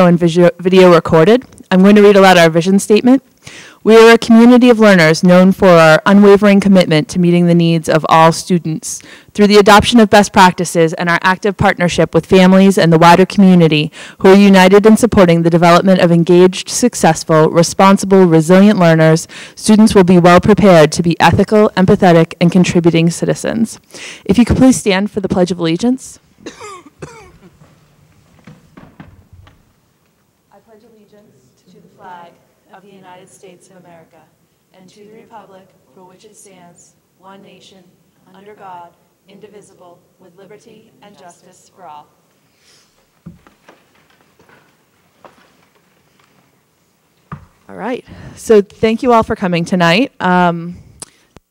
audio and video recorded. I'm going to read aloud our vision statement. We are a community of learners known for our unwavering commitment to meeting the needs of all students. Through the adoption of best practices and our active partnership with families and the wider community who are united in supporting the development of engaged, successful, responsible, resilient learners, students will be well prepared to be ethical, empathetic, and contributing citizens. If you could please stand for the Pledge of Allegiance. I pledge allegiance to the flag of the United States of America, and to the republic for which it stands, one nation, under God, indivisible, with liberty and justice for all. All right, so thank you all for coming tonight.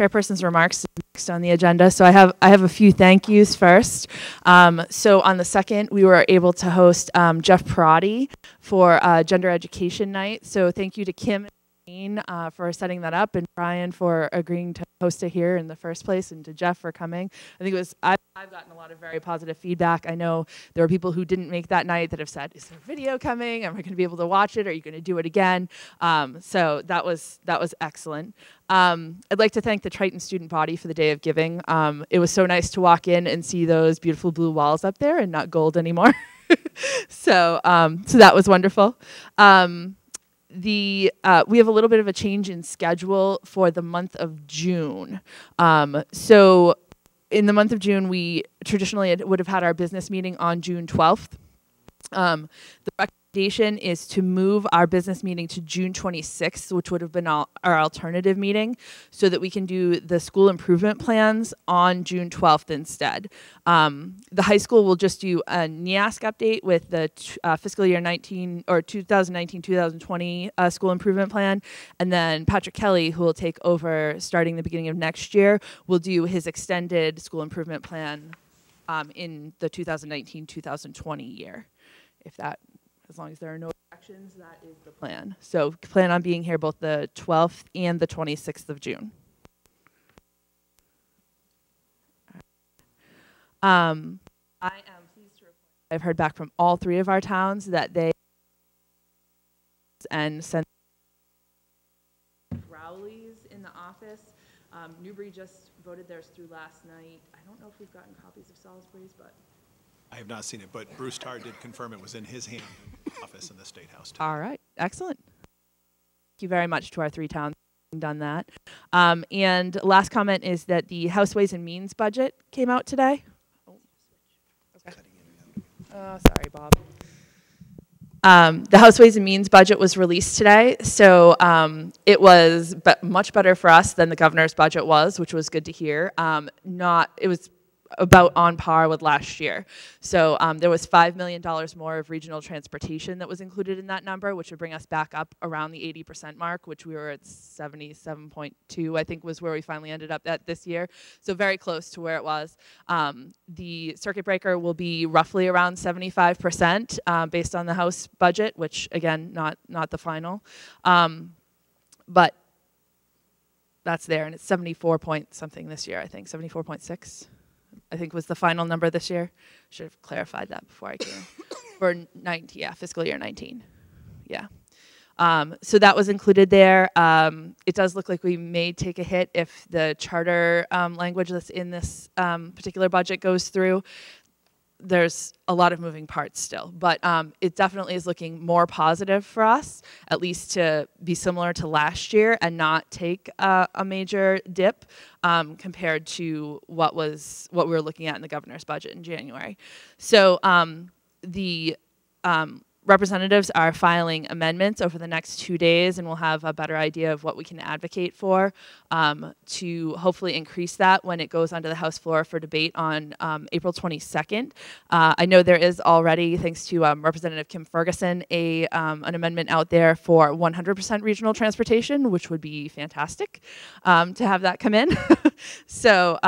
Chairperson's remarks is next on the agenda. So I have a few thank yous first. So on the 2nd, we were able to host Jeff Perotti for Gender Education Night. So thank you to Kim and Jane for setting that up, and Brian for agreeing to host it here in the first place, and to Jeff for coming. I think it was, I've gotten a lot of very positive feedback. I know there were people who didn't make that night that have said, is there a video coming? Am I going to be able to watch it? Are you going to do it again? So that was excellent. I'd like to thank the Triton student body for the Day of Giving. It was so nice to walk in and see those beautiful blue walls up there and not gold anymore. So that was wonderful. We have a little bit of a change in schedule for the month of June. So in the month of June, we traditionally would have had our business meeting on June 12th. The recommendation is to move our business meeting to June 26th, which would have been our alternative meeting, so that we can do the school improvement plans on June 12th instead. The high school will just do a NEASC update with the fiscal year 2019-2020 school improvement plan, and then Patrick Kelly, who will take over starting the beginning of next year, will do his extended school improvement plan in the 2019-2020 year. As long as there are no objections, that is the plan. So plan on being here both the 12th and the 26th of June. I am pleased to report I've heard back from all 3 of our towns that they and sent Rowley's in the office. Newbury just voted theirs through last night. I don't know if we've gotten copies of Salisbury's, but I have not seen it, but Bruce Tarr did confirm it was in his hand in the office in the State House. All right, excellent. Thank you very much to our 3 towns for having done that. And last comment is that the House Ways and Means budget came out today. Oh, okay. Sorry, Bob. The House Ways and Means budget was released today, so it was much better for us than the governor's budget was, which was good to hear. It was about on par with last year. So there was $5 million more of regional transportation that was included in that number, which would bring us back up around the 80% mark, which we were at 77.2, I think was where we finally ended up at this year. So very close to where it was. The circuit breaker will be roughly around 75% based on the House budget, which again, not the final. But that's there, and it's 74 point something this year, I think, 74.6. I think was the final number this year. Should have clarified that before I came. For 19, yeah, fiscal year 19. Yeah. So that was included there. It does look like we may take a hit if the charter language that's in this particular budget goes through. There's a lot of moving parts still, but it definitely is looking more positive for us, at least to be similar to last year and not take a major dip compared to what we were looking at in the governor's budget in January. So the representatives are filing amendments over the next 2 days, and we'll have a better idea of what we can advocate for to hopefully increase that when it goes onto the House floor for debate on April 22nd. I know there is already, thanks to Representative Kim Ferguson, an amendment out there for 100% regional transportation, which would be fantastic to have that come in. So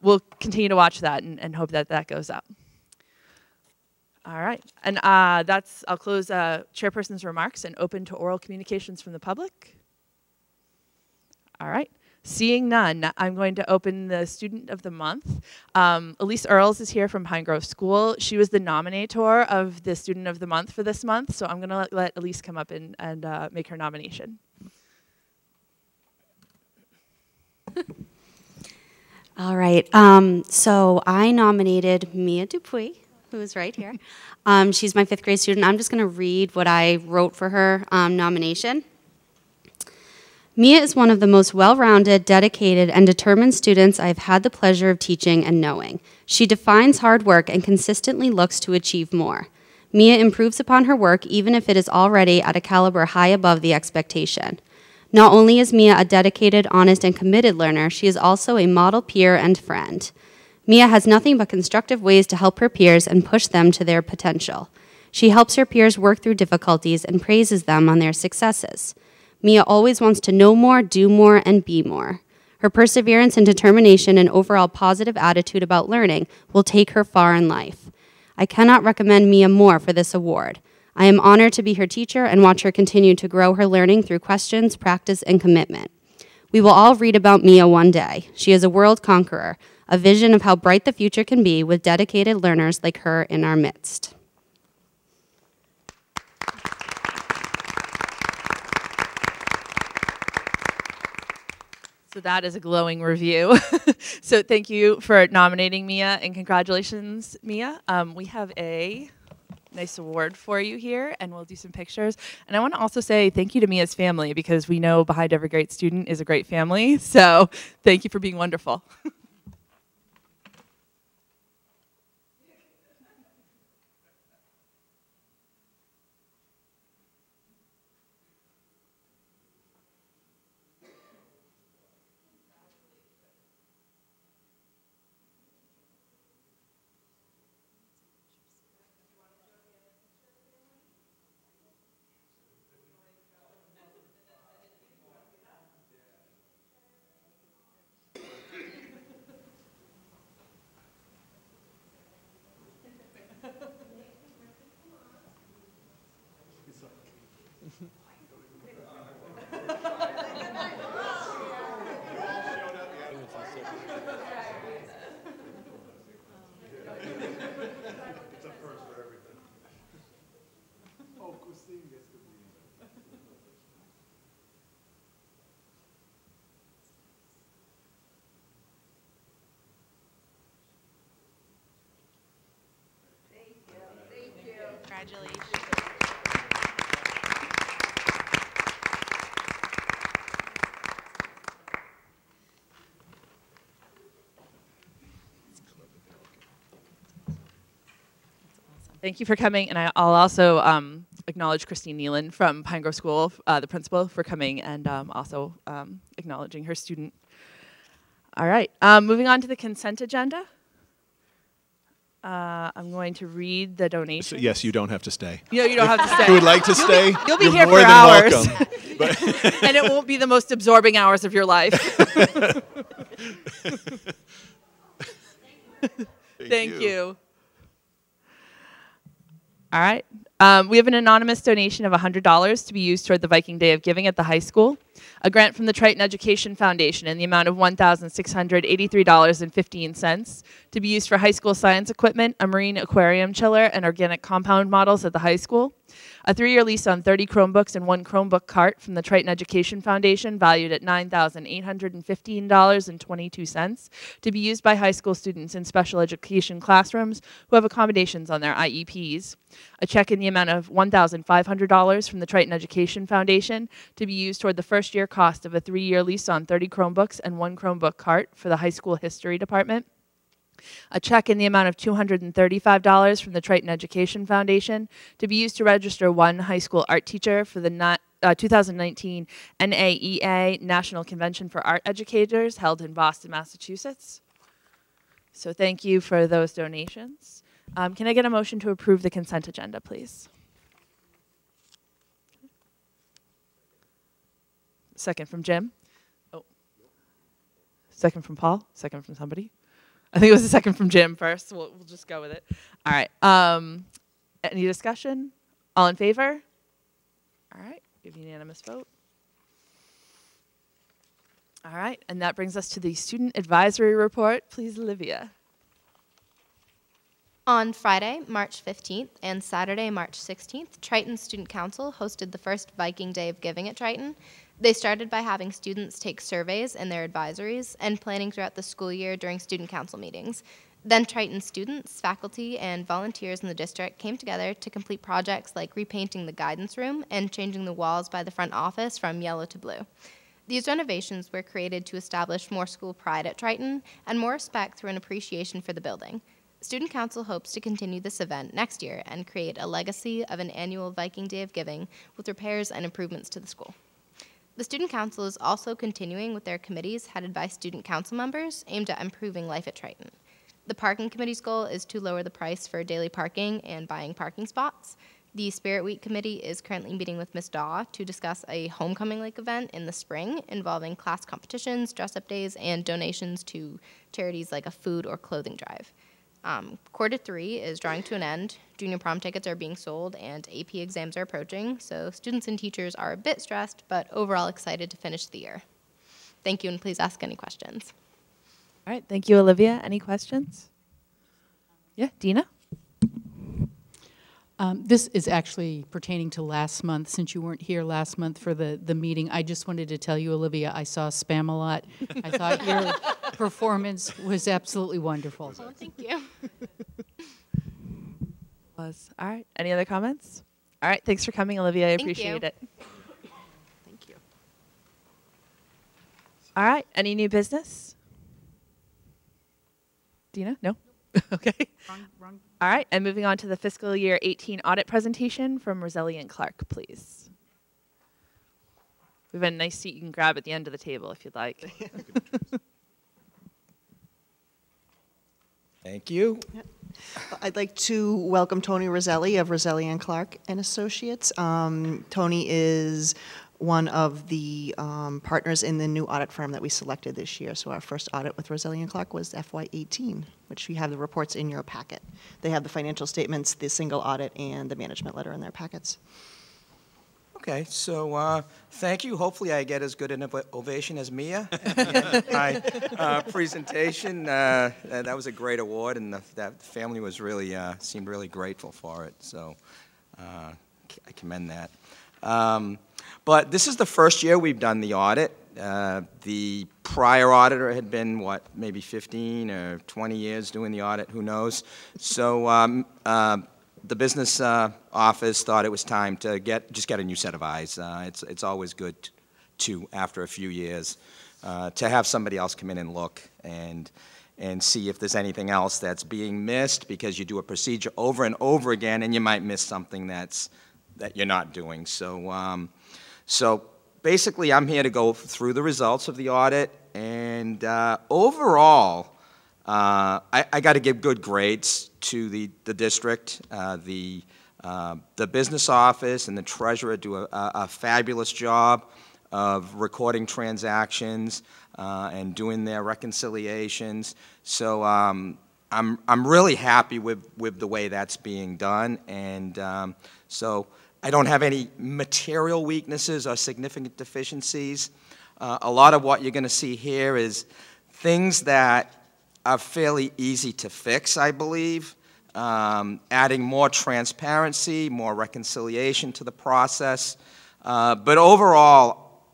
we'll continue to watch that and hope that that goes up. All right, and I'll close chairperson's remarks and open to oral communications from the public. All right, Seeing none, I'm going to open the Student of the Month. Elise Earls is here from Pine Grove School. She was the nominator of the Student of the Month for this month, so I'm going to let Elise come up and make her nomination. All right, so I nominated Mia Dupree, who is right here. She's my 5th grade student. I'm just going to read what I wrote for her nomination. Mia is one of the most well-rounded, dedicated, and determined students I've had the pleasure of teaching and knowing. She defines hard work and consistently looks to achieve more. Mia improves upon her work even if it is already at a caliber high above the expectation. Not only is Mia a dedicated, honest, and committed learner, she is also a model peer and friend. Mia has nothing but constructive ways to help her peers and push them to their potential. She helps her peers work through difficulties and praises them on their successes. Mia always wants to know more, do more, and be more. Her perseverance and determination and overall positive attitude about learning will take her far in life. I cannot recommend Mia more for this award. I am honored to be her teacher and watch her continue to grow her learning through questions, practice, and commitment. We will all read about Mia one day. She is a world conqueror, a vision of how bright the future can be with dedicated learners like her in our midst. So that is a glowing review. So thank you for nominating Mia, and congratulations, Mia. We have a nice award for you here, and we'll do some pictures. And I want to also say thank you to Mia's family, because we know behind every great student is a great family. So thank you for being wonderful. Congratulations. Thank you for coming, and I'll also acknowledge Christine Nealon from Pine Grove School, the principal, for coming and also acknowledging her student. All right, moving on to the consent agenda. I'm going to read the donation. So, yes, you don't have to stay. No, you don't have to stay. If you would like to stay, You'll be you're here more for than hours. welcome. But And it won't be the most absorbing hours of your life. Thank you. All right. We have an anonymous donation of $100 to be used toward the Viking Day of Giving at the high school. A grant from the Triton Education Foundation in the amount of $1,683.15 to be used for high school science equipment, a marine aquarium chiller, and organic compound models at the high school. A 3-year lease on 30 Chromebooks and 1 Chromebook cart from the Triton Education Foundation valued at $9,815.22 to be used by high school students in special education classrooms who have accommodations on their IEPs. A check in the amount of $1,500 from the Triton Education Foundation to be used toward the first-year cost of a 3-year lease on 30 Chromebooks and 1 Chromebook cart for the high school history department. A check in the amount of $235 from the Triton Education Foundation to be used to register 1 high school art teacher for the 2019 NAEA National Convention for Art Educators held in Boston, Massachusetts. So thank you for those donations. Can I get a motion to approve the consent agenda, please? Second from Jim. Oh. Second from Paul. Second from somebody. I think it was a second from Jim first. So we'll just go with it. All right. Any discussion? All in favor? All right. We have a unanimous vote. All right, and that brings us to the student advisory report. Please, Olivia. On Friday, March 15th and Saturday, March 16th, Triton Student Council hosted the first Viking Day of Giving at Triton. They started by having students take surveys in their advisories and planning throughout the school year during student council meetings. Then Triton students, faculty, and volunteers in the district came together to complete projects like repainting the guidance room and changing the walls by the front office from yellow to blue. These renovations were created to establish more school pride at Triton and more respect through an appreciation for the building. Student Council hopes to continue this event next year and create a legacy of an annual Viking Day of Giving with repairs and improvements to the school. The Student Council is also continuing with their committees headed by student council members aimed at improving life at Triton. The Parking Committee's goal is to lower the price for daily parking and buying parking spots. The Spirit Week Committee is currently meeting with Ms. Daw to discuss a homecoming lake event in the spring involving class competitions, dress-up days, and donations to charities like a food or clothing drive. Quarter 3 is drawing to an end. Junior prom tickets are being sold, and AP exams are approaching, so students and teachers are a bit stressed, but overall excited to finish the year. Thank you, and please ask any questions. All right, thank you, Olivia. Any questions? Yeah, Dina? This is actually pertaining to last month. Since you weren't here last month for the meeting, I just wanted to tell you, Olivia, I saw spam a lot. I thought your performance was absolutely wonderful. Well, thank you. All right, any other comments? All right, thanks for coming, Olivia. I Thank appreciate you. it. Thank you. All right, any new business? Dina? No? Okay. Wrong. All right, and moving on to the fiscal year 18 audit presentation from Roselli and Clark, please. We have a nice seat you can grab at the end of the table if you'd like. Thank you. I'd like to welcome Tony Roselli of Roselli and Clark and Associates. Tony is one of the partners in the new audit firm that we selected this year. So our first audit with Roselli and Clark was FY18, which you have the reports in your packet. They have the financial statements, the single audit, and the management letter in their packets. Okay, so thank you. Hopefully I get as good an ovation as Mia at the end of my presentation. That was a great award, and that family was really, seemed really grateful for it, so I commend that. But this is the first year we've done the audit. The prior auditor had been, what, maybe 15 or 20 years doing the audit, who knows. So the business office thought it was time to just get a new set of eyes. It's always good to, after a few years, to have somebody else come in and look and see if there's anything else that's being missed, because you do a procedure over and over again and you might miss something that you're not doing. So basically I'm here to go through the results of the audit, and overall I got to give good grades to the district. The business office and the treasurer do a fabulous job of recording transactions and doing their reconciliations. So I'm really happy with the way that's being done, and so I don't have any material weaknesses or significant deficiencies. A lot of what you're going to see here is things that are fairly easy to fix, I believe. Adding more transparency, more reconciliation to the process. But overall,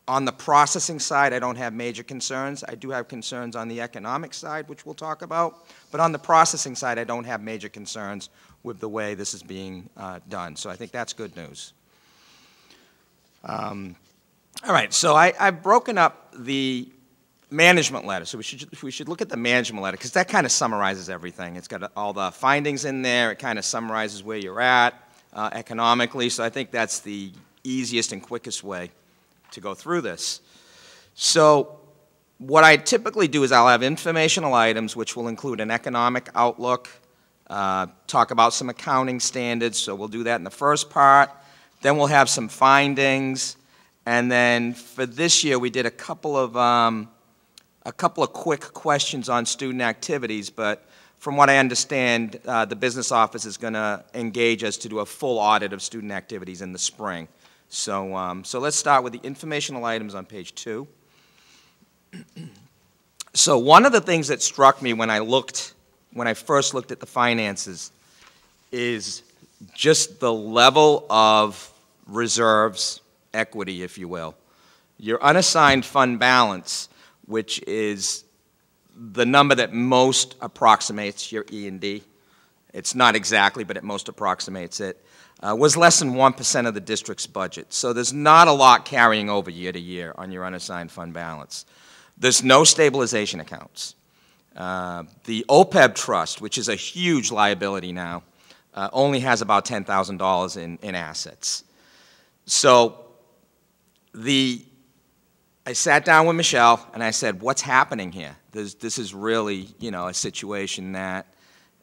on the processing side, I don't have major concerns. I do have concerns on the economic side, which we'll talk about. But on the processing side, I don't have major concerns with the way this is being done. So I think that's good news. All right, so I've broken up the management letter. So we should look at the management letter, because that kind of summarizes everything. It's got all the findings in there. It kind of summarizes where you're at economically. So I think that's the easiest and quickest way to go through this. So what I typically do is I'll have informational items, which will include an economic outlook, talk about some accounting standards. So we'll do that in the first part. Then we'll have some findings. And then for this year, we did a couple of quick questions on student activities, but from what I understand, the business office is going to engage us to do a full audit of student activities in the spring. So let's start with the informational items on page 2. So one of the things that struck me when I first looked at the finances is just the level of reserves, equity, if you will. Your unassigned fund balance, which is the number that most approximates your E&D, it's not exactly, but it most approximates it, was less than 1% of the district's budget. So there's not a lot carrying over year to year on your unassigned fund balance. There's no stabilization accounts. The OPEB trust, which is a huge liability now, only has about $10,000 in assets. So I sat down with Michelle and I said, what's happening here? This is really, a situation that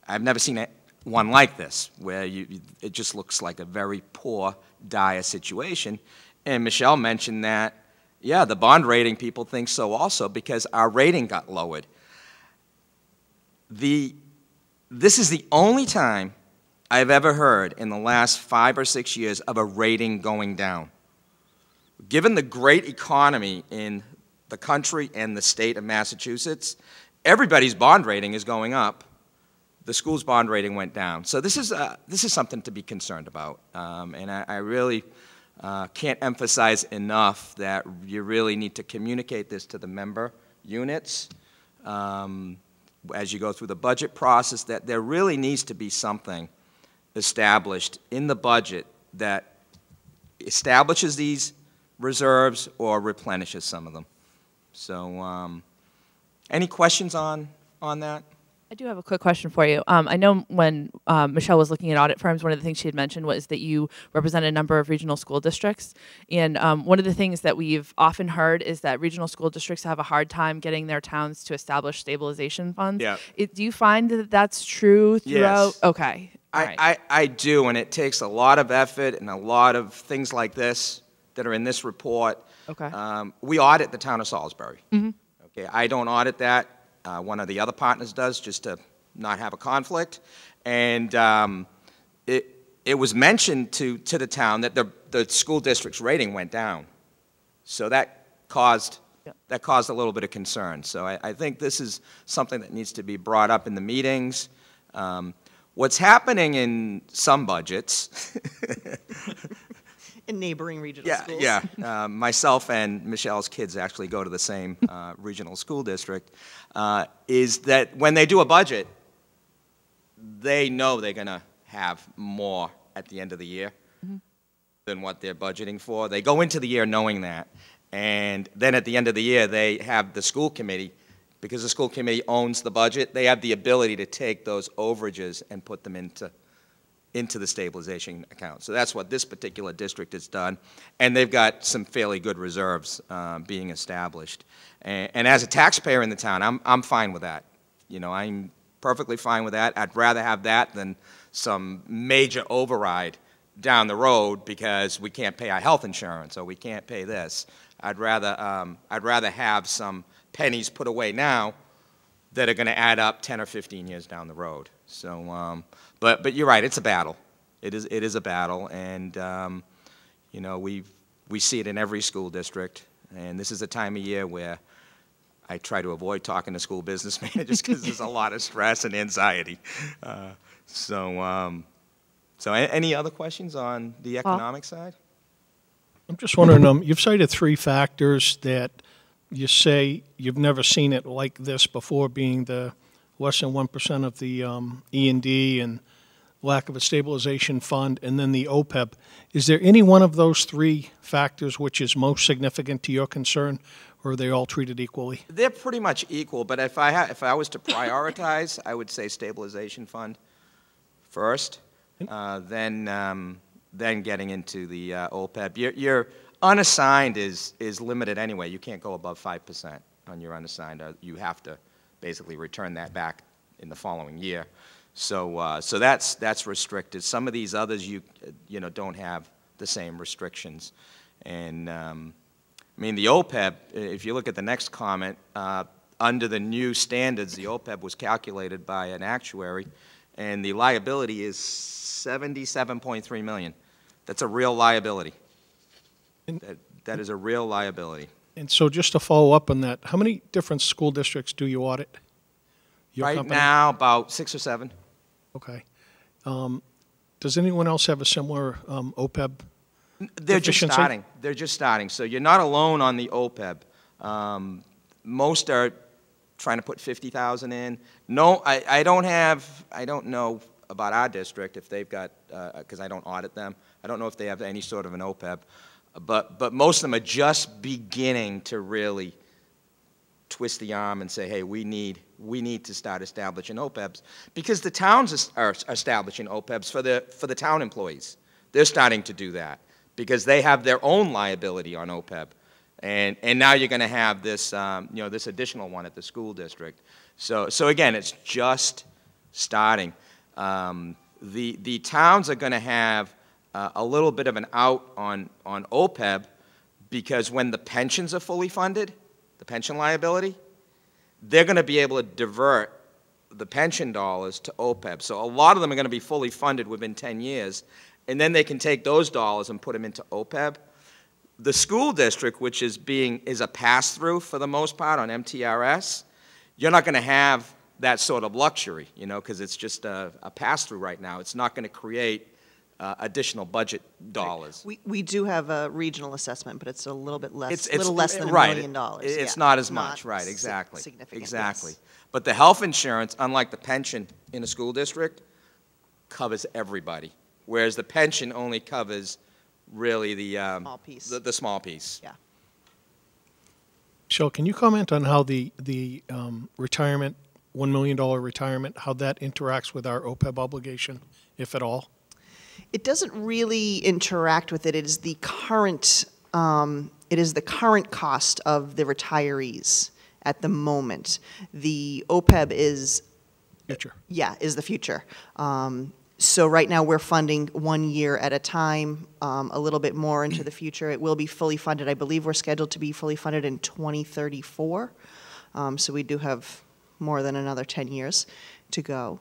I've never seen one like this, where it just looks like a very poor, dire situation. And Michelle mentioned that, yeah, the bond rating people think so also because our rating got lowered. This is the only time I've ever heard in the last 5 or 6 years of a rating going down. Given the great economy in the country and the state of Massachusetts, everybody's bond rating is going up. The school's bond rating went down. So this is something to be concerned about. And I really can't emphasize enough that you really need to communicate this to the member units as you go through the budget process, that there really needs to be something established in the budget that establishes these reserves or replenishes some of them. So any questions on that? I do have a quick question for you. I know when Michelle was looking at audit firms, one of the things she had mentioned was that you represent a number of regional school districts. And one of the things that we've often heard is that regional school districts have a hard time getting their towns to establish stabilization funds. Yeah. Do you find that that's true throughout? Yes. Okay. All right. I do, and it takes a lot of effort and a lot of things like this that are in this report. Okay. We audit the town of Salisbury. Mm-hmm. Okay, I don't audit that. One of the other partners does, just to not have a conflict. And it was mentioned to the town that the school district's rating went down. So that caused a little bit of concern. So I think this is something that needs to be brought up in the meetings. What's happening in some budgets In neighboring regional schools. Yeah. Myself and Michelle's kids actually go to the same regional school district, is that when they do a budget, they know they're going to have more at the end of the year than what they're budgeting for. They go into the year knowing that. And then at the end of the year, they have the school committee, because the school committee owns the budget, they have the ability to take those overages and put them into the stabilization account. So that's what this particular district has done. And they've got some fairly good reserves being established. And as a taxpayer in the town, I'm fine with that. I'm perfectly fine with that. I'd rather have that than some major override down the road because we can't pay our health insurance or we can't pay this. I'd rather have some pennies put away now that are going to add up 10 or 15 years down the road. So, but you're right, it's a battle. It is a battle, and we see it in every school district. And this is a time of year where I try to avoid talking to school business managers because there's a lot of stress and anxiety. So any other questions on the economic side? I'm just wondering, you've cited 3 factors that you say you've never seen it like this before, being the less than 1% of the E&D and lack of a stabilization fund, and then the OPEB. Is there any one of those 3 factors which is most significant to your concern, or are they all treated equally? They're pretty much equal, but if I was to prioritize, I would say stabilization fund first, then getting into the OPEB. Your unassigned is limited anyway. You can't go above 5% on your unassigned. You have to basically return that back in the following year. So that's restricted. Some of these others you don't have the same restrictions. And I mean, the OPEB, if you look at the next comment, under the new standards, the OPEB was calculated by an actuary, and the liability is $77.3 million. That's a real liability. That is a real liability. And so just to follow up on that, how many different school districts do you audit? Your Right company? now, about 6 or 7. Okay. Does anyone else have a similar OPEB They're just deficiency? starting. They're just starting. So you're not alone on the OPEB. Most are trying to put 50,000 in. No, I don't know about our district if they've got, because I don't audit them. I don't know if they have any sort of an OPEB. But most of them are just beginning to really twist the arm and say, hey, we need to start establishing OPEBs, because the towns are establishing OPEBs for the town employees. They're starting to do that because they have their own liability on OPEB, and now you're going to have this this additional one at the school district. So again, it's just starting. The towns are going to have a little bit of an out on OPEB, because when the pensions are fully funded, the pension liability, they're going to be able to divert the pension dollars to OPEB. So a lot of them are going to be fully funded within 10 years, and then they can take those dollars and put them into OPEB. The school district, which is a pass-through for the most part on MTRS, you're not going to have that sort of luxury, because it's just a pass-through right now. It's not going to create additional budget dollars. We do have a regional assessment, but it's a little bit less, It's little less than $1 right. million. It's Yeah. not as much, right, exactly. Significant, Exactly. yes. But the health insurance, unlike the pension in a school district, covers everybody, whereas the pension only covers really the Small piece. The small piece. Yeah. Michelle, can you comment on how the retirement, $1 million retirement, how that interacts with our OPEB obligation, if at all? It doesn't really interact with it. It is the current cost of the retirees at the moment. The OPEB is Future. Yeah, is the future. So right now we're funding 1 year at a time, a little bit more into the future. It will be fully funded. I believe we're scheduled to be fully funded in 2034. So we do have more than another 10 years to go.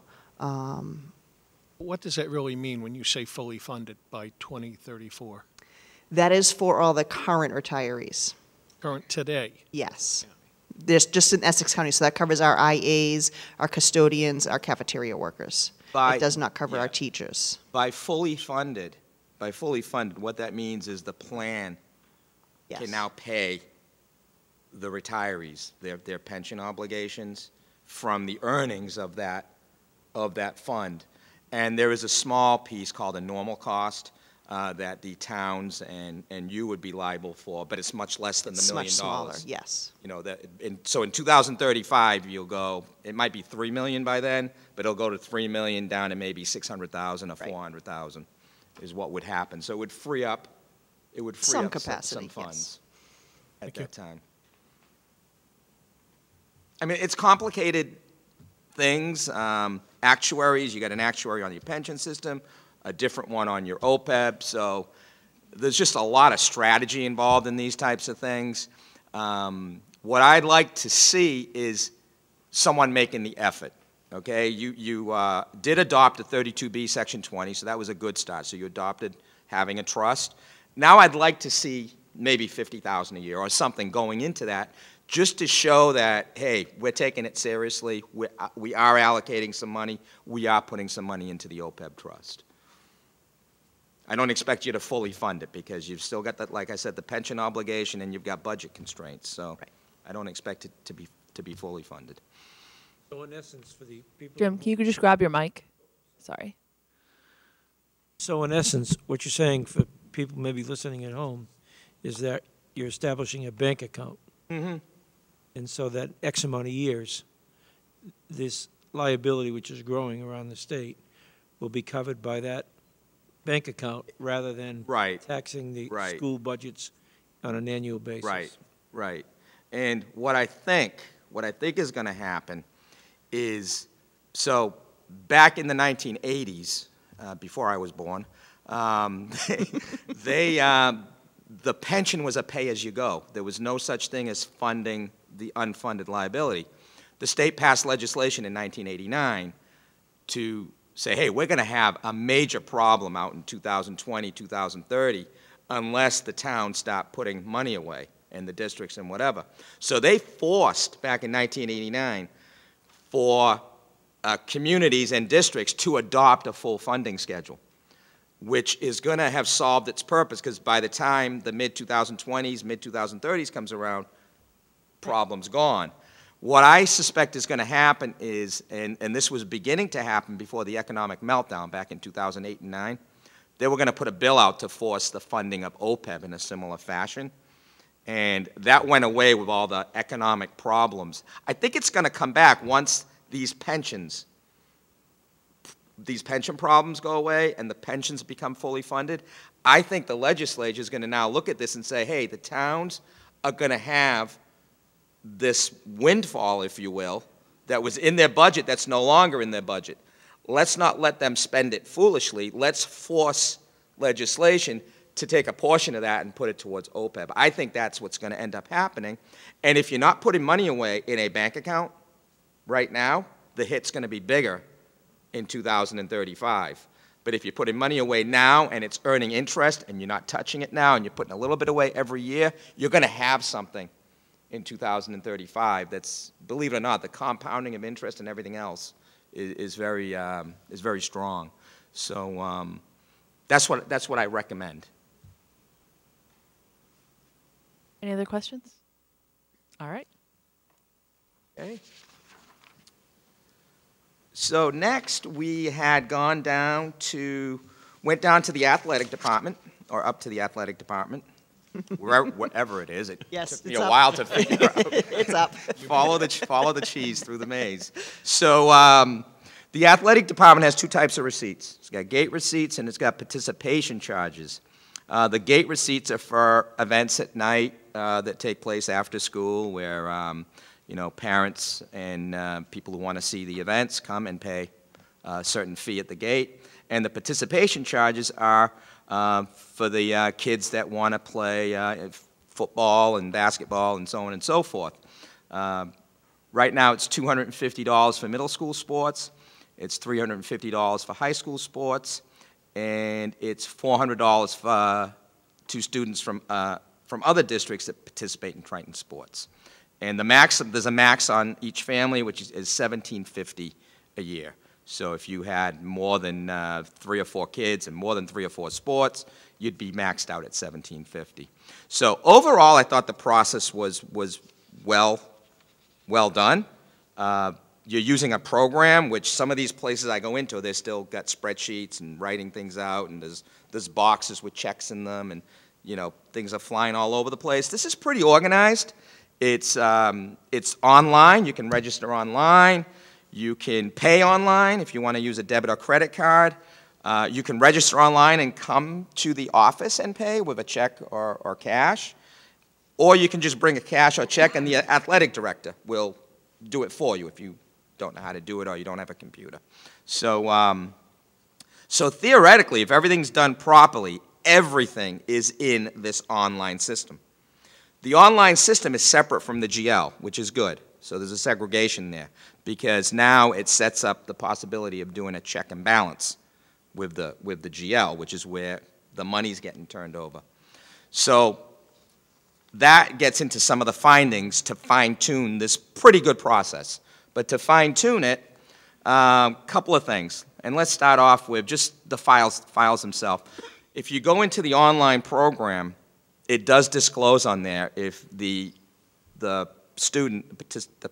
What does that really mean when you say fully funded by 2034? That is for all the current retirees. Current today? Yes. There's just in Essex County, so that covers our IAs, our custodians, our cafeteria workers. It does not cover our teachers. By fully funded, what that means is the plan Yes. can now pay the retirees their pension obligations from the earnings of that fund. And there is a small piece called a normal cost that the towns and you would be liable for, but it's much less than the $1 million. Much smaller, yes. So in 2035, you'll go, it might be $3 million by then, but it'll go to $3 million down to maybe 600,000 or 400,000 is what would happen. So it would free up, Some capacity, some funds at Thank you. that time. I mean, it's complicated things. Actuaries, you got an actuary on your pension system, a different one on your OPEB, so there's just a lot of strategy involved in these types of things. What I'd like to see is someone making the effort, okay? You did adopt a 32B Section 20, so that was a good start. So you adopted having a trust. Now I'd like to see maybe $50,000 a year or something going into that, just to show that, hey, we're taking it seriously, we are allocating some money, we are putting some money into the OPEB trust. I don't expect you to fully fund it, because you've still got that, like I said, the pension obligation, and you've got budget constraints, so I don't expect it to be fully funded. So in essence, for the people... Jim, can you just grab your mic? Sorry. So in essence, what you're saying for people maybe listening at home is that you're establishing a bank account. Mm-hmm. And so that X amount of years, this liability, which is growing around the state, will be covered by that bank account rather than taxing the school budgets on an annual basis. Right. And what I think is going to happen is, so back in the 1980s, before I was born, the pension was a pay-as-you-go. There was no such thing as funding the unfunded liability. The state passed legislation in 1989 to say, hey, we're going to have a major problem out in 2020, 2030, unless the towns stop putting money away. and the districts and whatever. So they forced, back in 1989, for communities and districts to adopt a full funding schedule, which is going to have solved its purpose, because by the time the mid-2020s, mid-2030s comes around, problem's gone. What I suspect is going to happen is, and this was beginning to happen before the economic meltdown back in 2008 and 9, they were going to put a bill out to force the funding of OPEB in a similar fashion. And that went away with all the economic problems. I think it's going to come back once these pension problems go away and the pensions become fully funded. I think the legislature is going to now look at this and say, hey, the towns are going to have this windfall, if you will, that was in their budget that's no longer in their budget. Let's not let them spend it foolishly. Let's force legislation to take a portion of that and put it towards OPEB. I think that's what's going to end up happening. And if you're not putting money away in a bank account right now, the hit's going to be bigger in 2035. But if you're putting money away now and it's earning interest and you're not touching it now and you're putting a little bit away every year, you're going to have something in 2035 that's, believe it or not, the compounding of interest and everything else is very strong. So that's what I recommend. Any other questions? All right. Okay. So next we had went down to the athletic department, or up to the athletic department, wherever it is. It took me a while to figure out. It's up. Follow the cheese through the maze. So the athletic department has two types of receipts. It's got gate receipts and it's got participation charges. The gate receipts are for events at night that take place after school, where you know, parents and people who want to see the events come and pay a certain fee at the gate. And the participation charges are for the kids that want to play football and basketball and so on and so forth. Right now it's $250 for middle school sports, it's $350 for high school sports, and it's $400 to students from other districts that participate in Triton sports. And there's a max on each family, which is $1,750 a year. So if you had more than 3 or 4 kids and more than 3 or 4 sports, you'd be maxed out at $1,750. So overall, I thought the process was well done. You're using a program, which some of these places I go into, they still got spreadsheets and writing things out, and there's boxes with checks in them, and you know, things are flying all over the place. This is pretty organized. It's online. You can register online. You can pay online if you want to use a debit or credit card. You can register online and come to the office and pay with a check or cash. Or you can just bring a cash or check, and the athletic director will do it for you if you don't know how to do it or you don't have a computer. So, so theoretically, if everything's done properly, everything is in this online system. The online system is separate from the GL, which is good. So there's a segregation there, because now it sets up the possibility of doing a check and balance with the GL, which is where the money's getting turned over. So that gets into some of the findings to fine-tune this pretty good process. But to fine-tune it, a couple of things. And let's start off with just the files themselves. If you go into the online program, it does disclose on there if the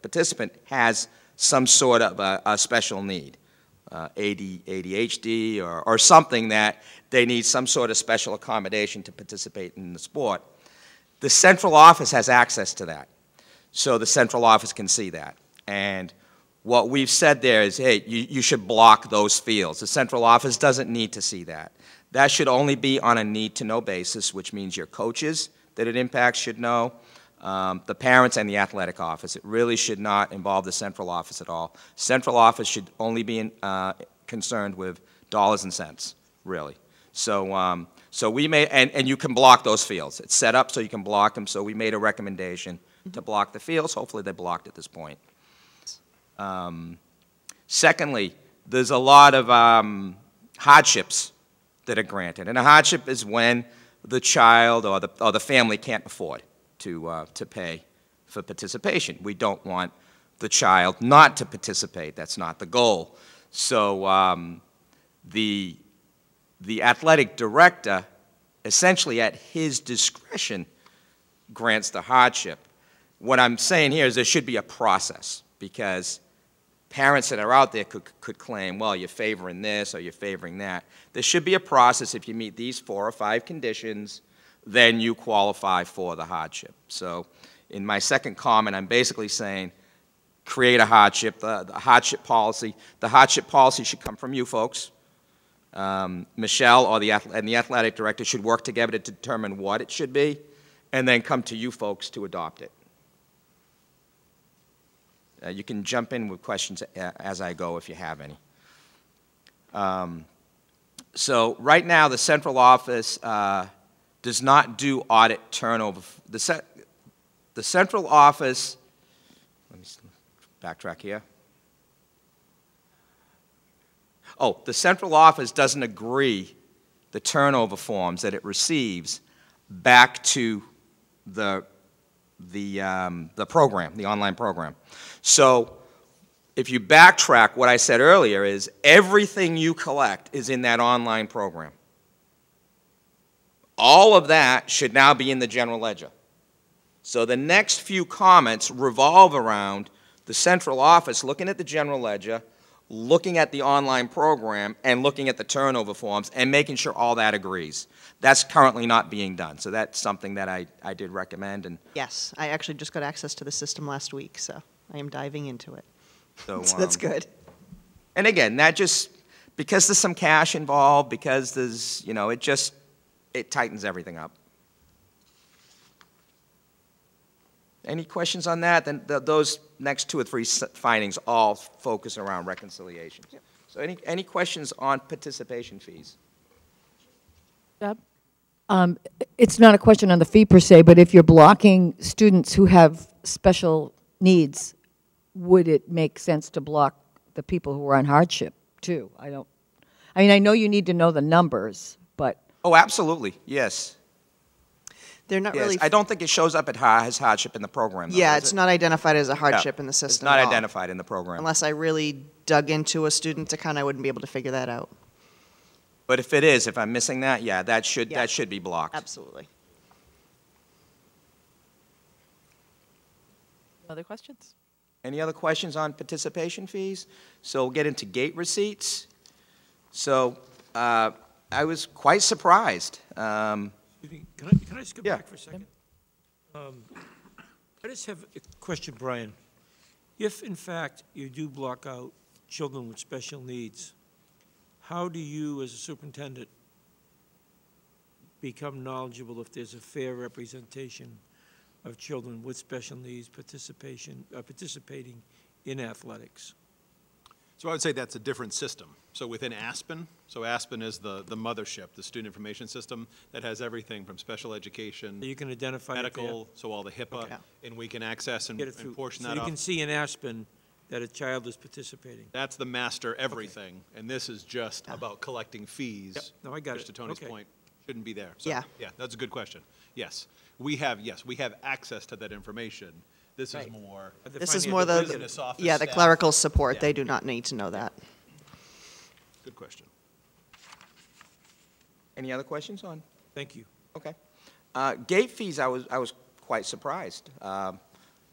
participant has some sort of a special need, ADHD or something that they need some sort of special accommodation to participate in the sport. The central office has access to that, so the central office can see that. And what we've said there is, hey, you should block those fields. The central office doesn't need to see that. That should only be on a need-to-know basis, which means your coaches that it impacts should know, the parents and the athletic office. It really should not involve the central office at all. Central office should only be concerned with dollars and cents, really. So, so we made, and you can block those fields. It's set up so you can block them, so we made a recommendation to block the fields. Hopefully they blocked at this point. Secondly, there's a lot of hardships that are granted. And a hardship is when the child or the family can't afford to pay for participation. We don't want the child not to participate. That's not the goal. So the athletic director, essentially at his discretion, grants the hardship. What I'm saying here is there should be a process, because parents that are out there could claim, well, you're favoring this or you're favoring that. There should be a process. If you meet these 4 or 5 conditions, then you qualify for the hardship. So in my second comment, I'm basically saying create a hardship, the hardship policy. The hardship policy should come from you folks. Michelle or the athletic director should work together to determine what it should be, and then come to you folks to adopt it. You can jump in with questions as I go if you have any. So right now, the central office does not do audit turnover. The central office, let me backtrack here. Oh, the central office doesn't agree the turnover forms that it receives back to the program, the online program. So if you backtrack, what I said earlier is everything you collect is in that online program. All of that should now be in the general ledger. So the next few comments revolve around the central office looking at the general ledger, looking at the online program, and looking at the turnover forms, and making sure all that agrees. That's currently not being done, so that's something that I did recommend. And Yes, I actually just got access to the system last week, so I am diving into it. so, So that's good. And again, that just, because there's some cash involved, because there's, you know, it tightens everything up. Any questions on that? Then those next 2 or 3 findings all focus around reconciliation. Yep. So any questions on participation fees? Deb? It's not a question on the fee per se, but if you're blocking students who have special needs, would it make sense to block the people who are on hardship too? I mean, I know you need to know the numbers, but. Oh, absolutely, yes. They're not Yes, really. I don't think it shows up as hardship in the program, though, Yeah, does it's it? not identified as a hardship Yeah, in the system. It's not at all. identified in the program. Unless I really dug into a student account, I wouldn't be able to figure that out. But if it is, if I'm missing that, yeah, that should be blocked. Absolutely. Other questions? Any other questions on participation fees? So we'll get into gate receipts. So I was quite surprised. Excuse me, can I just go Yeah. back for a second? I just have a question, Brian. If, in fact, you do block out children with special needs, how do you, as a superintendent, become knowledgeable if there's a fair representation of children with special needs participating in athletics? So I would say that's a different system. So within Aspen, so Aspen is the mothership, the student information system that has everything from special education, You can identify it medical, so all the HIPAA, Okay. and we can access and there, get it through. portion So that you off. can see in Aspen that a child is participating. That's the master everything, and this is just about collecting fees. Yep. No, I got Which, it. to Tony's Okay. point, shouldn't be there. So, Yeah. Yeah, that's a good question. Yes, we have access to that information. This is Right. more. This is Finding more of the, business office the staff. clerical support. Yeah. They do not need to know that. Good question. Any other questions on? Thank you. Okay. Gate fees, I was quite surprised.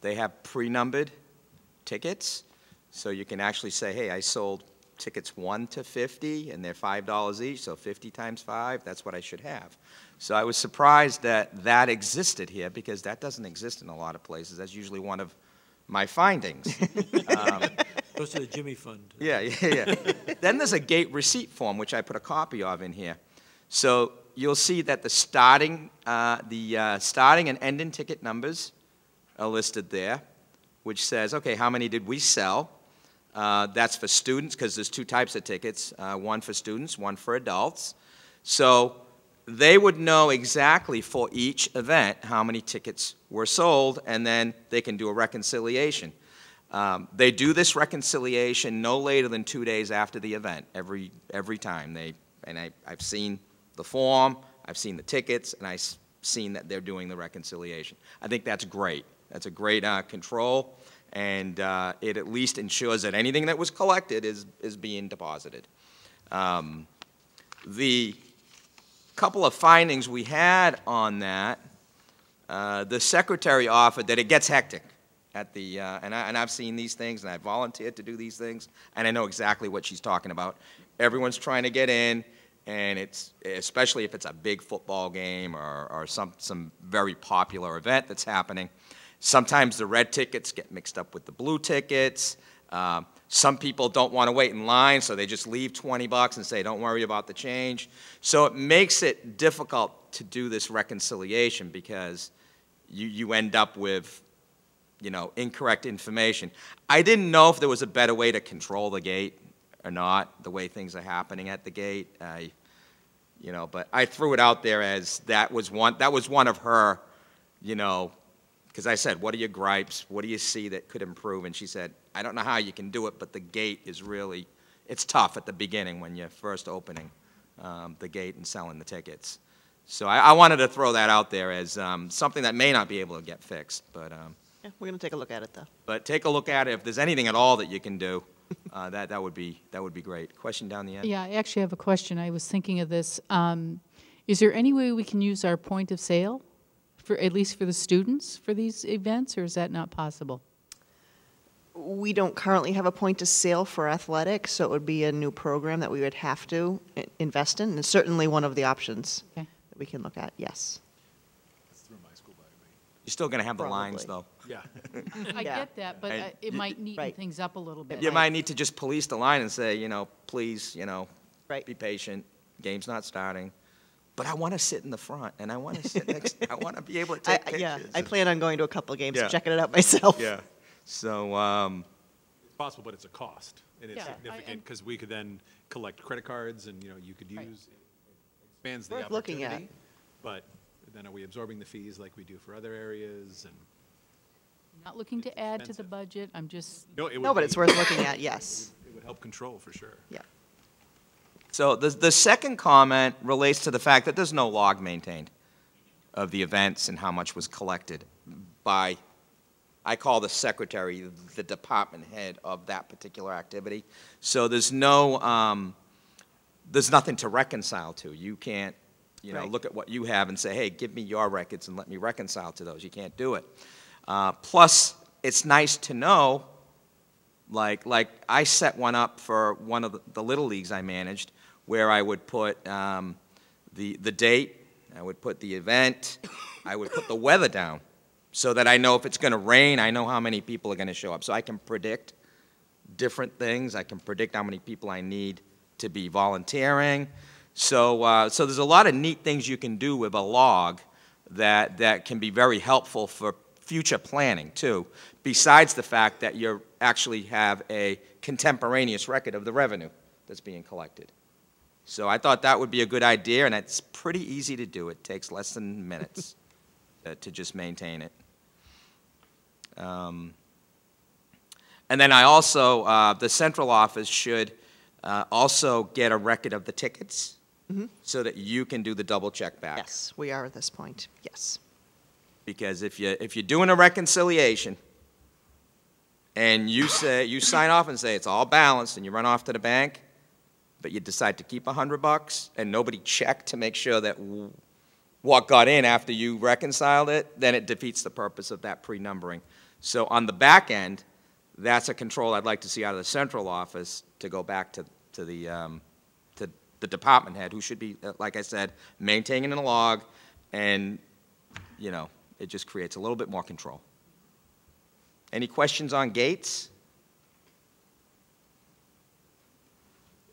They have pre-numbered tickets, so you can actually say, hey, I sold tickets 1 to 50, and they're $5 each, so 50 times 5, that's what I should have. So I was surprised that that existed here, because that doesn't exist in a lot of places. That's usually one of my findings. Goes to the Jimmy Fund. Yeah. Then there's a gate receipt form, which I put a copy of in here. So you'll see that the starting and ending ticket numbers are listed there, which says, okay, how many did we sell? That's for students, because there's 2 types of tickets, one for students, one for adults. So they would know exactly for each event how many tickets were sold, and then they can do a reconciliation. They do this reconciliation no later than 2 days after the event, every time. I've seen the form, I've seen the tickets, and I seen that they're doing the reconciliation. I think that's great. That's a great control, and it at least ensures that anything that was collected is being deposited. The couple of findings we had on that, the secretary offered that it gets hectic at the, and I've seen these things, and I volunteered to do these things, and I know exactly what she's talking about. Everyone's trying to get in, and it's, especially if it's a big football game or some very popular event that's happening, sometimes the red tickets get mixed up with the blue tickets. Some people don't want to wait in line, so they just leave $20 and say, don't worry about the change. So it makes it difficult to do this reconciliation because you end up with, you know, incorrect information. I didn't know if there was a better way to control the gate or not, the way things are happening at the gate. You know, but I threw it out there as that was one of her, you know, because I said, what are your gripes? What do you see that could improve? And she said, I don't know how you can do it, but the gate is really, it's tough at the beginning when you're first opening the gate and selling the tickets. So I wanted to throw that out there as something that may not be able to get fixed, but Yeah, we're going to take a look at it, though. but take a look at it. If there's anything at all that you can do, that would be great. Question down the end? Yeah, I actually have a question. I was thinking of this. Is there any way we can use our point of sale, for at least for the students, for these events, or is that not possible? We don't currently have a point of sale for athletics, so it would be a new program that we would have to invest in. And it's certainly one of the options Okay. that we can look at, yes. You're still going to have the lines, though. Yeah. I Yeah. get that, but And it might neaten right. things up a little bit. You might need to just police the line and say, you know, please, you know, Right. be patient. Game's not starting. But I want to sit in the front, and I want to sit next. I want to be able to take pictures. Yeah, I plan on going to a couple of games Yeah. and checking it out myself. Yeah. So, It's possible, but it's a cost, and it's Yeah. significant, because we could then collect credit cards, and, you know, you could Right. use, it expands the Worth looking at. opportunity. But then are we absorbing the fees like we do for other areas? And Not looking to add to the expensive. budget, I'm just, no, it would No, but be- it's worth looking at, yes. It would help control, for sure. Yeah. so the second comment relates to the fact that there's no log maintained of the events and how much was collected by, I call the secretary the department head of that particular activity. So there's no, there's nothing to reconcile to. You can't, you know, Right. look at what you have and say, hey, give me your records and let me reconcile to those. You can't do it. Plus, it's nice to know, like I set one up for one of the little leagues I managed, where I would put the date, I would put the event, I would put the weather down, so that I know if it's going to rain, I know how many people are going to show up. So I can predict different things. I can predict how many people I need to be volunteering. So, so there's a lot of neat things you can do with a log that can be very helpful for future planning, too, besides the fact that you actually have a contemporaneous record of the revenue that's being collected. So I thought that would be a good idea, and it's pretty easy to do. It takes less than minutes to just maintain it. And then I also, the central office should also get a record of the tickets so that you can do the double check back. Yes, we are at this point, yes. Because if you're doing a reconciliation and you sign off and say it's all balanced and you run off to the bank, but you decide to keep $100 and nobody checked to make sure that what got in after you reconciled it, then it defeats the purpose of that pre-numbering. So on the back end, that's a control I'd like to see out of the central office to go back to the department head, who should be, like I said, maintaining a log, and, you know, it just creates a little bit more control. Any questions on gates?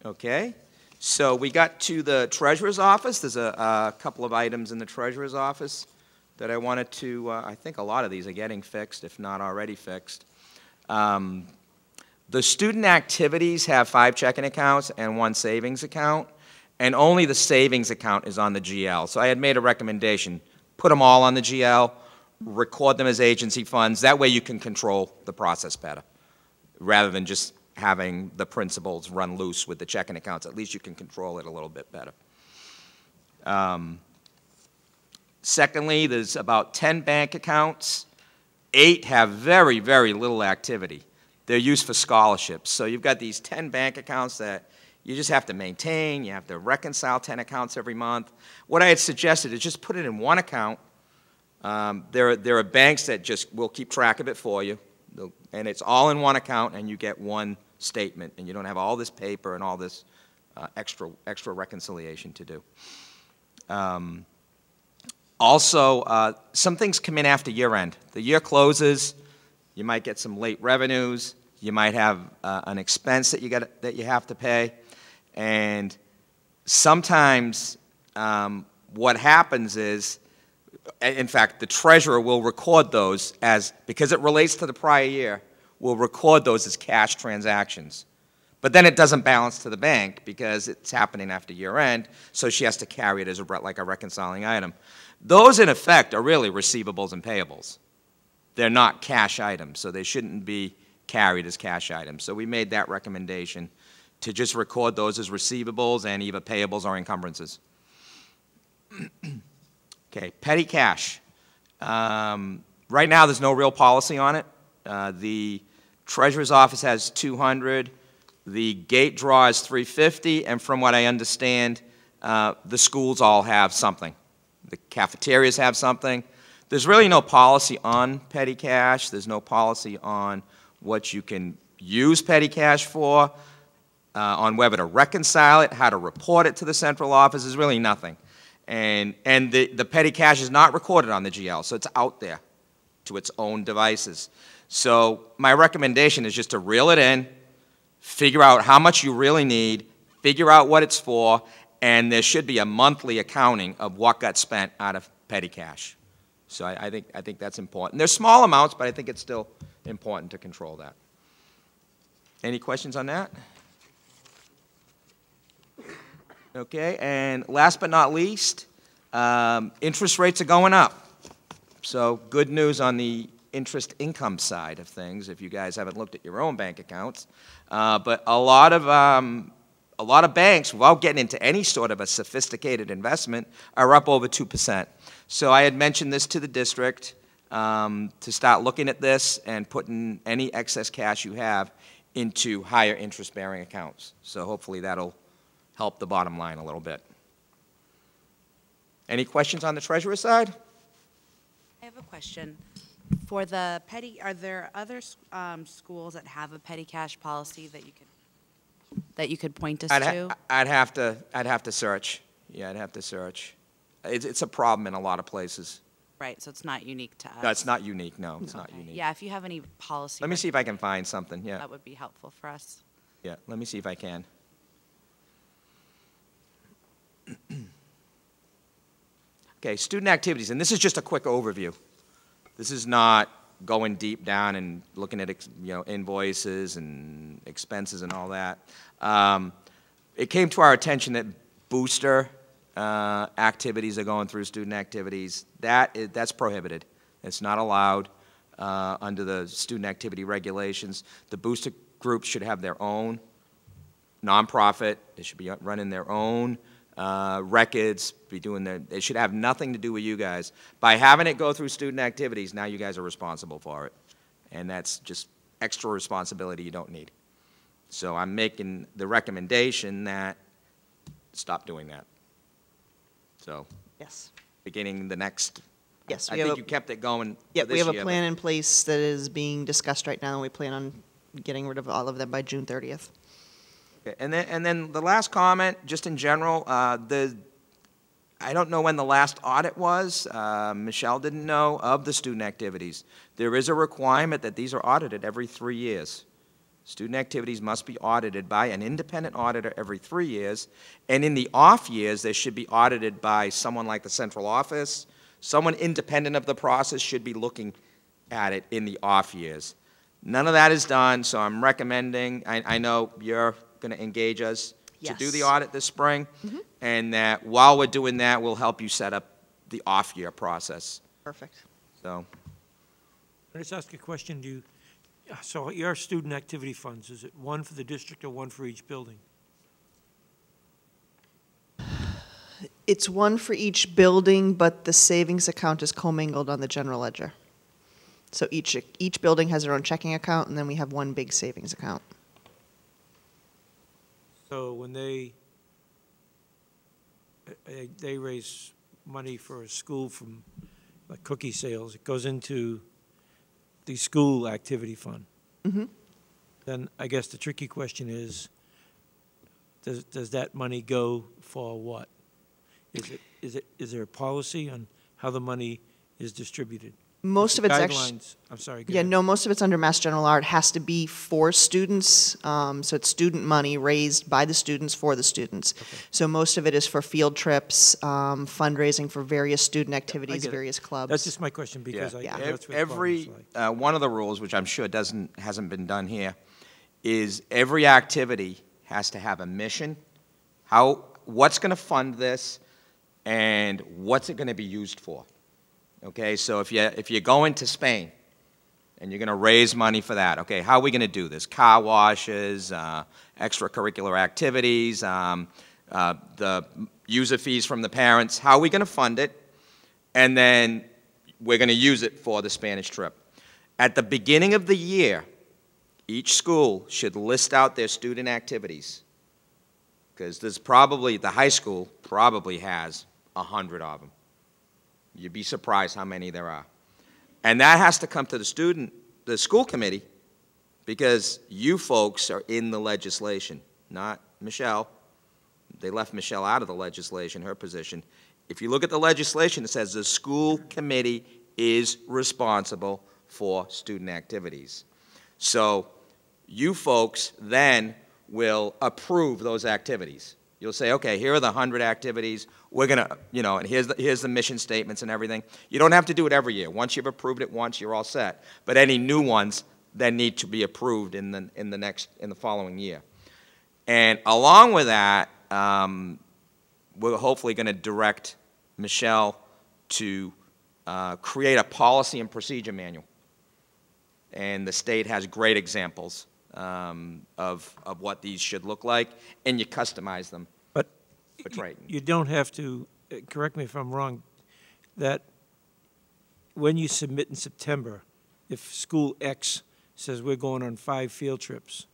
Okay. So we got to the treasurer's office. There's a couple of items in the treasurer's office that I wanted to, I think a lot of these are getting fixed, if not already fixed. The student activities have 5 checking accounts and 1 savings account, and only the savings account is on the GL. So I had made a recommendation, put them all on the GL, record them as agency funds. That way you can control the process better, rather than just having the principals run loose with the checking accounts. At least you can control it a little bit better. Secondly, there's about 10 bank accounts. 8 have very, very little activity. They're used for scholarships. So you've got these 10 bank accounts that you just have to maintain. You have to reconcile 10 accounts every month. What I had suggested is just put it in one account. There are banks that just will keep track of it for you, and it's all in one account, and you get one statement, and you don't have all this paper and all this extra reconciliation to do. Also, some things come in after year end. The year closes, you might get some late revenues, you might have an expense that you have to pay, and sometimes what happens is, in fact, the treasurer will record those as, because it relates to the prior year, will record those as cash transactions. But then it doesn't balance to the bank because it's happening after year end, so she has to carry it as like a reconciling item. Those, in effect, are really receivables and payables. They're not cash items, so they shouldn't be carried as cash items. So we made that recommendation to just record those as receivables and either payables or encumbrances. Okay, petty cash. Right now, there's no real policy on it. The treasurer's office has 200. The gate draw is 350, and from what I understand, the schools all have something. The cafeterias have something. There's really no policy on petty cash. There's no policy on what you can use petty cash for, on whether to reconcile it, how to report it to the central office. There's really nothing. And the petty cash is not recorded on the GL, so it's out there to its own devices. So my recommendation is just to reel it in, figure out how much you really need, figure out what it's for, and there should be a monthly accounting of what got spent out of petty cash. So I think that's important. They're small amounts, but I think it's still important to control that. Any questions on that? Okay, and last but not least, interest rates are going up. So good news on the interest income side of things, if you guys haven't looked at your own bank accounts. But a lot of banks, without getting into any sort of a sophisticated investment, are up over 2%. So I had mentioned this to the district to start looking at this and putting any excess cash you have into higher interest-bearing accounts. So hopefully that'll help the bottom line a little bit. Any questions on the treasurer side? I have a question. For the petty, are there other schools that have a petty cash policy that you could point us to? I'd have to search. Yeah, I'd have to search. It's a problem in a lot of places. Right, so it's not unique to us. No, it's not unique. No, it's not unique. Yeah, if you have any policy. Let me see if I can find something. Yeah. That would be helpful for us. Yeah, let me see if I can. Okay, student activities, and this is just a quick overview. This is not going deep down and looking at invoices and expenses and all that. It came to our attention that booster activities are going through student activities. That's prohibited. It's not allowed under the student activity regulations. The booster groups should have their own nonprofit. They should be running their own records, they should have nothing to do with you guys. By having it go through student activities, now you guys are responsible for it. And that's just extra responsibility you don't need. So I'm making the recommendation that stop doing that. So, Yes. beginning the next, Yes, I think you kept it going. Yeah, we have a year, plan in place that is being discussed right now, and we plan on getting rid of all of them by June 30th. Okay, and then the last comment, just in general, I don't know when the last audit was. Michelle didn't know of the student activities. There is a requirement that these are audited every 3 years. Student activities must be audited by an independent auditor every 3 years, and in the off years, they should be audited by someone like the central office. Someone independent of the process should be looking at it in the off years. None of that is done, so I'm recommending, I know you're going to engage us to do the audit this spring, and that while we're doing that, we'll help you set up the off-year process. Perfect. So, Can I just ask a question? So your student activity funds, is it one for the district or one for each building? It's one for each building, but the savings account is commingled on the general ledger. So each building has their own checking account, and then we have one big savings account. So when they raise money for a school from like cookie sales, it goes into the school activity fund. Mm-hmm. Then I guess the tricky question is, does that money go for what? Is there a policy on how the money is distributed? Most of it's actually, I'm sorry. yeah, no, most of it's under Mass General Law. It has to be for students, so it's student money raised by the students for the students. Okay. So most of it is for field trips, fundraising for various student activities, various clubs. That's just my question because Yeah. that's what Every like. one of the rules, which I'm sure hasn't been done here, is every activity has to have a mission. What's going to fund this, and what's it going to be used for? Okay, so if you're going to Spain and you're going to raise money for that, okay, how are we going to do this? Car washes, extracurricular activities, the user fees from the parents. How are we going to fund it? And then we're going to use it for the Spanish trip. At the beginning of the year, each school should list out their student activities, because there's probably, the high school probably has 100 of them. You'd be surprised how many there are. And that has to come to the school committee, because you folks are in the legislation, not Michelle. They left Michelle out of the legislation, her position. If you look at the legislation, it says the school committee is responsible for student activities. So you folks then will approve those activities. You'll say, okay, here are the 100 activities. We're going to, and here's the mission statements and everything. You don't have to do it every year. Once you've approved it once, you're all set. But any new ones then need to be approved in the following year. And along with that, we're hopefully going to direct Michelle to create a policy and procedure manual. And the state has great examples of what these should look like, and you customize them. But for Triton. You don't have to, correct me if I'm wrong, that when you submit in September, if school X says we're going on 5 field trips,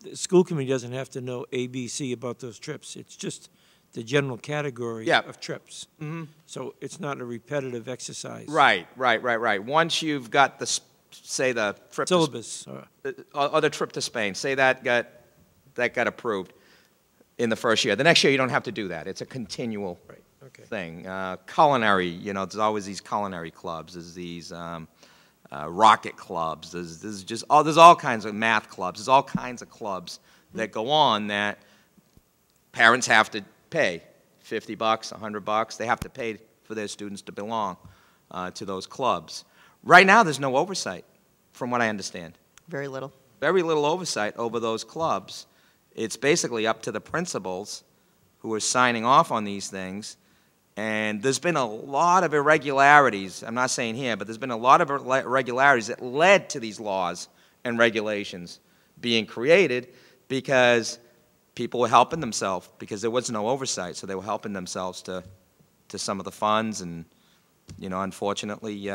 the school committee doesn't have to know ABC about those trips. It's just the general category of trips. Mm-hmm. So it's not a repetitive exercise. Right. Once you've got say the trip syllabus or the trip to Spain, say that got approved in the first year. The next year you don't have to do that. It's a continual thing. Culinary, there's always these culinary clubs. There's these rocket clubs. There's all kinds of math clubs. There's all kinds of clubs that go on that parents have to pay $50, $100. They have to pay for their students to belong to those clubs. Right now, there's no oversight, from what I understand. Very little. Very little oversight over those clubs. It's basically up to the principals who are signing off on these things. And there's been a lot of irregularities. I'm not saying here, but there's been a lot of irregularities that led to these laws and regulations being created because people were helping themselves because there was no oversight. So they were helping themselves to some of the funds. And, unfortunately,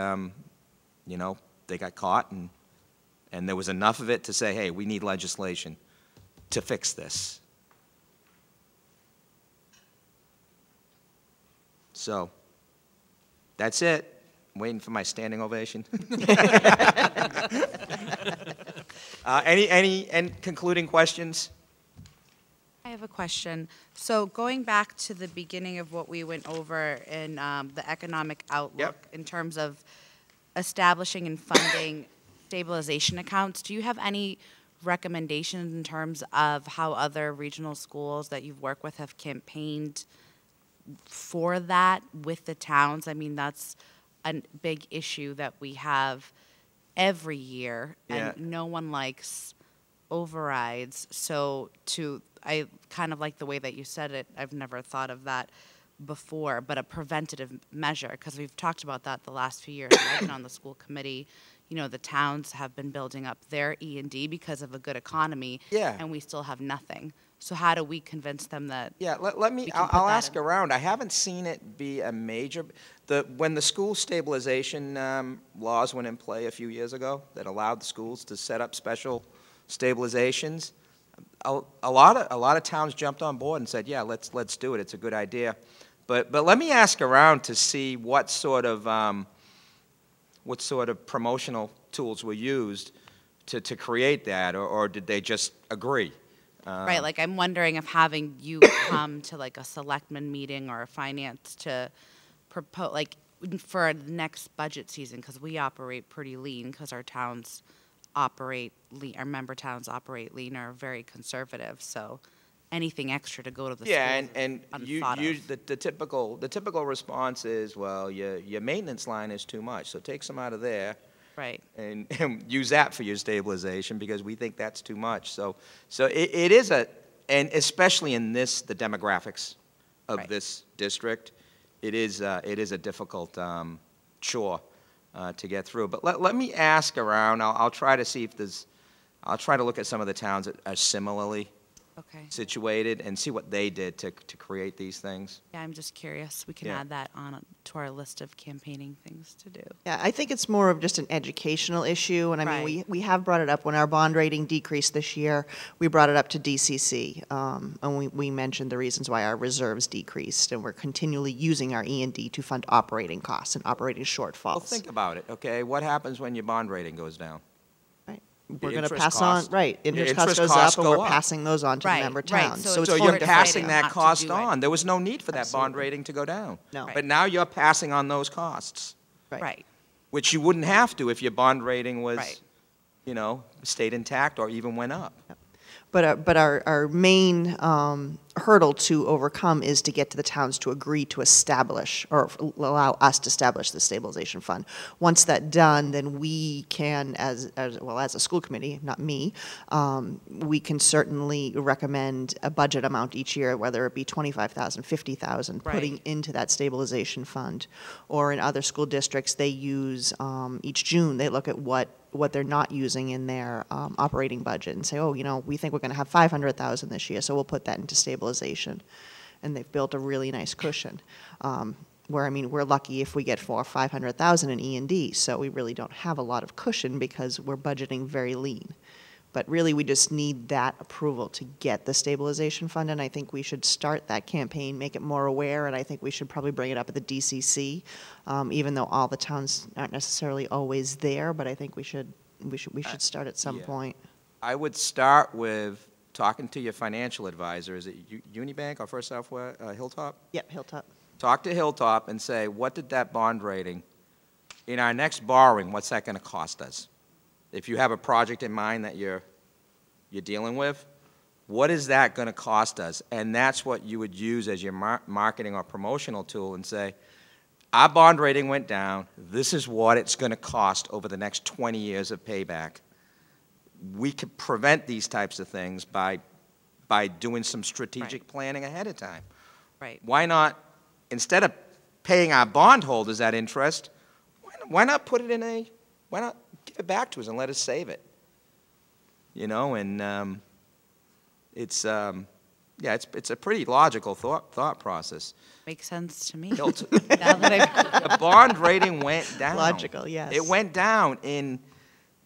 they got caught, and there was enough of it to say, hey, we need legislation to fix this. So that's it. I'm waiting for my standing ovation. Any concluding questions? I have a question. So going back to the beginning of what we went over in the economic outlook in terms of establishing and funding stabilization accounts, do you have any recommendations in terms of how other regional schools that you've worked with have campaigned for that with the towns? I mean, that's a big issue that we have every year, and no one likes overrides. So I kind of like the way that you said it. I've never thought of that before, but a preventative measure, because we've talked about that the last few years. I've been on the school committee. The towns have been building up their E&D because of a good economy, and we still have nothing. So how do we convince them that? Yeah, let me, I'll ask around. I haven't seen it be a major, when the school stabilization laws went in play a few years ago that allowed the schools to set up special stabilizations, a lot of towns jumped on board and said, yeah, let's do it. It's a good idea. But let me ask around to see what sort of promotional tools were used to create that, or did they just agree? Right, like I'm wondering if having you come to like a selectman meeting or a finance to propose, like for the next budget season, because we operate pretty lean, because our towns operate lean, our member towns operate lean, are very conservative. So anything extra to go to the schools and the typical response is, well, your maintenance line is too much, so take some out of there. Right. And use that for your stabilization because we think that's too much. So it is and especially in the demographics of this district, it is a difficult chore to get through. But let me ask around. I'll try to see if I'll try to look at some of the towns that are similarly situated and see what they did to create these things. Yeah, I'm just curious. We can add that on to our list of campaigning things to do. Yeah, I think it's more of just an educational issue, and I mean, we have brought it up when our bond rating decreased this year. We brought it up to DCC, and we mentioned the reasons why our reserves decreased, and we're continually using our E&D to fund operating costs and operating shortfalls. Well, think about it, okay? What happens when your bond rating goes down? We're going to pass on, interest cost goes up, and we're passing those on to the member towns. So you're passing that cost on. There was no need for that bond rating to go down. No. But now you're passing on those costs. Right. Which you wouldn't have to if your bond rating was, stayed intact or even went up. But our main hurdle to overcome is to get to the towns to agree to establish or allow us to establish the stabilization fund. Once that's done, then we can, as a school committee, not me, we can certainly recommend a budget amount each year, whether it be $25,000, $50,000, putting into that stabilization fund. Or in other school districts, they use each June, they look at what they're not using in their operating budget and say, oh, we think we're going to have $500,000 this year, so we'll put that into stabilization. And they've built a really nice cushion. Where, I mean, we're lucky if we get $400,000 or $500,000 in E&D, so we really don't have a lot of cushion because we're budgeting very lean. But really, we just need that approval to get the stabilization fund, and I think we should start that campaign, make it more aware, and I think we should probably bring it up at the DCC, even though all the towns aren't necessarily always there, but I think we should start at some point. I would start with talking to your financial advisor. Is it Unibank or First Southwest, Hilltop? Yep, Hilltop. Talk to Hilltop and say, what did that bond rating, in our next borrowing, what's that going to cost us? If you have a project in mind that you're dealing with, what is that going to cost us? And that's what you would use as your marketing or promotional tool and say, our bond rating went down. This is what it's going to cost over the next 20 years of payback. We could prevent these types of things by doing some strategic planning ahead of time. Right. Why not, instead of paying our bondholders that interest, why not put it in a, why not give it back to us and let us save it? And it's a pretty logical thought process. Makes sense to me. The bond rating went down. Logical, yes. It went down in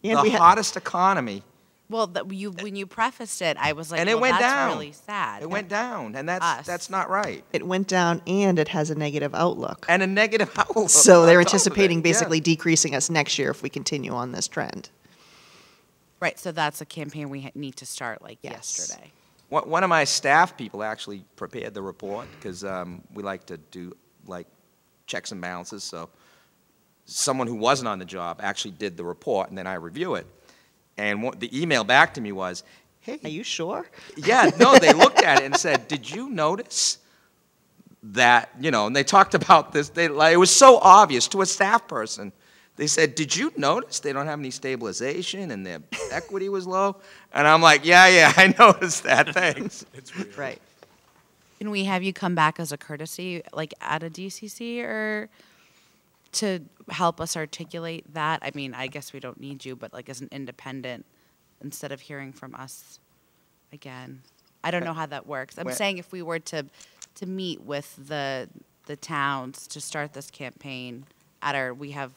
the hottest economy. Well, when you prefaced it, I was like, and it went that's down. really sad. It went down, and that's not right. It went down, and it has a negative outlook. And a negative outlook. So they're anticipating basically decreasing us next year if we continue on this trend. Right, so that's a campaign we need to start yesterday. One of my staff people actually prepared the report because we like to do checks and balances. So someone who wasn't on the job actually did the report, and then I review it. And the email back to me was, hey. Are you sure? Yeah, no, they looked at it and said, did you notice that, and they talked about this. It was so obvious to a staff person. They said, did you notice they don't have any stabilization and their equity was low? And I'm like, yeah, I noticed that, thanks. It's weird. Right. Can we have you come back as a courtesy, at a DCC, or to help us articulate that? I mean, I guess we don't need you, but as an independent, instead of hearing from us again. I don't know how that works. I'm When- saying if we were to meet with the towns to start this campaign we have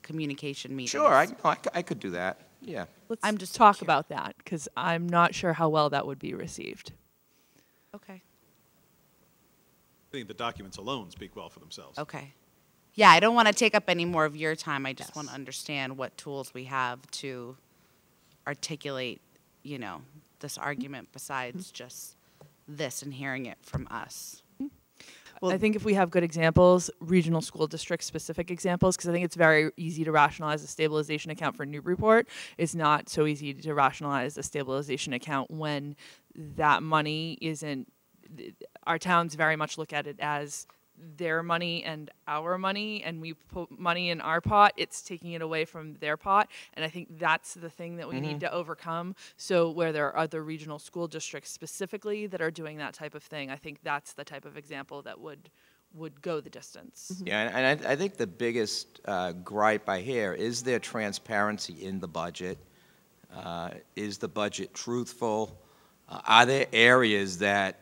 communication meetings. Sure, I could do that, yeah. Let's I'm just talk about that, because I'm not sure how well that would be received. Okay. I think the documents alone speak well for themselves. Okay. Yeah, I don't want to take up any more of your time. I just want to understand what tools we have to articulate, this argument besides just this and hearing it from us. Well, I think if we have good examples, regional school district specific examples, because I think it's very easy to rationalize a stabilization account for Newburyport. It's not so easy to rationalize a stabilization account when that money isn't, our towns very much look at it as their money and our money, and we put money in our pot, it's taking it away from their pot. And I think that's the thing that we need to overcome. So where there are other regional school districts specifically that are doing that type of thing, I think that's the type of example that would go the distance. Yeah, and I think the biggest gripe I hear is there transparency in the budget. Is the budget truthful? Are there areas that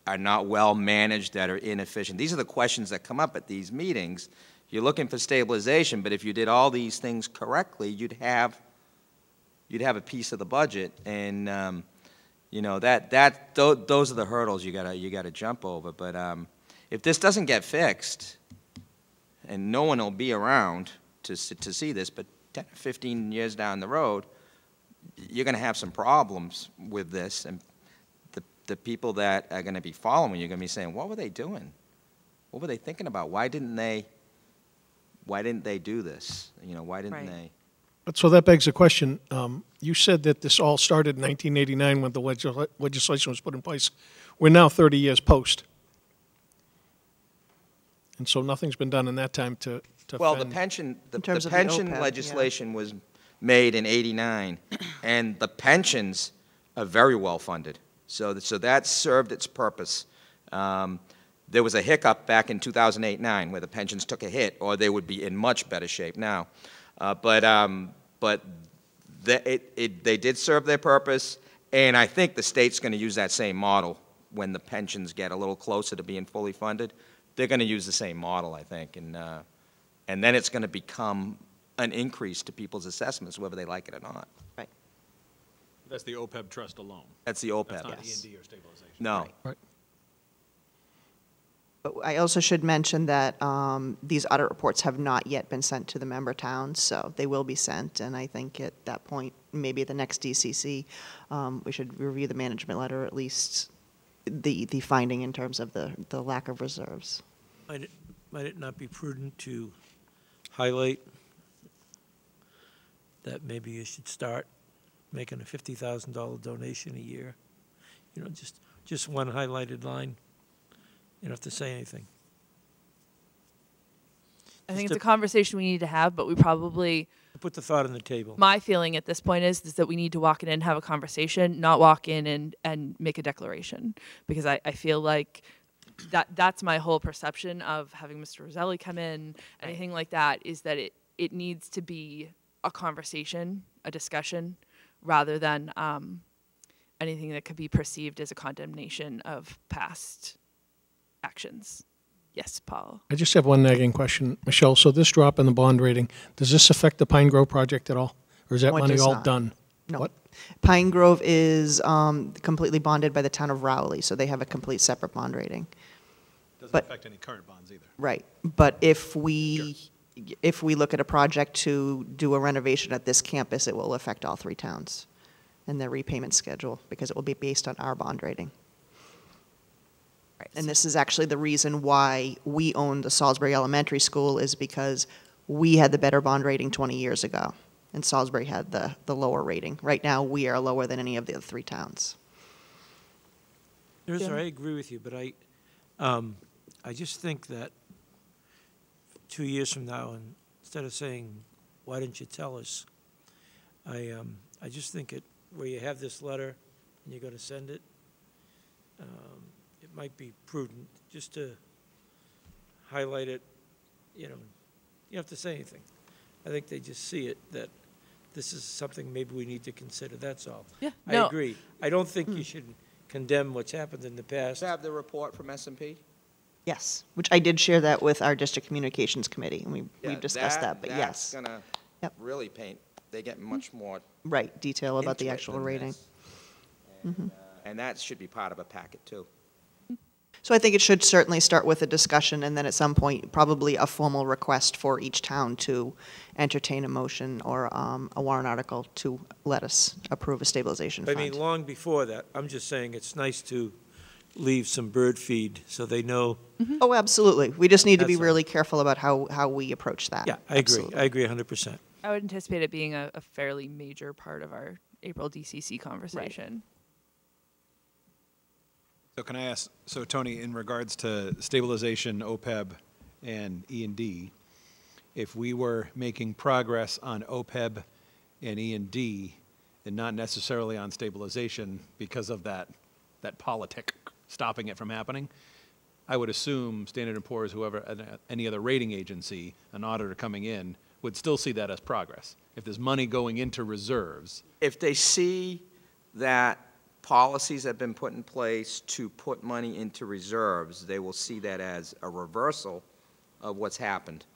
are not well managed, that are inefficient? These are the questions that come up at these meetings. You're looking for stabilization, but if you did all these things correctly, you'd have a piece of the budget, and those are the hurdles you gotta jump over. But if this doesn't get fixed, and no one will be around to see this, but 10 or 15 years down the road, you're gonna have some problems with this, and the people that are going to be following you are going to be saying, what were they doing? What were they thinking about? Why didn't they do this? Why didn't they? So that begs the question. You said that this all started in 1989 when the legislation was put in place. We're now 30 years post. And so nothing's been done in that time to Well, fend. the pension OPEB, legislation was made in '89, and the pensions are very well funded. So that served its purpose. There was a hiccup back in 2008-9 where the pensions took a hit, or they would be in much better shape now. But they did serve their purpose, and I think the state's going to use that same model when the pensions get a little closer to being fully funded. They're going to use the same model, I think, and then it's going to become an increase to people's assessments, whether they like it or not. Right. That's the OPEB trust alone. That's the OPEB. That's not Yes. E&D or stabilization. No. Right. But I also should mention that these audit reports have not yet been sent to the member towns, so they will be sent. And I think at that point, maybe at the next DCC, we should review the management letter, at least the finding in terms of the lack of reserves. Might it not be prudent to highlight that maybe you should start making a $50,000 donation a year? Just one highlighted line. You don't have to say anything. I think it's a conversation we need to have, but we probably, Put the thought on the table. my feeling at this point is that we need to walk in and have a conversation, not walk in and make a declaration. Because I feel like that's my whole perception of having Mr. Roselli come in, anything like that, is that it needs to be a conversation, a discussion, rather than anything that could be perceived as a condemnation of past actions. Yes, Paul. I just have one nagging question. Michelle, so this drop in the bond rating, does this affect the Pine Grove project at all? Or is that No, it money does all not. done? No. What? Pine Grove is completely bonded by the town of Rowley, so they have a complete separate bond rating. Doesn't But- affect any current bonds either. Right, but if we look at a project to do a renovation at this campus, it will affect all three towns and their repayment schedule, because it will be based on our bond rating. Right. And this is actually the reason why we own the Salisbury Elementary School, is because we had the better bond rating 20 years ago, and Salisbury had the lower rating. Right now, we are lower than any of the other three towns. I agree with you, but I just think that 2 years from now, and instead of saying, why didn't you tell us? I just think where you have this letter and you're going to send it, it might be prudent just to highlight it. You don't have to say anything. I think they just see it, that this is something maybe we need to consider, that's all. Yeah, I no. agree. I don't think you should condemn what's happened in the past. Have the report from S&P? Yes, which I did share that with our district communications committee, and we Yeah, discussed that, but yes. That's gonna Yep. really paint, they get much more Right, detail about the into it actual than rating. this. And that should be part of a packet, too. So I think it should certainly start with a discussion, and then at some point, probably a formal request for each town to entertain a motion or a warrant article to let us approve a stabilization I fund. mean, long before that, I'm just saying it's nice to leave some bird feed so they know. Oh, absolutely. We just need to be That's all. really careful about how we approach that. Yeah, I agree. Absolutely. I agree 100%. I would anticipate it being a fairly major part of our April DCC conversation. So can I ask, so Tony, in regards to stabilization, OPEB, and E&D, if we were making progress on OPEB and E&D, and not necessarily on stabilization because of that politic stopping it from happening, I would assume Standard & Poor's, whoever, any other rating agency, an auditor coming in, would still see that as progress. If there's money going into reserves. If they see that policies have been put in place to put money into reserves, they will see that as a reversal of what's happened.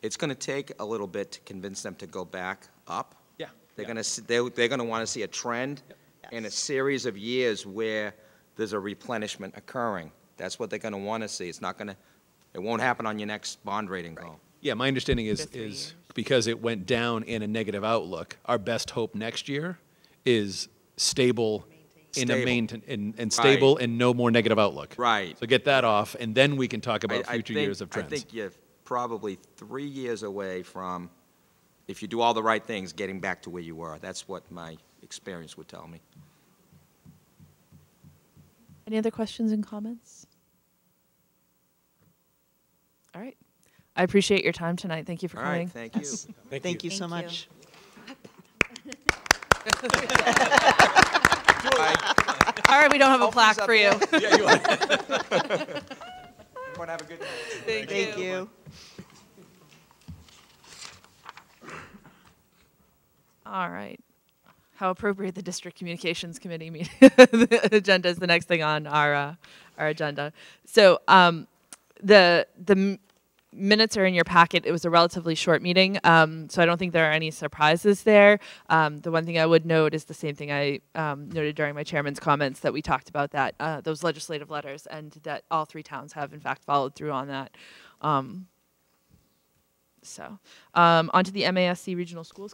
It's going to take a little bit to convince them to go back up. Yeah. They're going to they're going to want to see a trend in a series of years where there's a replenishment occurring. That's what they're going to want to see. It's not going to. It won't happen on your next bond rating goal. Yeah, my understanding is because it went down in a negative outlook, our best hope next year is stable and stable and no more negative outlook. Right. So get that off, and then we can talk about future years of trends. I think you're probably 3 years away from, if you do all the right things, getting back to where you were. That's what my experience would tell me. Any other questions and comments? All right. I appreciate your time tonight. Thank you for All coming. right, thank you. Thank you so much. All right, we don't have a plaque for you. Yeah, you want to have a good night. Thank you. All right. How appropriate the District Communications Committee meeting the agenda is the next thing on our agenda. So the minutes are in your packet. It was a relatively short meeting, so I don't think there are any surprises there. The one thing I would note is the same thing I noted during my chairman's comments, that we talked about that those legislative letters, and that all 3 towns have in fact followed through on that. On to the MASC Regional Schools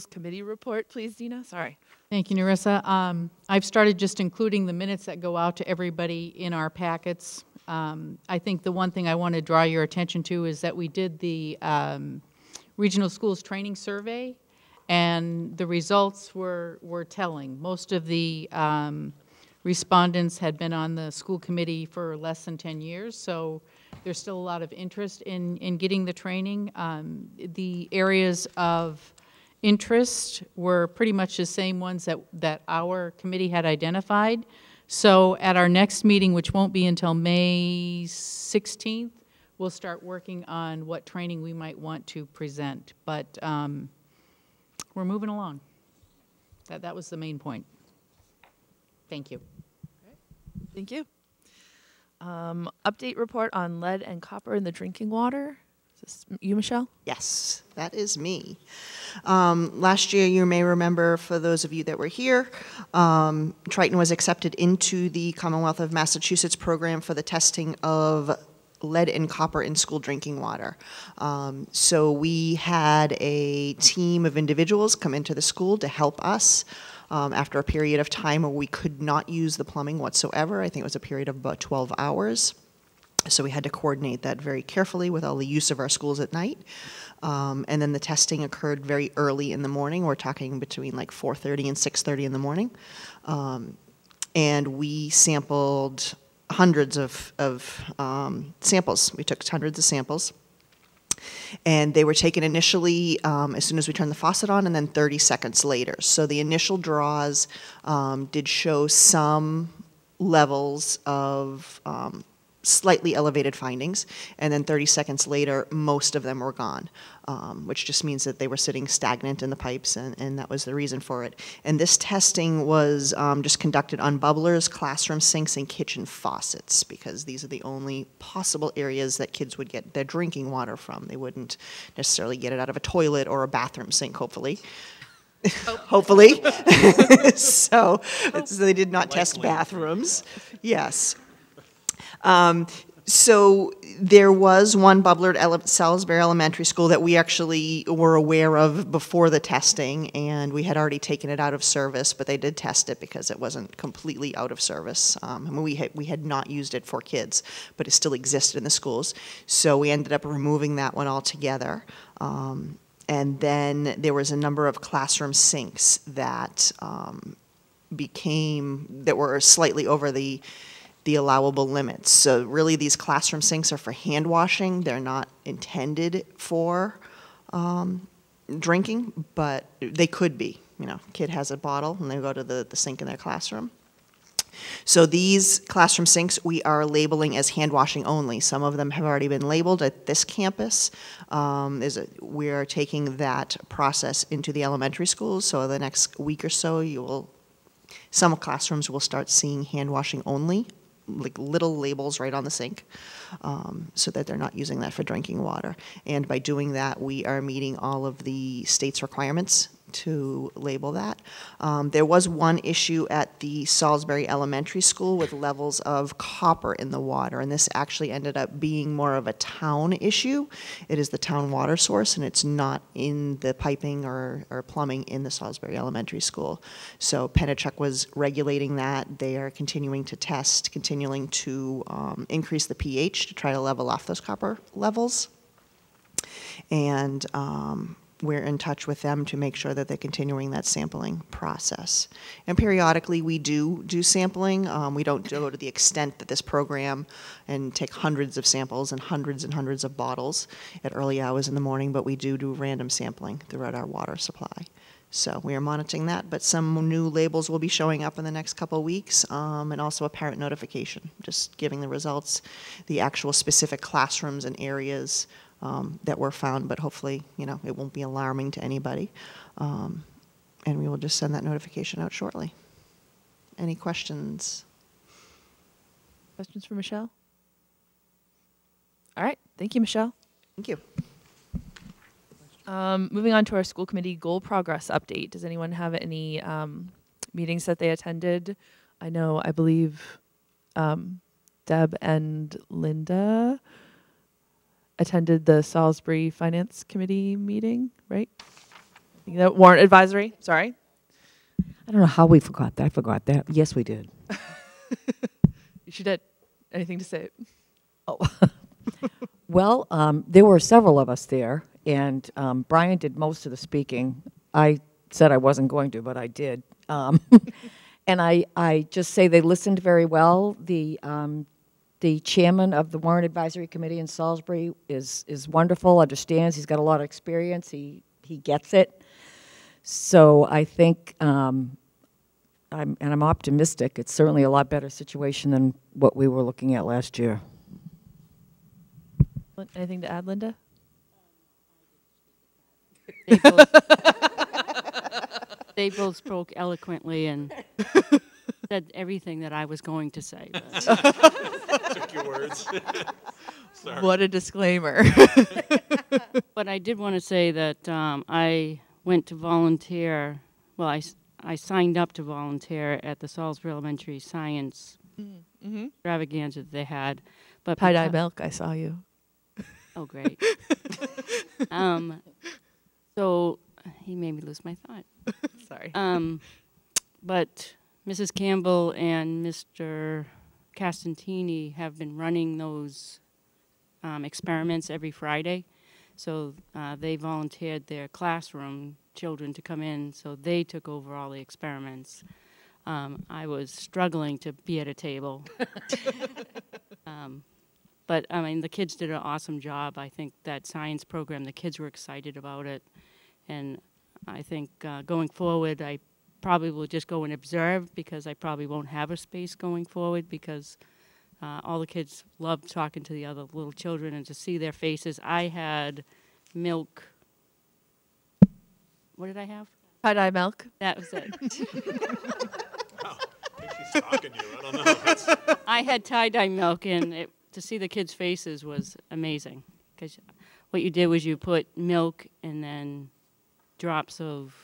Committee report, please, Dina. Sorry. Thank you, Narissa. I've started just including the minutes that go out to everybody in our packets. I think the one thing I want to draw your attention to is that we did the Regional Schools Training Survey, and the results were telling. Most of the respondents had been on the school committee for less than 10 years, so there's still a lot of interest in getting the training. The areas of interest were pretty much the same ones that our committee had identified. So at our next meeting, which won't be until May 16th, we'll start working on what training we might want to present. But we're moving along. That was the main point. Thank you. Thank you. Update report on lead and copper in the drinking water. Is this you, Michelle? Yes, that is me. Last year, you may remember, for those of you that were here, Triton was accepted into the Commonwealth of Massachusetts program for the testing of lead and copper in school drinking water. So we had a team of individuals come into the school to help us after a period of time where we could not use the plumbing whatsoever. I think it was a period of about 12 hours. So we had to coordinate that very carefully with all the use of our schools at night. And then the testing occurred very early in the morning. We're talking between like 4:30 and 6:30 in the morning. And we sampled hundreds of samples. We took hundreds of samples. And they were taken initially as soon as we turned the faucet on, and then 30 seconds later. So the initial draws did show some levels of slightly elevated findings, and then 30 seconds later, most of them were gone, which just means that they were sitting stagnant in the pipes, and that was the reason for it. And this testing was just conducted on bubblers, classroom sinks, and kitchen faucets, because these are the only possible areas that kids would get their drinking water from. They wouldn't necessarily get it out of a toilet or a bathroom sink, hopefully. Hopefully. So they did not test bathrooms. Yes. So there was one bubbler at Salisbury Elementary School that we actually were aware of before the testing, and we had already taken it out of service, but they did test it because it wasn't completely out of service. I mean, we had not used it for kids, but it still existed in the schools. So we ended up removing that one altogether. And then there was a number of classroom sinks that that were slightly over the allowable limits. So really these classroom sinks are for hand washing. They're not intended for drinking, but they could be. You know, kid has a bottle and they go to the sink in their classroom. So these classroom sinks we are labeling as hand washing only. Some of them have already been labeled at this campus. We are taking that process into the elementary schools. So the next week or so, some classrooms will start seeing hand washing only, like little labels right on the sink, so that they're not using that for drinking water. And by doing that, we are meeting all of the state's requirements to label that. There was one issue at the Salisbury Elementary School with levels of copper in the water, and this actually ended up being more of a town issue. It is the town water source, and it's not in the piping or plumbing in the Salisbury Elementary School. So Pennachuck was regulating that. They are continuing to test, continuing to increase the pH to try to level off those copper levels. And we're in touch with them to make sure that they're continuing that sampling process. And periodically we do sampling. We don't go to the extent that this program and take hundreds of samples and hundreds of bottles at early hours in the morning, but we do random sampling throughout our water supply. So we are monitoring that, but some new labels will be showing up in the next couple of weeks, and also a parent notification, just giving the results, the actual specific classrooms and areas that were found, but hopefully, you know, it won't be alarming to anybody. And we will just send that notification out shortly. Any questions? Questions for Michelle? All right, thank you, Michelle. Thank you. Moving on to our school committee goal progress update. Does anyone have any meetings that they attended? I believe Deb and Linda attended the Salisbury Finance Committee meeting, right? The warrant advisory, sorry. I don't know how we forgot that. I forgot that. Yes, we did. She did. Anything to say? Oh. Well, there were several of us there, and Brian did most of the speaking. I said I wasn't going to, but I did. And I just say they listened very well. The chairman of the Warrant Advisory Committee in Salisbury is wonderful, understands, he's got a lot of experience, he gets it. So I think, I'm optimistic, it's certainly a lot better situation than what we were looking at last year. Anything to add, Linda? They both spoke eloquently and said everything that I was going to say. Took your words. Sorry. What a disclaimer. But I did want to say that I went to volunteer. Well, I signed up to volunteer at the Salisbury Elementary Science extravaganza that they had. But Tie-dye milk, I saw you. Oh, great. So he made me lose my thought. Sorry. But Mrs. Campbell and Mr. Castantini have been running those experiments every Friday. So they volunteered their classroom children to come in, so they took over all the experiments. I was struggling to be at a table. But, I mean, the kids did an awesome job. I think that science program, the kids were excited about it. And I think going forward, I probably will just go and observe because I probably won't have a space going forward because All the kids loved talking to the other little children and to see their faces. I had milk. What did I have? Tie-dye milk. That was it. She's talking to you. I don't know. I had tie-dye milk, and to see the kids' faces was amazing. Because what you did was you put milk and then drops of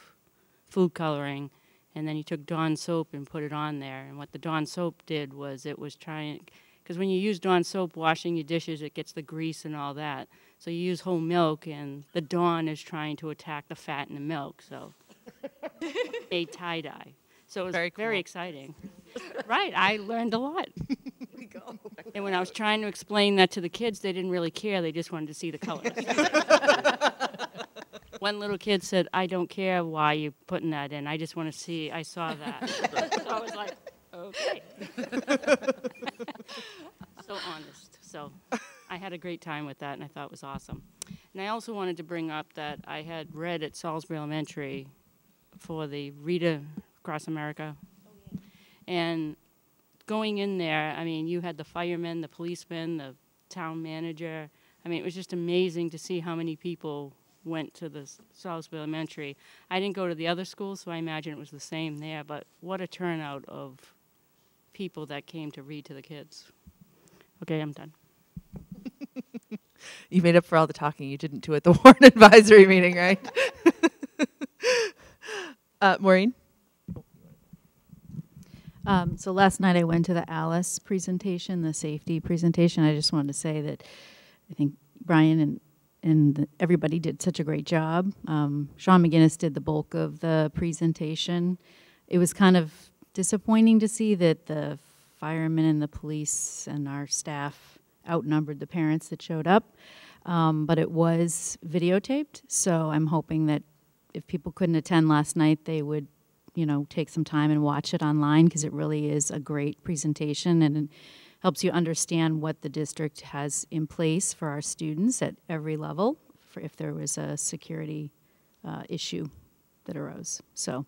food coloring, and then you took Dawn soap and put it on there. And what the Dawn soap did was it was trying, because when you use Dawn soap washing your dishes, it gets the grease and all that. So you use whole milk, and the Dawn is trying to attack the fat in the milk. So a tie-dye. So it was very exciting. Right, I learned a lot. We go. And when I was trying to explain that to the kids, they didn't really care. They just wanted to see the colors. One little kid said, "I don't care why you're putting that in. I just want to see. I saw that." So I was like, okay. So honest. So I had a great time with that, and I thought it was awesome. And I also wanted to bring up that I had read at Salisbury Elementary for the Reader Across America. And going in there, I mean, you had the firemen, the policemen, the town manager. I mean, it was just amazing to see how many people went to the Salisbury Elementary. I didn't go to the other schools, so I imagine it was the same there, but what a turnout of people that came to read to the kids. Okay, I'm done. You made up for all the talking you didn't do at the Warren Advisory meeting, right? Maureen? So last night I went to the Alice presentation, the safety presentation. I just wanted to say that I think Brian and everybody did such a great job. Sean McGinnis did the bulk of the presentation. It was kind of disappointing to see that the firemen and the police and our staff outnumbered the parents that showed up, but it was videotaped, so I'm hoping that if people couldn't attend last night, they would, you know, take some time and watch it online, because it really is a great presentation and it helps you understand what the district has in place for our students at every level for if there was a security issue that arose. So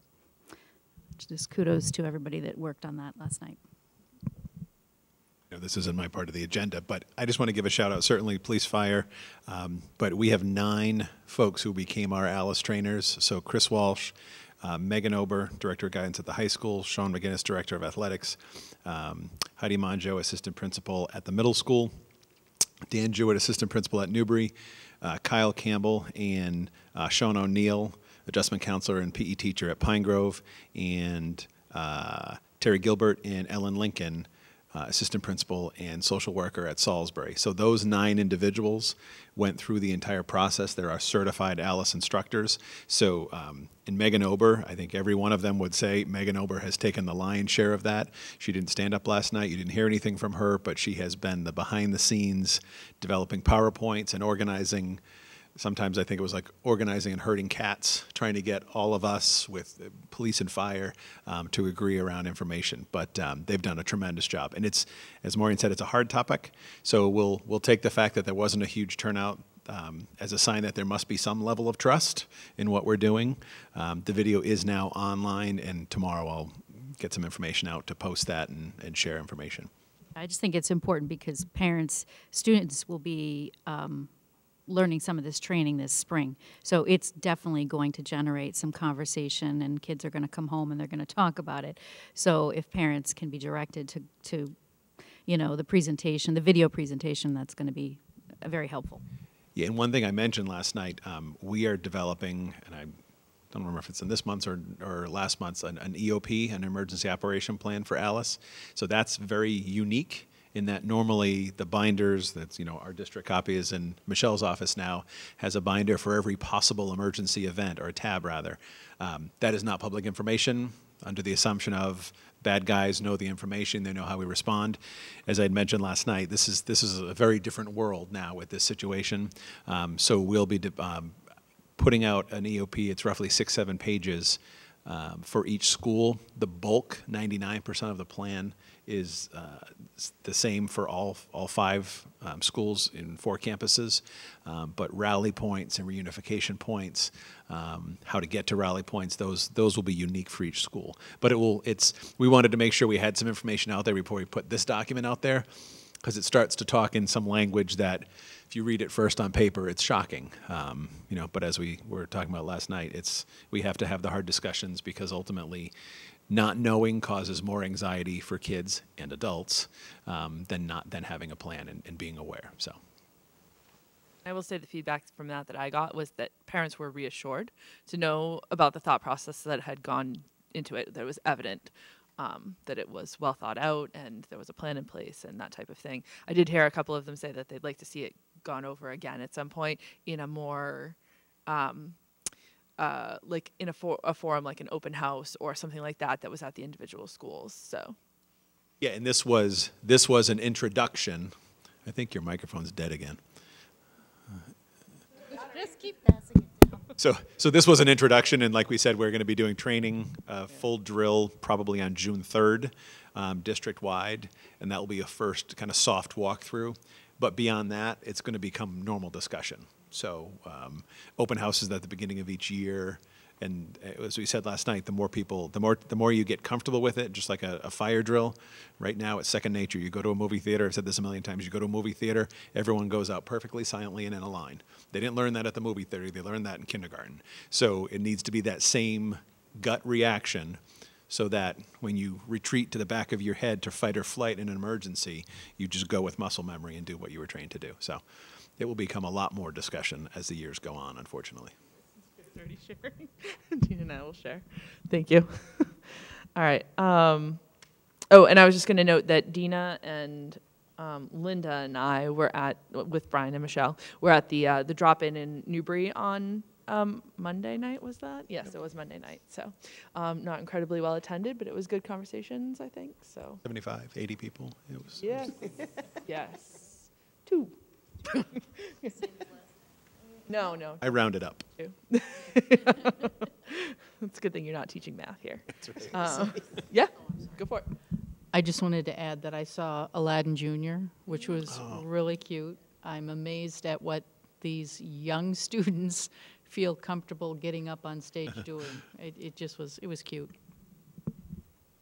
just kudos to everybody that worked on that last night. This isn't my part of the agenda, but I just want to give a shout out, certainly police, fire, but we have 9 folks who became our Alice trainers. So Chris Walsh, Megan Ober, Director of Guidance at the high school, Sean McGinnis, Director of Athletics, Heidi Monjo, Assistant Principal at the middle school, Dan Jewett, Assistant Principal at Newbury, Kyle Campbell, and Sean O'Neill, Adjustment Counselor and PE Teacher at Pine Grove, and Terry Gilbert and Ellen Lincoln, Assistant Principal and Social Worker at Salisbury. So those 9 individuals went through the entire process. There are certified Alice instructors. So in Megan Ober, I think every one of them would say Megan Ober has taken the lion's share of that. She didn't stand up last night. You didn't hear anything from her, but she has been the behind the scenes developing PowerPoints and organizing. Sometimes I think it was like organizing and herding cats, trying to get all of us with police and fire to agree around information. But they've done a tremendous job. And it's, as Maureen said, it's a hard topic. So we'll take the fact that there wasn't a huge turnout as a sign that there must be some level of trust in what we're doing. The video is now online, and tomorrow I'll get some information out to post that and share information. I just think it's important because parents, students will be learning some of this training this spring. So it's definitely going to generate some conversation, and kids are going to come home and they're going to talk about it. So if parents can be directed to you know, the presentation, the video presentation, that's going to be very helpful. Yeah, and one thing I mentioned last night, we are developing, and I don't remember if it's in this month's or last month's, an EOP, an Emergency Operation Plan for Alice. So that's very unique in that normally the binders, that's, you know, our district copy is in Michelle's office now, has a binder for every possible emergency event, or a tab rather. That is not public information under the assumption of bad guys know the information, they know how we respond. As I had mentioned last night, this is a very different world now with this situation. So we'll be putting out an EOP. It's roughly 6-7 pages for each school. The bulk, 99% of the plan, is the same for all 5 schools in 4 campuses, but rally points and reunification points, how to get to rally points, those will be unique for each school. But we wanted to make sure we had some information out there before we put this document out there, because it starts to talk in some language that, if you read it first on paper, it's shocking. But as we were talking about last night, we have to have the hard discussions, because ultimately, not knowing causes more anxiety for kids and adults than having a plan and being aware. So, I will say the feedback from that I got was that parents were reassured to know about the thought process that had gone into it. That it was evident that it was well thought out and there was a plan in place and that type of thing. I did hear a couple of them say that they'd like to see it gone over again at some point in a more like in a forum, like an open house or something like that was at the individual schools. So, yeah, and this was an introduction. I think your microphone's dead again. Just keep passing it down. So this was an introduction, and like we said, we're going to be doing training, full drill, probably on June 3rd, district-wide, and that will be a first kind of soft walkthrough. But beyond that, it's going to become normal discussion. So open houses at the beginning of each year, and as we said last night, the more you get comfortable with it, just like a fire drill. Right now, it's second nature. You go to a movie theater. I've said this a million times. You go to a movie theater, everyone goes out perfectly silently and in a line. They didn't learn that at the movie theater. They learned that in kindergarten. So it needs to be that same gut reaction, so that when you retreat to the back of your head to fight or flight in an emergency, you just go with muscle memory and do what you were trained to do. So it will become a lot more discussion as the years go on, unfortunately. Already sharing. Dina and I will share. Thank you. All right. Oh, and I was just going to note that Dina and Linda and I were with Brian and Michelle, we're at the drop-in in Newbury on Monday night, was that? Yes, it was Monday night. So not incredibly well attended, but it was good conversations, I think. So 75, 80 people. It was. Yes. Yes. 2. No. I rounded up. 2. It's a good thing you're not teaching math here. That's right. Yeah, go for it. I just wanted to add that I saw Aladdin Jr., which was really cute. I'm amazed at what these young students feel comfortable getting up on stage doing. It was cute.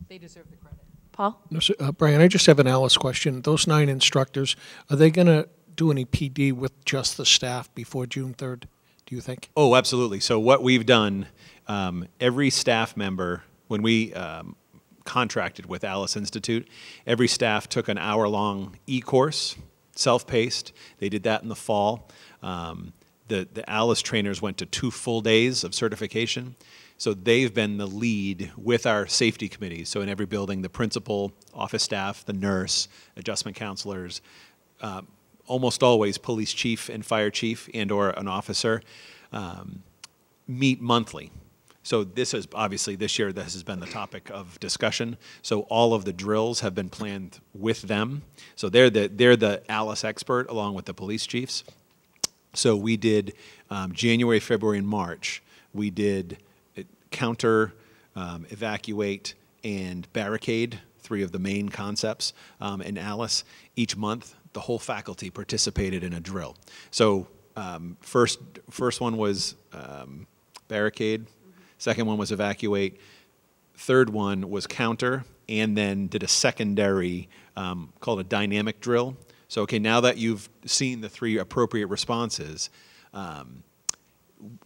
They deserve the credit. Paul? No, so, Brian, I just have an Alice question. Those 9 instructors, are they going to do any PD with just the staff before June 3rd, do you think? Oh, absolutely. So what we've done, every staff member, when we contracted with Alice Institute, every staff took an hour-long e-course, self-paced. They did that in the fall. The Alice trainers went to 2 full days of certification. So they've been the lead with our safety committees. So in every building, the principal, office staff, the nurse, adjustment counselors, almost always police chief and fire chief and or an officer meet monthly. So this is obviously this year this has been the topic of discussion. So all of the drills have been planned with them. So they're the Alice expert along with the police chiefs. So we did January, February, and March. We did counter, evacuate, and barricade, 3 of the main concepts in Alice. Each month, the whole faculty participated in a drill. So first one was barricade. Second one was evacuate. Third one was counter, and then did a secondary called a dynamic drill. So, okay, now that you've seen the 3 appropriate responses,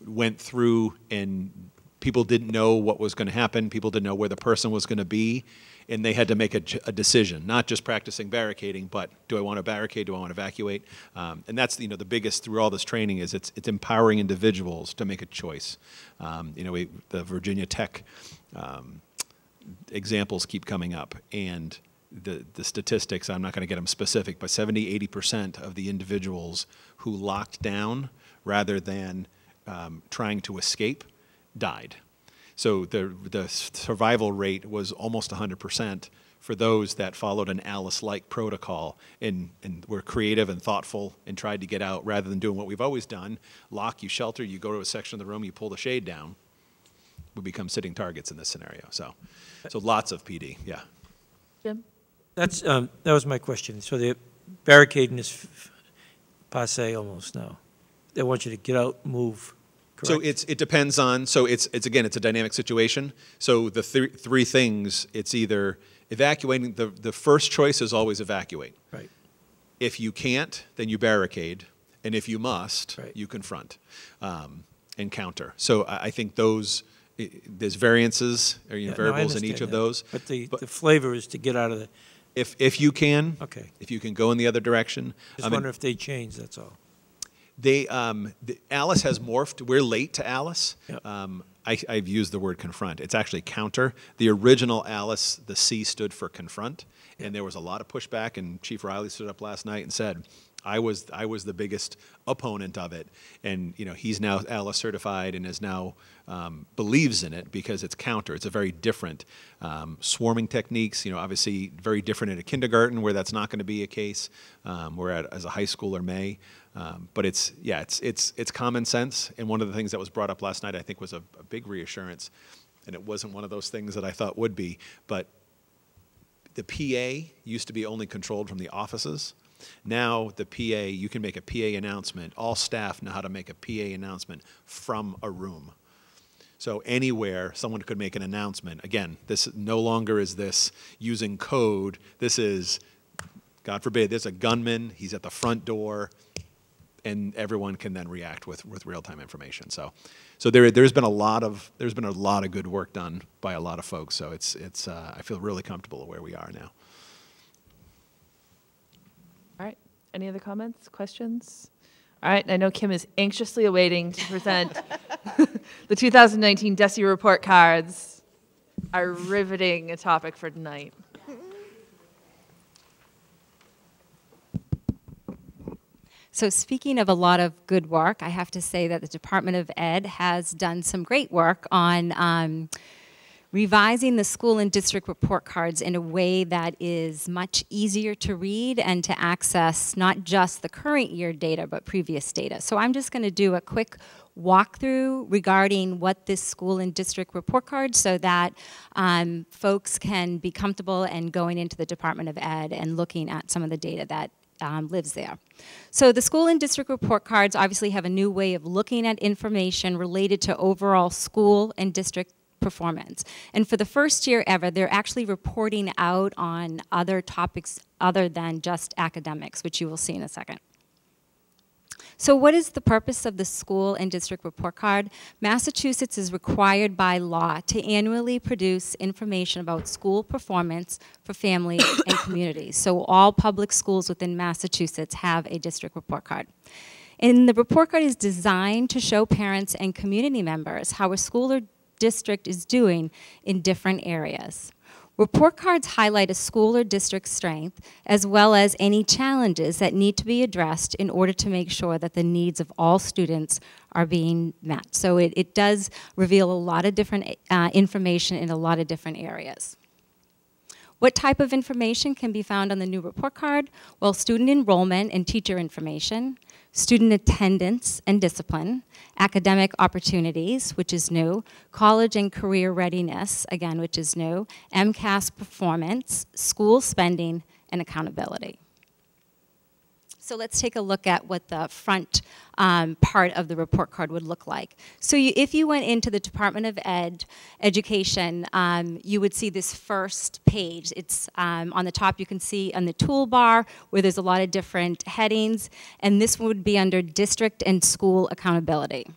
went through and people didn't know what was going to happen. People didn't know where the person was going to be, and they had to make a decision, not just practicing barricading, but do I want to barricade, do I want to evacuate? And that's, the biggest through all this training is it's empowering individuals to make a choice. The Virginia Tech examples keep coming up, and the statistics, I'm not going to get them specific, but 70–80% of the individuals who locked down rather than trying to escape died. So the survival rate was almost 100% for those that followed an Alice-like protocol and were creative and thoughtful and tried to get out rather than doing what we've always done, lock, you shelter, you go to a section of the room, you pull the shade down. We become sitting targets in this scenario. So lots of PD, yeah. Jim? That was my question. So the barricading is passe almost now. They want you to get out, move. Correct? So it depends on, so it's again, it's a dynamic situation. So the three things, it's either evacuating, the first choice is always evacuate. Right. If you can't, then you barricade. And if you must, Right. you confront and counter. So I think those, there's variances or Yeah, no, I variables in each understand of that. those. But the flavor is to get out of the, If you can, okay. if you can go in the other direction. Just wonder if they change, that's all. Alice has morphed. We're late to Alice. Yep. I've used the word confront. It's actually counter. The original Alice, the C stood for confront, and there was a lot of pushback. And Chief Riley stood up last night and said, "I was the biggest opponent of it." And he's now Alice certified and is now believes in it because it's counter. It's a very different swarming techniques. Obviously very different in a kindergarten where that's not going to be a case. Where as a high schooler may. But it's common sense, and one of the things that was brought up last night I think was a big reassurance, and it wasn't one of those things that I thought would be, but the PA used to be only controlled from the offices. Now the PA, you can make a PA announcement. All staff know how to make a PA announcement from a room. So anywhere someone could make an announcement. Again, this no longer is this using code. This is, God forbid, there's a gunman, he's at the front door, and everyone can then react with real-time information. So there's been a lot of good work done by a lot of folks. So it's I feel really comfortable where we are now. All right. Any other comments, questions? All right. I know Kim is anxiously awaiting to present the 2019 Deci report cards. Are riveting a topic for tonight. So speaking of a lot of good work, I have to say that the Department of Ed has done some great work on revising the school and district report cards in a way that is much easier to read and to access not just the current year data, but previous data. So I'm just going to do a quick walkthrough regarding what this school and district report card so that folks can be comfortable and going into the Department of Ed and looking at some of the data that lives there. So the school and district report cards obviously have a new way of looking at information related to overall school and district performance. And for the first year ever, they're actually reporting out on other topics other than just academics, which you will see in a second. So what is the purpose of the school and district report card? Massachusetts is required by law to annually produce information about school performance for families and communities. So all public schools within Massachusetts have a district report card. And the report card is designed to show parents and community members how a school or district is doing in different areas. Report cards highlight a school or district strength as well as any challenges that need to be addressed in order to make sure that the needs of all students are being met. So it does reveal a lot of different information in a lot of different areas. What type of information can be found on the new report card? Well, student enrollment and teacher information, student attendance and discipline, academic opportunities, which is new, college and career readiness, again, which is new, MCAS performance, school spending, and accountability. So let's take a look at what the front part of the report card would look like. So if you went into the Department of Education, you would see this first page. It's on the top, you can see on the toolbar where there's a lot of different headings, and this would be under district and school accountability.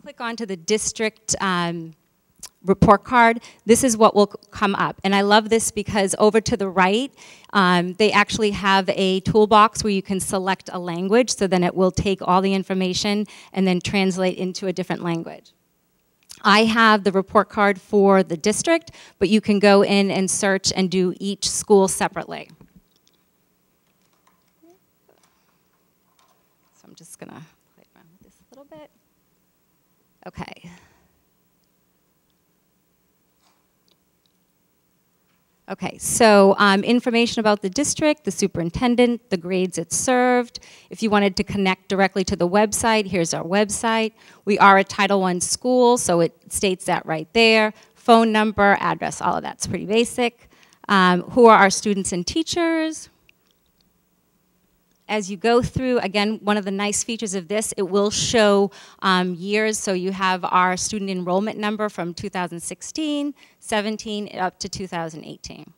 Click onto the district report card, this is what will come up. And I love this because over to the right, they actually have a toolbox where you can select a language, so then it will take all the information and then translate into a different language. I have the report card for the district, but you can go in and search and do each school separately. So I'm just going to play around with this a little bit. Okay. Okay, so information about the district, the superintendent, the grades it served. If you wanted to connect directly to the website, here's our website. We are a Title I school, so it states that right there. Phone number, address, all of that's pretty basic. Who are our students and teachers? As you go through, again, one of the nice features of this, it will show years. So you have our student enrollment number from 2016, 17, up to 2018.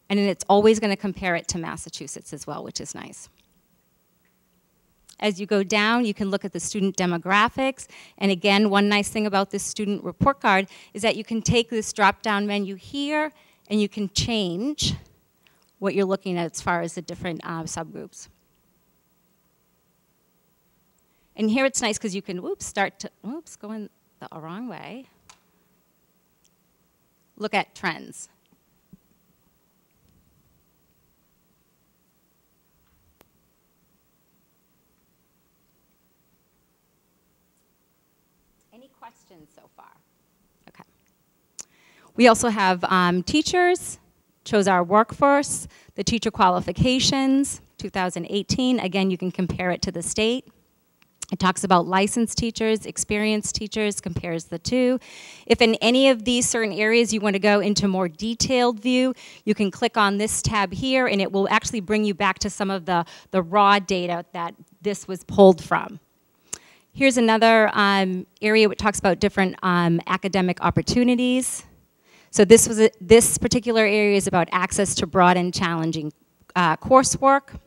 And then it's always going to compare it to Massachusetts as well, which is nice. As you go down, you can look at the student demographics. And again, one nice thing about this student report card is that you can take this drop-down menu here, and you can change what you're looking at as far as the different subgroups. And here it's nice because you can, going the wrong way. Look at trends. Any questions so far? Okay. We also have teachers. Shows our workforce, the teacher qualifications, 2018. Again, you can compare it to the state. It talks about licensed teachers, experienced teachers, compares the two. If in any of these certain areas you want to go into more detailed view, you can click on this tab here, and it will actually bring you back to some of the raw data that this was pulled from. Here's another area which talks about different academic opportunities. So this particular area is about access to broad and challenging coursework.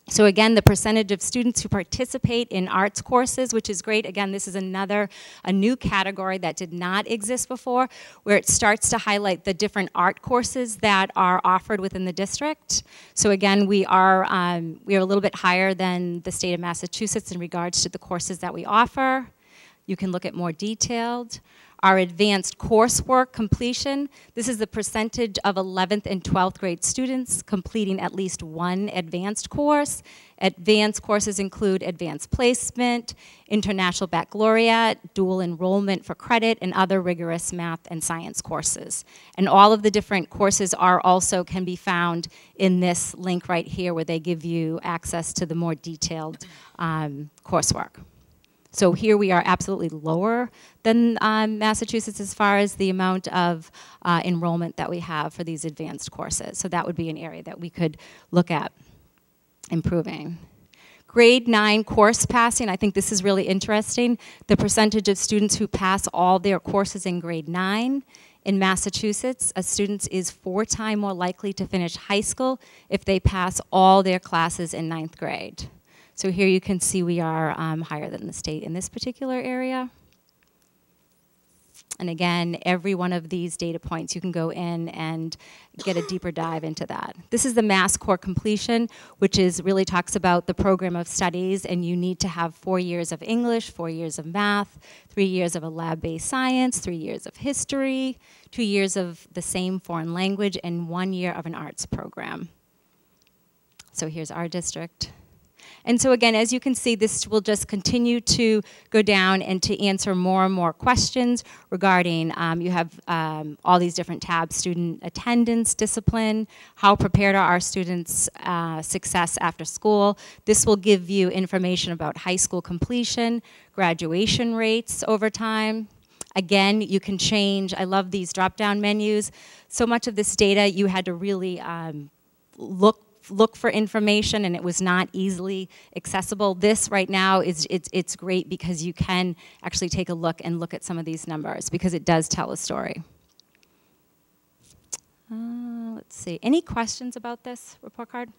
So again, the percentage of students who participate in arts courses, which is great. Again, this is a new category that did not exist before, where it starts to highlight the different art courses that are offered within the district. So again, we are a little bit higher than the state of Massachusetts in regards to the courses that we offer. You can look at more detailed. Our advanced coursework completion, this is the percentage of 11th and 12th grade students completing at least one advanced course. Advanced courses include advanced placement, international baccalaureate, dual enrollment for credit, and other rigorous math and science courses. And all of the different courses can be found in this link right here, where they give you access to the more detailed coursework. So here we are absolutely lower than Massachusetts as far as the amount of enrollment that we have for these advanced courses. So that would be an area that we could look at improving. Grade 9 course passing, I think this is really interesting. The percentage of students who pass all their courses in grade 9. In Massachusetts, a student is 4 times more likely to finish high school if they pass all their classes in 9th grade. So here you can see we are higher than the state in this particular area. And again, every one of these data points, you can go in and get a deeper dive into that. This is the Mass Core completion, which really talks about the program of studies, and you need to have 4 years of English, 4 years of math, 3 years of a lab-based science, 3 years of history, 2 years of the same foreign language, and 1 year of an arts program. So here's our district. And so again, as you can see, this will just continue to go down and to answer more and more questions regarding, you have all these different tabs: student attendance, discipline, how prepared are our students' success after school. This will give you information about high school completion, graduation rates over time. Again, you can change. I love these drop-down menus. So much of this data, you had to really look for information, and it was not easily accessible. This right now it's great because you can actually take a look at some of these numbers, because it does tell a story. Let's see. Any questions about this report card?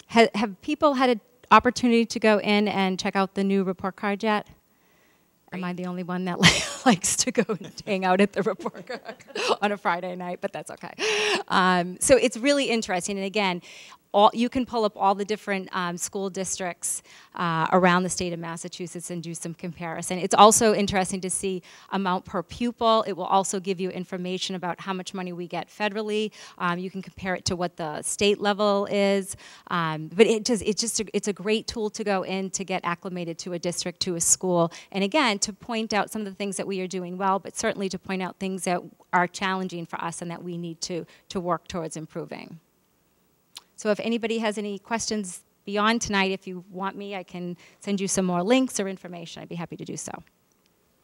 Have people had an opportunity to go in and check out the new report card yet? Am I the only one that likes to go and hang out at the report card on a Friday night? But that's okay. So it's really interesting. And again, you can pull up all the different school districts around the state of Massachusetts and do some comparison. It's also interesting to see amount per pupil. It will also give you information about how much money we get federally. You can compare it to what the state level is. But it's a great tool to go in to get acclimated to a district, to a school, and again, to point out some of the things that we are doing well, but certainly to point out things that are challenging for us and that we need to work towards improving. So if anybody has any questions beyond tonight, if you want me, I can send you some more links or information. I'd be happy to do so.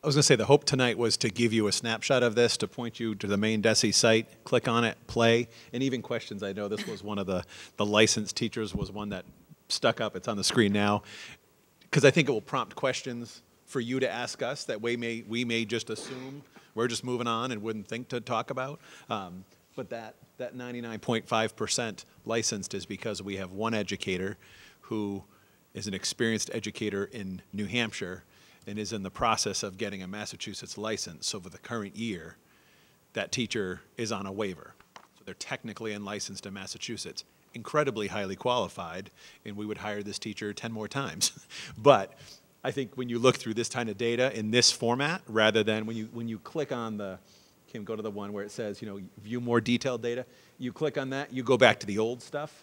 I was going to say the hope tonight was to give you a snapshot of this, to point you to the main Deci site, click on it, play, and even questions. I know this was one of the licensed teachers was one that stuck up. It's on the screen now, because I think it will prompt questions for you to ask us that we may just assume we're just moving on and wouldn't think to talk about. But that 99.5% licensed is because we have one educator who is an experienced educator in New Hampshire and is in the process of getting a Massachusetts license. So for the current year, that teacher is on a waiver. So they're technically unlicensed in Massachusetts, incredibly highly qualified, and we would hire this teacher 10 more times. But I think when you look through this kind of data in this format, rather than when you click on the, Kim, go to the one where it says, view more detailed data, you click on that, you go back to the old stuff.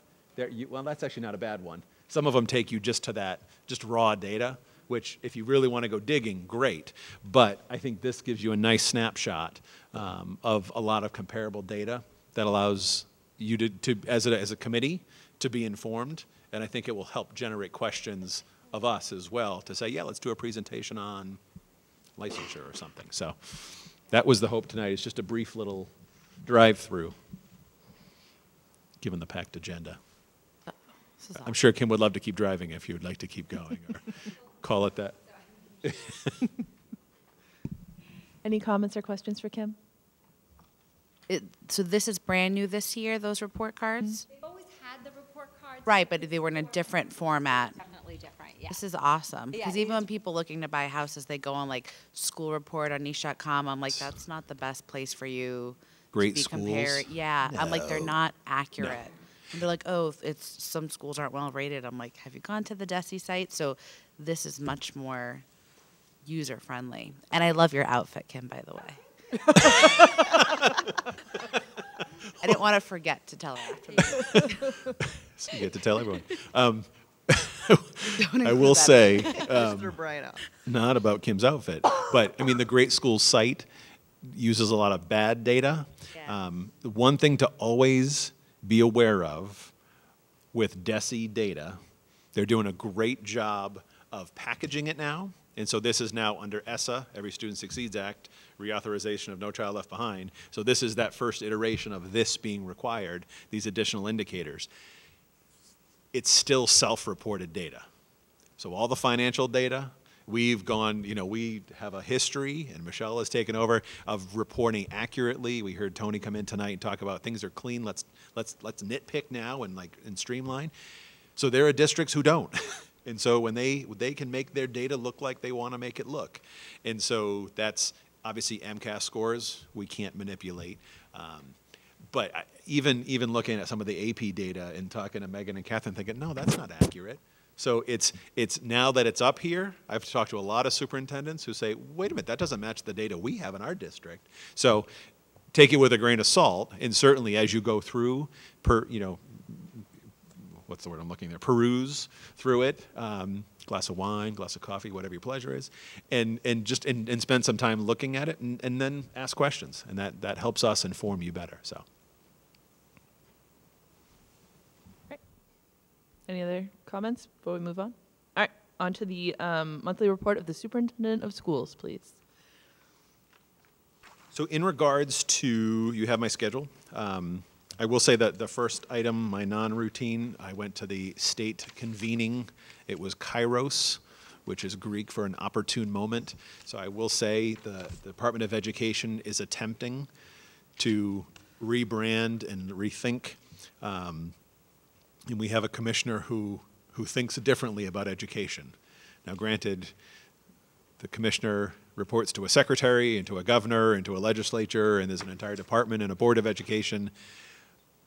Well, that's actually not a bad one. Some of them take you just to that, just raw data, which if you really want to go digging, great. But I think this gives you a nice snapshot of a lot of comparable data that allows you to as a committee, to be informed. And I think it will help generate questions of us as well to say, yeah, let's do a presentation on licensure or something. So that was the hope tonight. It's just a brief little drive-through, given the packed agenda. I'm sure Kim would love to keep driving if you would like to keep going, or call it that. Any comments or questions for Kim? So this is brand new this year, those report cards? They've always had the report cards. Right, but they were in a different format. Definitely different, yeah. This is awesome. Yeah, Because even when people looking to buy houses, they go on like school report on niche.com. I'm like, that's not the best place for you Great to be schools. compared. Yeah, I'm like, they're No. not accurate. And they're like, oh, it's some schools aren't well rated. I'm like, have you gone to the Deci site? So this is much more user friendly. And I love your outfit, Kim, by the way. I didn't want to forget to tell her after. So you get to tell everyone. I will say, Mr. Bright not about Kim's outfit, but I mean the Great Schools site uses a lot of bad data. Yeah. The one thing to always be aware of with Deci data, they're doing a great job of packaging it now. And so this is now under ESSA, Every Student Succeeds Act, reauthorization of No Child Left Behind. So this is that first iteration of this being required, these additional indicators. It's still self-reported data. So all the financial data, we've gone, we have a history, and Michelle has taken over, of reporting accurately. We heard Tony come in tonight and talk about things are clean, let's nitpick now and streamline. So there are districts who don't. And so when they can make their data look like they want to make it look. And so that's obviously MCAS scores we can't manipulate. But even looking at some of the AP data and talking to Megan and Catherine thinking, no, that's not accurate. So it's now that it's up here, I've talked to a lot of superintendents who say, wait a minute, that doesn't match the data we have in our district. So take it with a grain of salt, and certainly as you go through, what's the word I'm looking there, peruse through it, glass of wine, glass of coffee, whatever your pleasure is, and spend some time looking at it, and then ask questions, and that helps us inform you better. So. Any other comments before we move on? All right, on to the monthly report of the Superintendent of Schools, please. So in regards to, you have my schedule. I will say that the first item, my non-routine, I went to the state convening. It was Kairos, which is Greek for an opportune moment. So I will say the Department of Education is attempting to rebrand and rethink. And we have a commissioner who thinks differently about education. Now, granted, the commissioner reports to a secretary and to a governor and to a legislature, and there's an entire department and a board of education.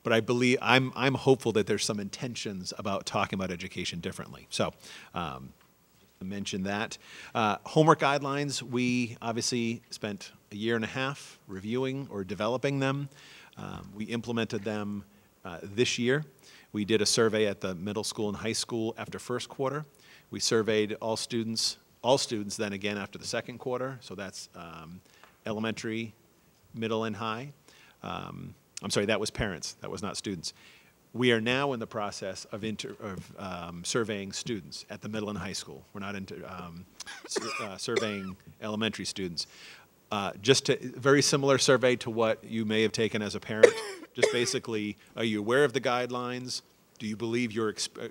but I believe, I'm hopeful that there's some intentions about talking about education differently. So, I mentioned that. Homework guidelines, we obviously spent a year and a half reviewing or developing them. We implemented them this year. We did a survey at the middle school and high school after first quarter. We surveyed all students then again after the second quarter. So that's elementary, middle, and high. I'm sorry, that was parents. That was not students. We are now in the process of surveying students at the middle and high school. We're not surveying elementary students. Just a very similar survey to what you may have taken as a parent. Just basically, are you aware of the guidelines? Do you believe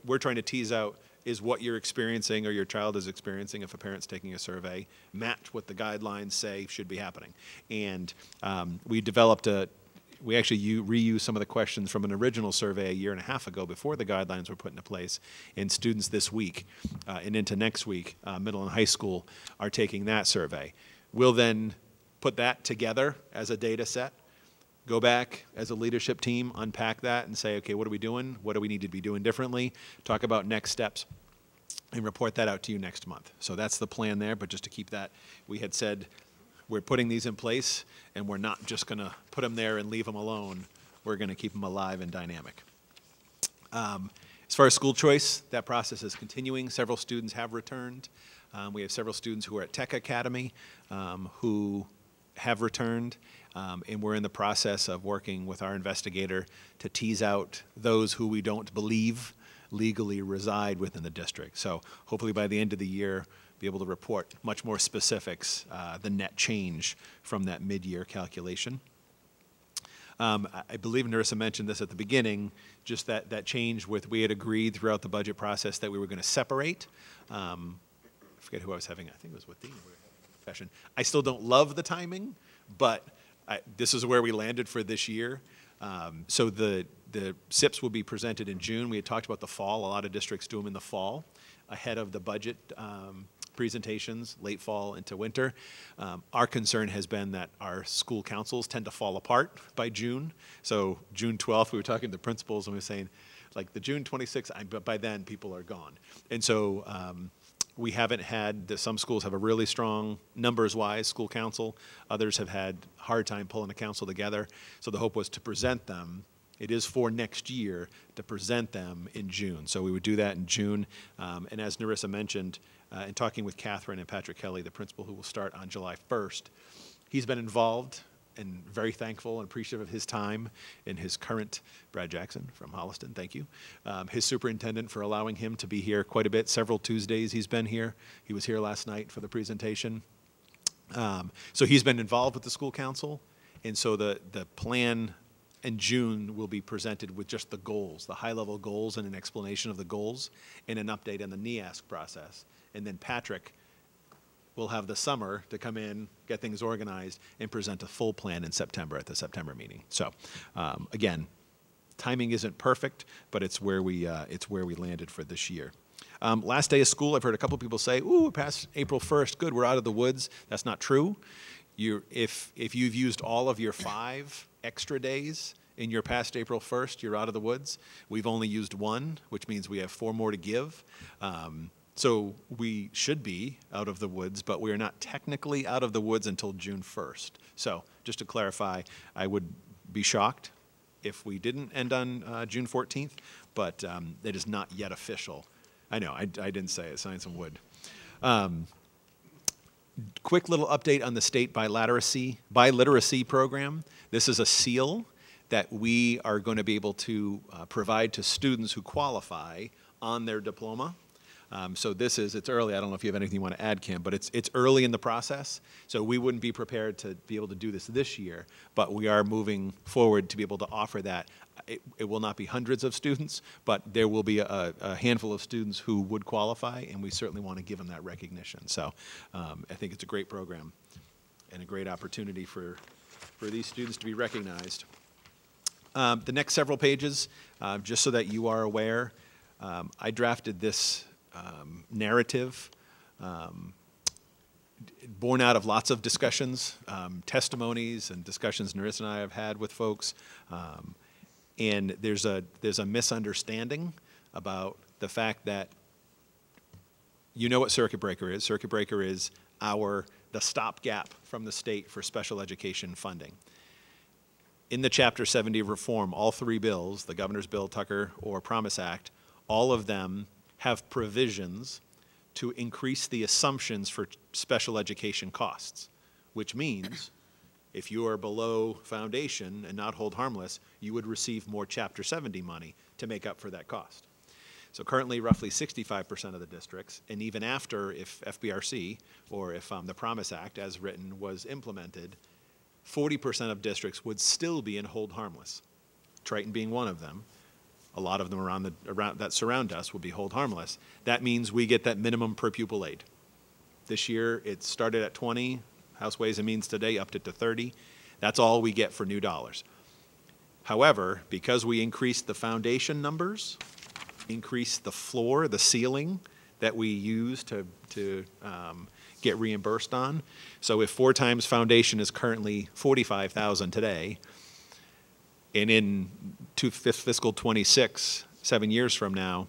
we're trying to tease out, is what you're experiencing or your child is experiencing, if a parent's taking a survey, match what the guidelines say should be happening? And we developed we actually reused some of the questions from an original survey a year and a half ago before the guidelines were put into place. And students this week and into next week, middle and high school, are taking that survey. We'll then put that together as a data set, go back as a leadership team, unpack that and say, okay, what are we doing? What do we need to be doing differently? Talk about next steps and report that out to you next month. So that's the plan there, but just to keep that, we had said we're putting these in place and we're not just going to put them there and leave them alone. We're going to keep them alive and dynamic. As far as school choice, that process is continuing. Several students have returned. We have several students who are at Tech Academy who have returned, and we're in the process of working with our investigator to tease out those who we don't believe legally reside within the district. So hopefully by the end of the year, be able to report much more specifics, the net change from that mid-year calculation. I believe Narissa mentioned this at the beginning, just that change we had agreed throughout the budget process that we were going to separate. I forget who I was having, I think it was with Dean. Session. I still don't love the timing, but this is where we landed for this year. So the SIPs will be presented in June. We had talked about the fall. A lot of districts do them in the fall ahead of the budget presentations, late fall into winter. Our concern has been that our school councils tend to fall apart by June. So June 12th, we were talking to the principals and we were saying, like the June 26th, but by then people are gone. And so we haven't had, some schools have a really strong, numbers-wise, school council. Others have had a hard time pulling a council together. So the hope was to present them. It is for next year to present them in June. So we would do that in June. And as Narissa mentioned, in talking with Catherine and Patrick Kelly, the principal who will start on July 1st, he's been involved and very thankful and appreciative of his time in his current, Brad Jackson from Holliston, thank you, his superintendent for allowing him to be here quite a bit. Several Tuesdays he's been here. He was here last night for the presentation. So he's been involved with the school council, and so the plan in June will be presented with just the goals, the high-level goals and an explanation of the goals and an update on the NEASC process. And then Patrick will have the summer to come in, get things organized, and present a full plan in September at the September meeting. So, again, timing isn't perfect, but it's where we landed for this year. Last day of school, I've heard a couple people say, "Ooh, we're past April 1st. Good, we're out of the woods." That's not true. If you've used all of your 5 extra days in your past April 1st, you're out of the woods. We've only used 1, which means we have 4 more to give. So we should be out of the woods, but we are not technically out of the woods until June 1st. So just to clarify, I would be shocked if we didn't end on June 14th, but it is not yet official. I know, I didn't say it, sign some wood. Quick little update on the state biliteracy program. This is a seal that we are going to be able to provide to students who qualify on their diploma. So it's early. I don't know if you have anything you want to add, Kim, but it's early in the process. So we wouldn't be prepared to be able to do this year, but we are moving forward to be able to offer that. It will not be hundreds of students, but there will be a handful of students who would qualify, and we certainly want to give them that recognition. So I think it's a great program and a great opportunity for these students to be recognized. The next several pages, just so that you are aware, I drafted this narrative born out of lots of discussions, testimonies and discussions Narissa and I have had with folks. And there's a misunderstanding about the fact that you know what circuit breaker is. Circuit breaker is the stopgap from the state for special education funding. In the Chapter 70 reform, all three bills, the Governor's Bill, Tucker, or Promise Act, all of them have provisions to increase the assumptions for special education costs, which means if you are below foundation and not hold harmless, you would receive more Chapter 70 money to make up for that cost. So currently, roughly 65% of the districts, and even after if FBRC or if the Promise Act as written was implemented, 40% of districts would still be in hold harmless. Triton being one of them. A lot of them around that surround us will be hold harmless. That means we get that minimum per pupil aid. This year, it started at 20. House Ways and Means today upped it to 30. That's all we get for new dollars. However, because we increased the foundation numbers, increased the floor, the ceiling that we use to get reimbursed on. So if 4 times foundation is currently $45,000 today, and in fiscal 26, 7 years from now,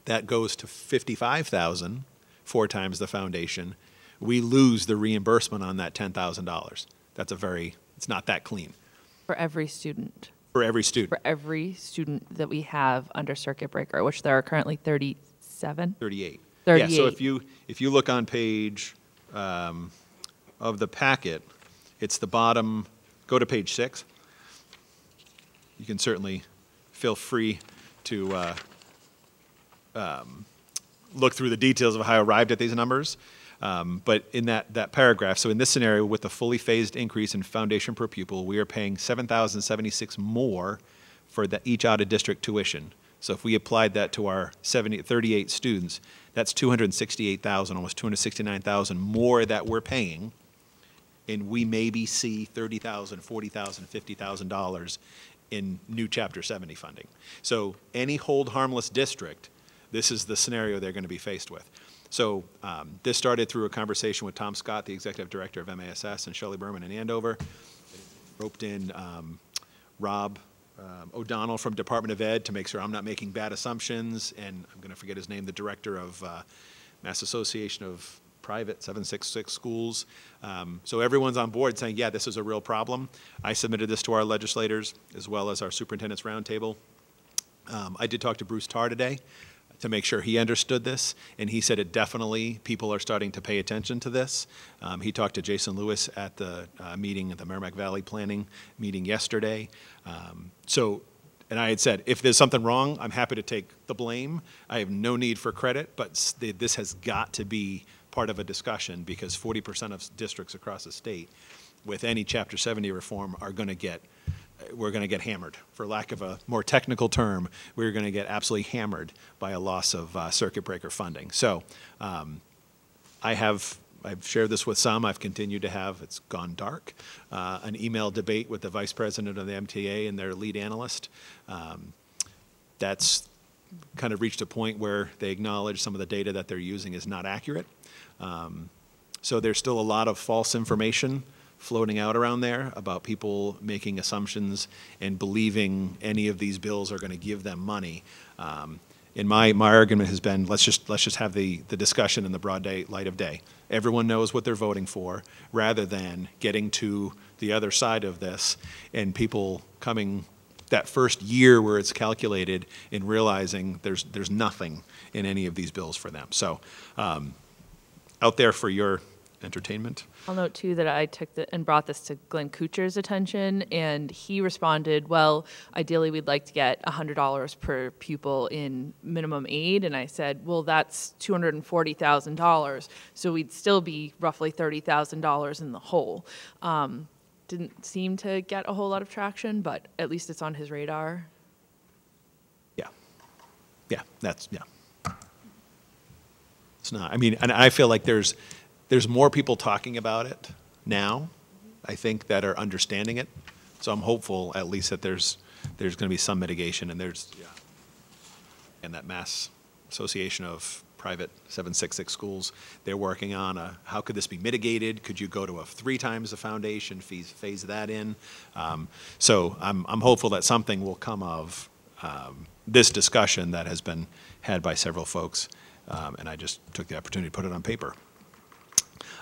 that goes to $55,000, 4 times the foundation, we lose the reimbursement on that $10,000. It's not that clean. For every student. For every student. For every student that we have under circuit breaker, which there are currently 37? 38. 38. Yeah, so if you look on page of the packet, it's the bottom, go to page 6. You can certainly feel free to look through the details of how I arrived at these numbers. But in that paragraph, so in this scenario, with the fully phased increase in foundation per pupil, we are paying $7,076 more for each out-of-district tuition. So if we applied that to our 38 students, that's $268,000, almost $269,000 more that we're paying, and we maybe see $30,000, $40,000, $50,000 in new Chapter 70 funding. So any hold harmless district, this is the scenario they're going to be faced with. So this started through a conversation with Tom Scott, the executive director of MASS, and Shelley Berman in Andover. Roped in Rob O'Donnell from Department of Ed to make sure I'm not making bad assumptions, and I'm going to forget his name, the director of Mass Association of Private 766 Schools. So everyone's on board saying, yeah, this is a real problem. I submitted this to our legislators as well as our superintendent's roundtable. I did talk to Bruce Tarr today to make sure he understood this, and he said people are starting to pay attention to this. He talked to Jason Lewis at the meeting at the Merrimack Valley Planning meeting yesterday. And I had said, if there's something wrong, I'm happy to take the blame. I have no need for credit, but this has got to be part of a discussion, because 40% of districts across the state with any Chapter 70 reform we're going to get hammered. For lack of a more technical term, we're going to get absolutely hammered by a loss of circuit breaker funding. So I've shared this with some. I've continued to have, it's gone dark, an email debate with the vice president of the MTA and their lead analyst. That's kind of reached a point where they acknowledge some of the data that they're using is not accurate. So there's still a lot of false information floating out around there about people making assumptions and believing any of these bills are going to give them money. And my argument has been, let's just have the discussion in the broad light of day. Everyone knows what they're voting for, rather than getting to the other side of this and people coming that first year where it's calculated and realizing there's nothing in any of these bills for them. So out there for your entertainment. I'll note too that I took and brought this to Glenn Kuchar's attention, and he responded, well, ideally we'd like to get $100 per pupil in minimum aid. And I said, well, that's $240,000. So we'd still be roughly $30,000 in the hole. Didn't seem to get a whole lot of traction, but at least it's on his radar. Yeah. Yeah, it's not, I mean, and I feel like there's more people talking about it now, I think, that are understanding it. So I'm hopeful, at least, that there's going to be some mitigation, and and that Mass Association of private 766 schools. They're working on how could this be mitigated? Could you go to a 3 times the foundation, phase that in? So I'm hopeful that something will come of this discussion that has been had by several folks, and I just took the opportunity to put it on paper.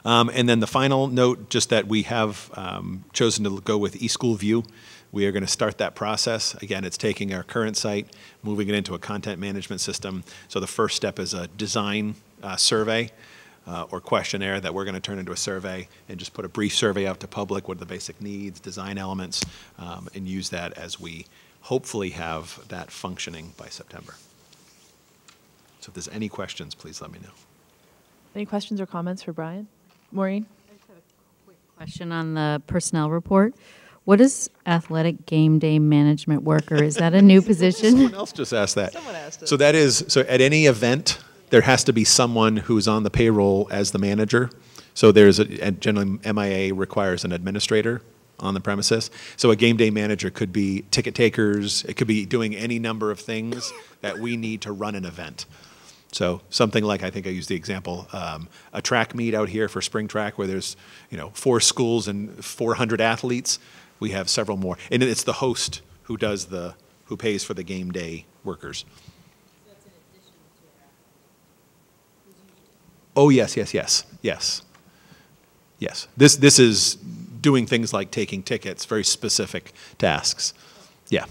And then the final note, just that we have chosen to go with eSchool View. We are going to start that process. Again, it's taking our current site, moving it into a content management system. So the first step is a design survey or questionnaire that we're going to turn into a survey and just put a brief survey out to public. What are the basic needs, design elements, and use that as we hopefully have that functioning by September. So if there's any questions, please let me know. Any questions or comments for Brian? Maureen? I just have a quick question on the personnel report. What is athletic game day management worker? Is that a new position? Someone else just asked that. Someone asked it. So that is, so at any event, there has to be someone who's on the payroll as the manager. So there's and generally MIA requires an administrator on the premises. So a game day manager could be ticket takers. It could be doing any number of things that we need to run an event. So something like, I think I used the example, a track meet out here for spring track where there's 4 schools and 400 athletes. We have several more, and it's the host who does who pays for the game day workers. That's in addition to Oh yes. This is doing things like taking tickets, very specific tasks. Yeah.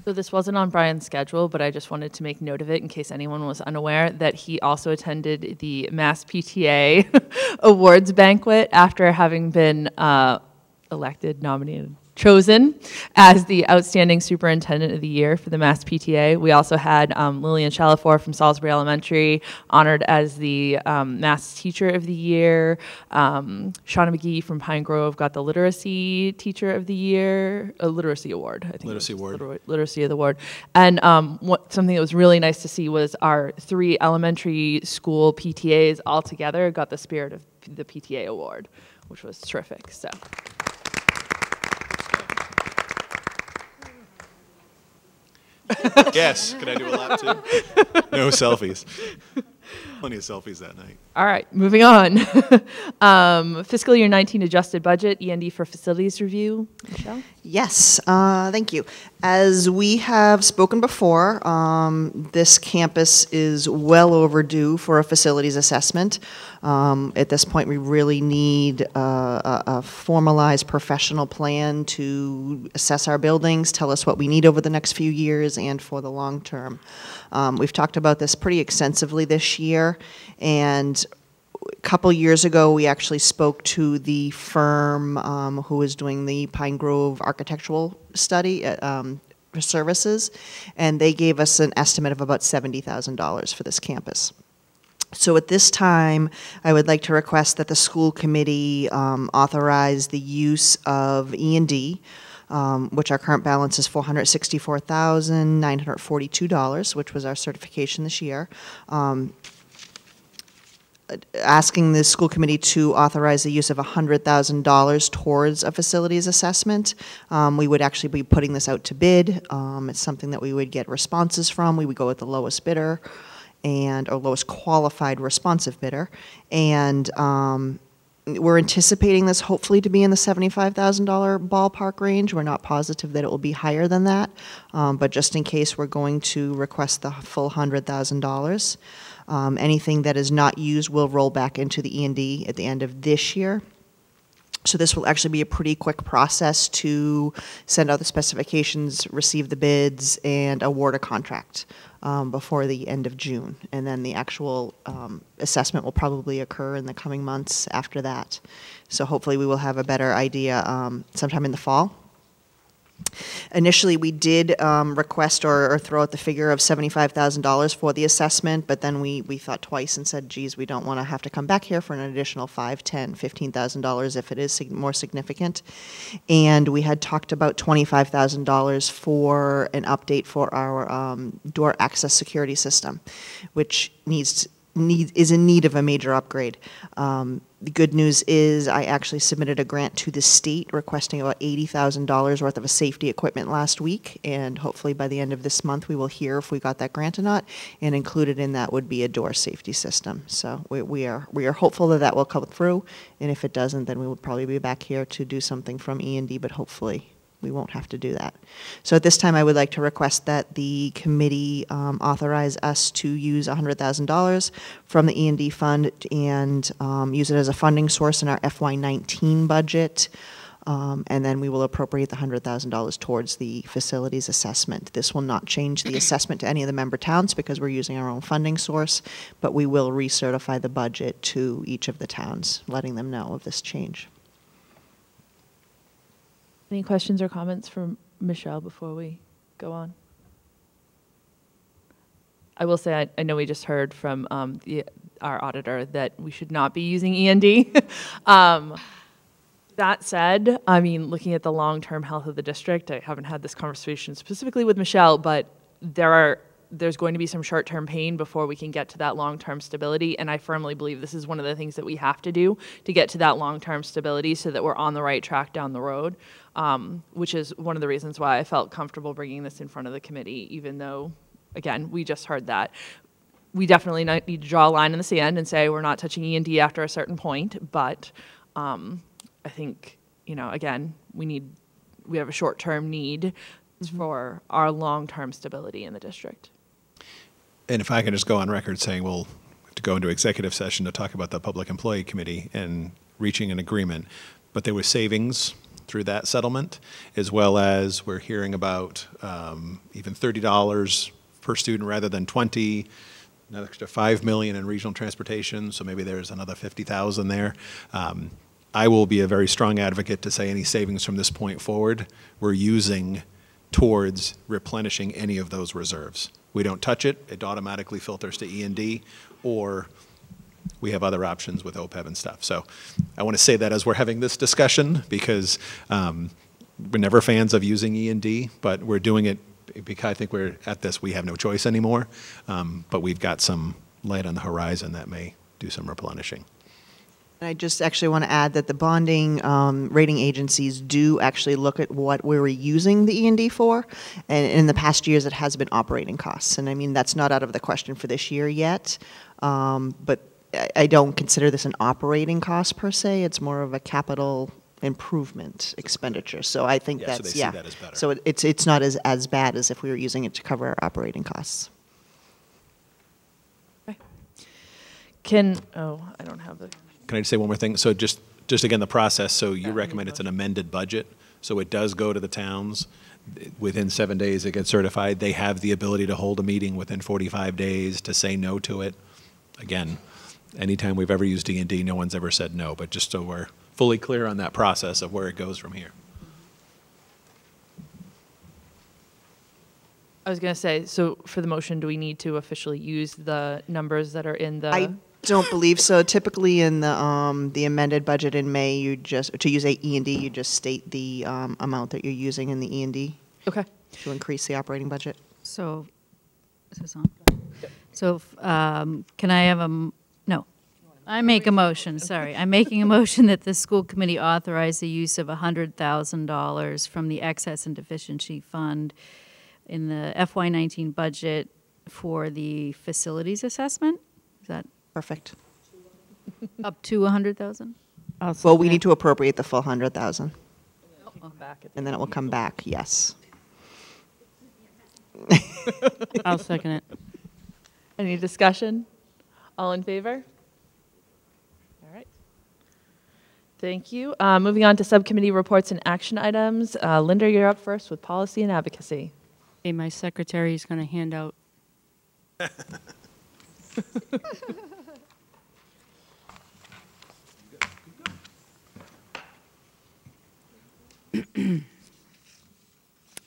So this wasn't on Brian's schedule, but I just wanted to make note of it in case anyone was unaware that he also attended the Mass PTA Awards banquet after having been elected, nominated, chosen as the Outstanding Superintendent of the Year for the Mass PTA. We also had Lillian Chalafor from Salisbury Elementary honored as the Mass Teacher of the Year. Shauna McGee from Pine Grove got the Literacy Teacher of the Year, a Literacy Award, I think. Literacy Award. Literacy Award. And something that was really nice to see was our 3 elementary school PTAs all together got the Spirit of the PTA Award, which was terrific. So. Yes, could I do a lap too? No selfies. Plenty of selfies that night. All right, moving on. Fiscal year 19 adjusted budget, E&D for facilities review. Michelle? Yes, thank you. As we have spoken before, this campus is well overdue for a facilities assessment. At this point, we really need a formalized professional plan to assess our buildings, tell us what we need over the next few years and for the long term. We've talked about this pretty extensively this year, and a couple years ago, we actually spoke to the firm who is doing the Pine Grove architectural study services, and they gave us an estimate of about $70,000 for this campus. So at this time, I would like to request that the school committee authorize the use of E&D, which our current balance is $464,942, which was our certification this year. Asking the school committee to authorize the use of $100,000 towards a facilities assessment. We would actually be putting this out to bid. It's something that we would get responses from. We would go with the lowest bidder or lowest qualified responsive bidder. And we're anticipating this hopefully to be in the $75,000 ballpark range. We're not positive that it will be higher than that, but just in case, we're going to request the full $100,000. Anything that is not used will roll back into the E&D at the end of this year. So this will actually be a pretty quick process to send out the specifications, receive the bids, and award a contract before the end of June. And then the actual assessment will probably occur in the coming months after that. So hopefully we will have a better idea sometime in the fall. Initially, we did request or throw out the figure of $75,000 for the assessment, but then we thought twice and said, geez, we don't want to have to come back here for an additional $5,000, $10,000, $15,000 if it is more significant. And we had talked about $25,000 for an update for our door access security system, which needs is in need of a major upgrade. The good news is I actually submitted a grant to the state requesting about $80,000 worth of safety equipment last week, and hopefully by the end of this month we will hear if we got that grant or not, and included in that would be a door safety system. So we are hopeful that that will come through, and if it doesn't, then we will probably be back here to do something from E&D, but hopefully we won't have to do that. So at this time, I would like to request that the committee authorize us to use $100,000 from the E&D fund and use it as a funding source in our FY19 budget. And then we will appropriate the $100,000 towards the facilities assessment. This will not change the assessment to any of the member towns because we're using our own funding source, but we will recertify the budget to each of the towns, letting them know of this change. Any questions or comments from Michelle before we go on? I will say I know we just heard from our auditor that we should not be using E&D. That said, I mean, looking at the long-term health of the district, I haven't had this conversation specifically with Michelle, but there's going to be some short-term pain before we can get to that long-term stability, and I firmly believe this is one of the things that we have to do to get to that long-term stability so that we're on the right track down the road, which is one of the reasons why I felt comfortable bringing this in front of the committee, even though, again, we just heard that. We definitely need to draw a line in the sand and say we're not touching E&D after a certain point, but I think, you know, again, we have a short-term need for our long-term stability in the district. And if I can just go on record saying we'll have to go into executive session to talk about the Public Employee Committee and reaching an agreement, but there was savings through that settlement, as well as we're hearing about even $30 per student rather than $20, another extra $5 million in regional transportation, so maybe there's another $50,000 there. I will be a very strong advocate to say any savings from this point forward we're using towards replenishing any of those reserves. We don't touch it, it automatically filters to E&D, or we have other options with OPEB and stuff. So I want to say that as we're having this discussion, because we're never fans of using E&D, but we're doing it because I think we're at this, we have no choice anymore, but we've got some light on the horizon that may do some replenishing. I just actually want to add that the bonding rating agencies do actually look at what we were using the E&D for, and in the past years it has been operating costs, and I mean that's not out of the question for this year yet, but I don't consider this an operating cost per se. It's more of a capital improvement expenditure. So I think so that's they see that as better. So it's not as bad as if we were using it to cover our operating costs. Okay. I don't have the. Can I just say one more thing? So just again, the process, so you recommend it's an amended budget, so it does go to the towns. Within 7 days, it gets certified. They have the ability to hold a meeting within 45 days to say no to it. Again, anytime we've ever used D&D, no one's ever said no, but just so we're fully clear on that process of where it goes from here. I was going to say, so for the motion, do we need to officially use the numbers that are in the? I don't believe so. Typically in the amended budget in May, you just, to use a E&D, you just state the amount that you're using in the E&D. Okay. To increase the operating budget. So, is this on? So, can I have no. I make a motion, sorry. I'm making a motion that the school committee authorize the use of $100,000 from the excess and deficiency fund in the FY19 budget for the facilities assessment. Is that perfect? Up to 100,000? Well, we need to appropriate the full 100,000. And then it will come back, yes. I'll second it. Any discussion? All in favor? All right. Thank you. Moving on to subcommittee reports and action items. Linda, you're up first with policy and advocacy. Okay, my secretary is going to hand out.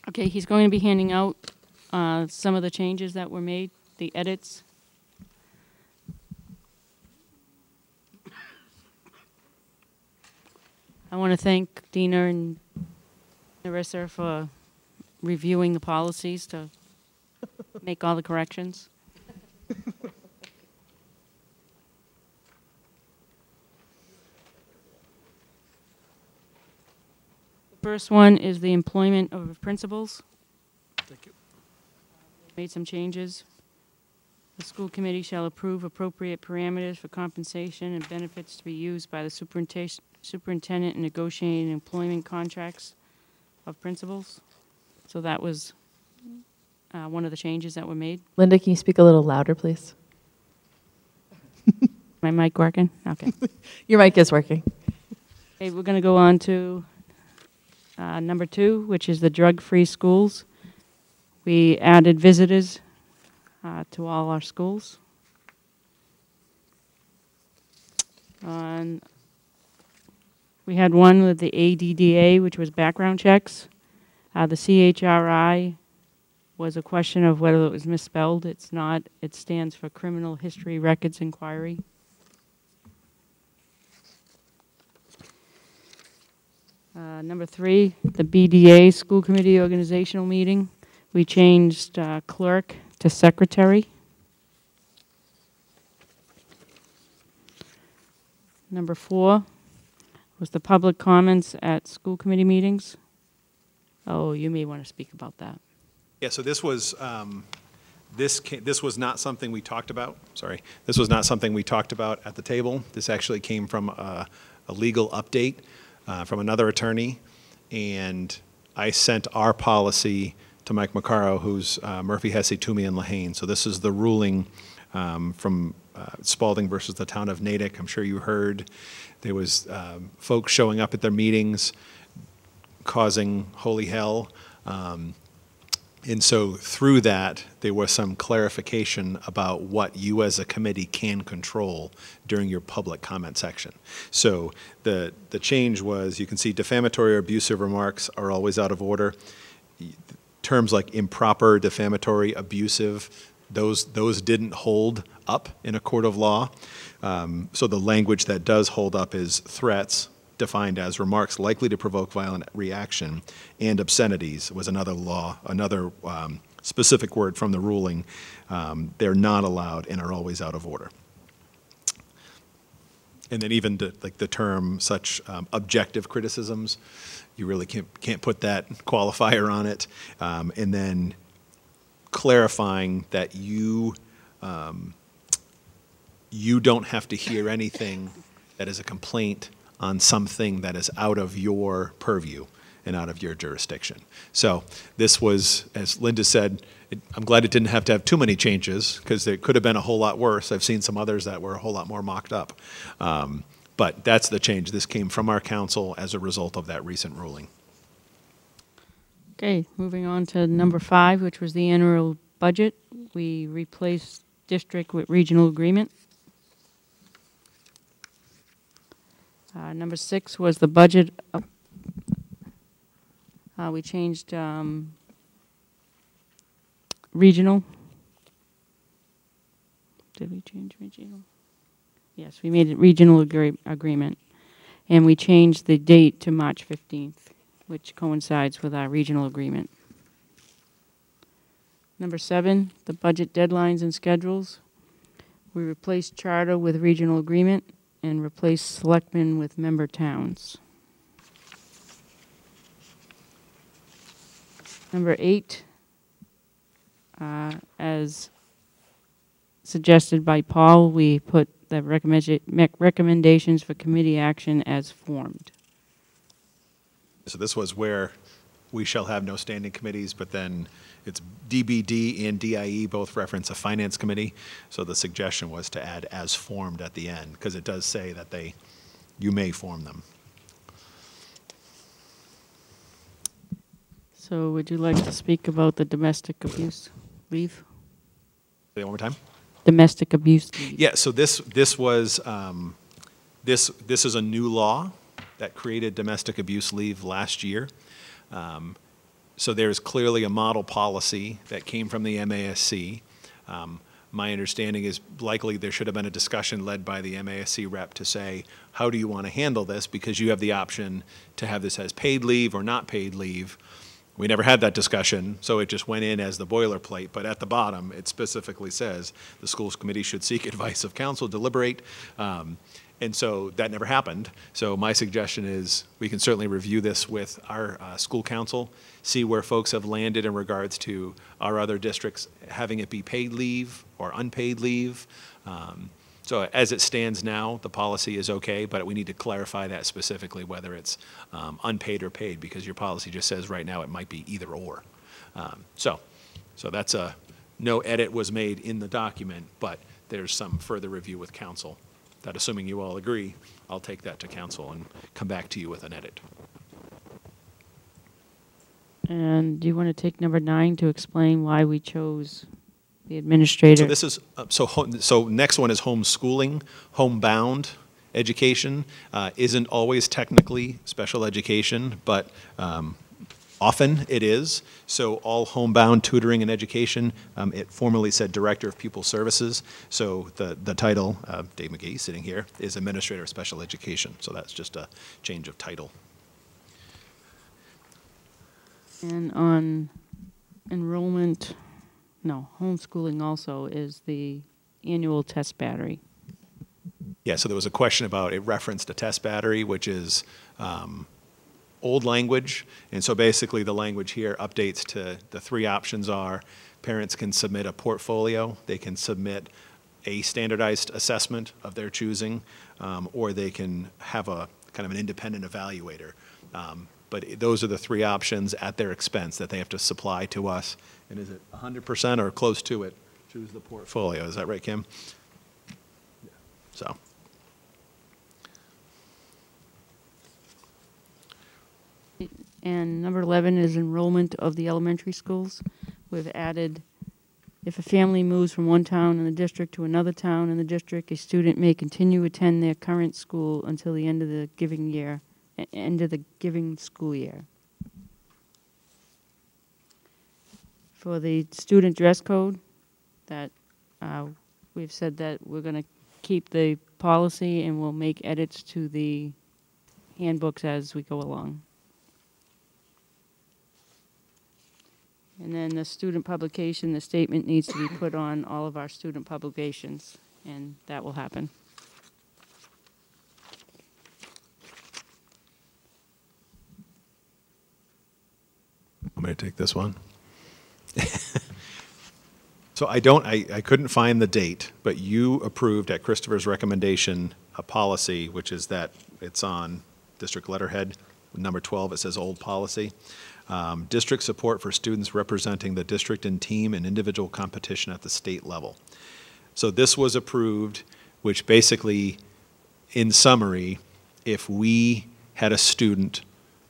Okay, he's going to be handing out some of the changes that were made, the edits. I want to thank Dina and Narissa for reviewing the policies to make all the corrections. First one is the employment of principals. Thank you. Made some changes. The school committee shall approve appropriate parameters for compensation and benefits to be used by the superintendent in negotiating employment contracts of principals. So that was one of the changes that were made. Linda, can you speak a little louder, please? My mic working? Okay. Your mic is working. Okay, we're going to go on to number 2, which is the drug-free schools. We added visitors to all our schools. We had one with the ADDA, which was background checks. The CHRI was a question of whether it was misspelled. It's not. It stands for Criminal History Records Inquiry. Number 3, the BDA, School Committee Organizational Meeting. We changed clerk to secretary. Number 4 was the public comments at school committee meetings. Oh, you may want to speak about that. Yeah, so this was this was not something we talked about. Sorry, this was not something we talked about at the table. This actually came from a legal update from another attorney, and I sent our policy to Mike Maccaro, who's Murphy, Hesse, Toomey, and Lehane. So this is the ruling from Spalding versus the town of Natick. I'm sure you heard there was folks showing up at their meetings causing holy hell. And so through that, there was some clarification about what you as a committee can control during your public comment section. So the change was, you can see defamatory or abusive remarks are always out of order. Terms like improper, defamatory, abusive, those didn't hold up in a court of law. So the language that does hold up is threats, defined as remarks likely to provoke violent reaction, and obscenities was another law, another specific word from the ruling. They're not allowed and are always out of order. And then even like the term such objective criticisms, you really can't put that qualifier on it. And then clarifying that you don't have to hear anything that is a complaint on something that is out of your purview and out of your jurisdiction. So this was, as Linda said, I'm glad it didn't have to have too many changes, because it could have been a whole lot worse. I've seen some others that were a whole lot more mocked up. But that's the change. This came from our council as a result of that recent ruling. Okay, moving on to number 5, which was the annual budget. We replaced district with regional agreement. Number 6 was the budget. We changed regional. Did we change regional? Yes, we made it regional agreement. And we changed the date to March 15th, which coincides with our regional agreement. Number 7, the budget deadlines and schedules. We replaced charter with regional agreement and replaced selectmen with member towns. Number 8, as suggested by Paul, we put the recommendations for committee action as formed. So this was where we shall have no standing committees, but then it's DBD and DIE both reference a finance committee. So the suggestion was to add as formed at the end, because it does say that you may form them. So would you like to speak about the domestic abuse leave? Say it one more time. Domestic abuse leave. Yeah, so this was this is a new law that created domestic abuse leave last year. So there's clearly a model policy that came from the MASC. My understanding is likely there should have been a discussion led by the MASC rep to say, how do you want to handle this? Because you have the option to have this as paid leave or not paid leave. We never had that discussion, so it just went in as the boilerplate. But at the bottom, it specifically says the schools committee should seek advice of council, deliberate. And so that never happened. So my suggestion is we can certainly review this with our school council, see where folks have landed in regards to our other districts having it be paid leave or unpaid leave. So as it stands now, the policy is okay, but we need to clarify that specifically, whether it's unpaid or paid, because your policy just says right now it might be either or. So that's no edit was made in the document, but there's some further review with council. That, assuming you all agree, I'll take that to council and come back to you with an edit. And do you want to take number 9 to explain why we chose the administrator? So this is so next one is homeschooling. Homebound education isn't always technically special education, but often it is. So all homebound tutoring and education, it formerly said Director of Pupil Services. So the title, Dave McGee sitting here, is Administrator of Special Education. So that's just a change of title. And on enrollment, no, homeschooling also is the annual test battery. Yeah, so there was a question about, it referenced a test battery, which is old language. And so basically the language here updates to the 3 options are parents can submit a portfolio, they can submit a standardized assessment of their choosing, or they can have a kind of an independent evaluator. But those are the 3 options at their expense that they have to supply to us. And is it 100% or close to it? Choose the portfolio. Is that right, Kim? Yeah. So. And number 11 is enrollment of the elementary schools. We've added, if a family moves from one town in the district to another town in the district, a student may continue to attend their current school until the end of the giving year, end of the giving school year. For the student dress code, that we've said that we're going to keep the policy and we'll make edits to the handbooks as we go along. And then the student publication, the statement needs to be put on all of our student publications, and that will happen. I'm going to take this one. So I couldn't find the date, but you approved at Christopher's recommendation a policy, which is that it's on district letterhead, number 12, it says old policy. District support for students representing the district in team and individual competition at the state level. So this was approved, which basically, in summary, if we had a student,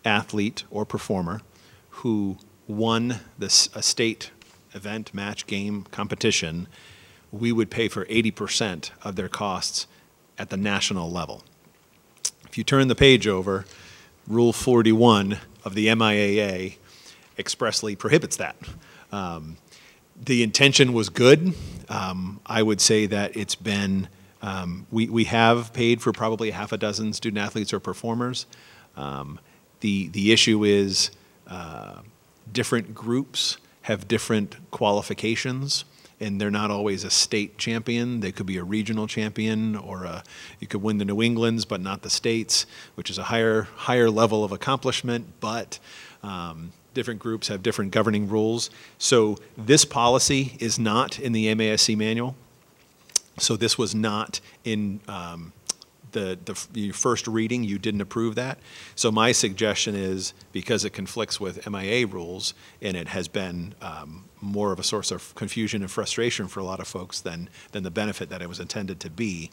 athlete, or performer who won a state event, match, game, competition, we would pay for 80% of their costs at the national level. If you turn the page over, Rule 41 of the MIAA expressly prohibits that. The intention was good. I would say that it's been, we have paid for probably 6 student athletes or performers. The issue is different groups have different qualifications, and they're not always a state champion. They could be a regional champion, or you could win the New Englands, but not the states, which is a higher level of accomplishment, but different groups have different governing rules. So this policy is not in the MASC manual. So this was not in the first reading. You didn't approve that. So my suggestion is, because it conflicts with MIA rules and it has been more of a source of confusion and frustration for a lot of folks than the benefit that it was intended to be,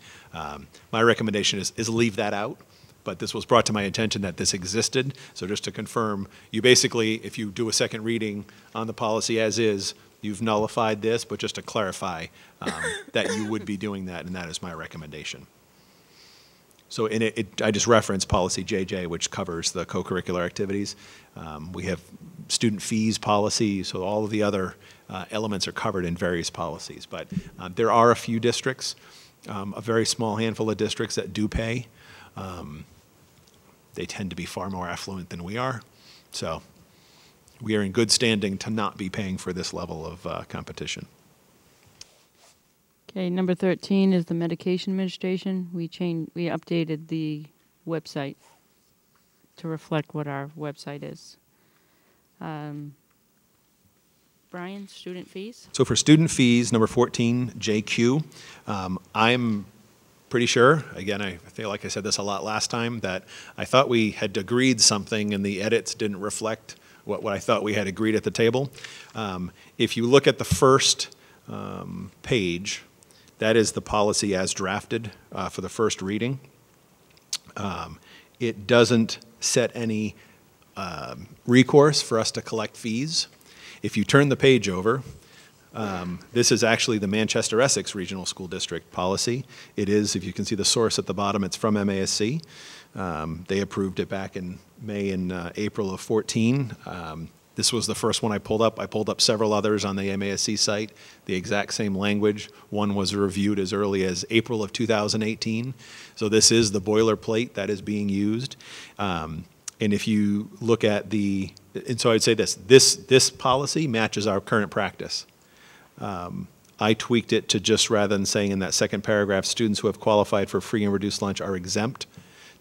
my recommendation is leave that out. But this was brought to my attention that this existed. So just to confirm, you basically, if you do a second reading on the policy as is, you've nullified this, but just to clarify that you would be doing that, and that is my recommendation. So in it, I just referenced policy JJ, which covers the co-curricular activities. We have student fees policy, so all of the other elements are covered in various policies. But there are a few districts, a very small handful of districts that do pay. They tend to be far more affluent than we are. So we are in good standing to not be paying for this level of competition. Okay, number 13 is the medication administration. We updated the website to reflect what our website is. Brian, student fees? So for student fees, number 14, JQ, I'm pretty sure, again, I feel like I said this a lot last time, that I thought we had agreed something and the edits didn't reflect what I thought we had agreed at the table. If you look at the first page, that is the policy as drafted for the first reading. It doesn't set any recourse for us to collect fees. If you turn the page over, this is actually the Manchester Essex Regional School District policy. It is, if you can see the source at the bottom, it's from MASC. They approved it back in May and April of 14. This was the first one I pulled up. I pulled up several others on the MASC site, the exact same language. One was reviewed as early as April of 2018. So this is the boilerplate that is being used. And if you look at and so I'd say this policy matches our current practice. I tweaked it to just, rather than saying in that second paragraph, students who have qualified for free and reduced lunch are exempt,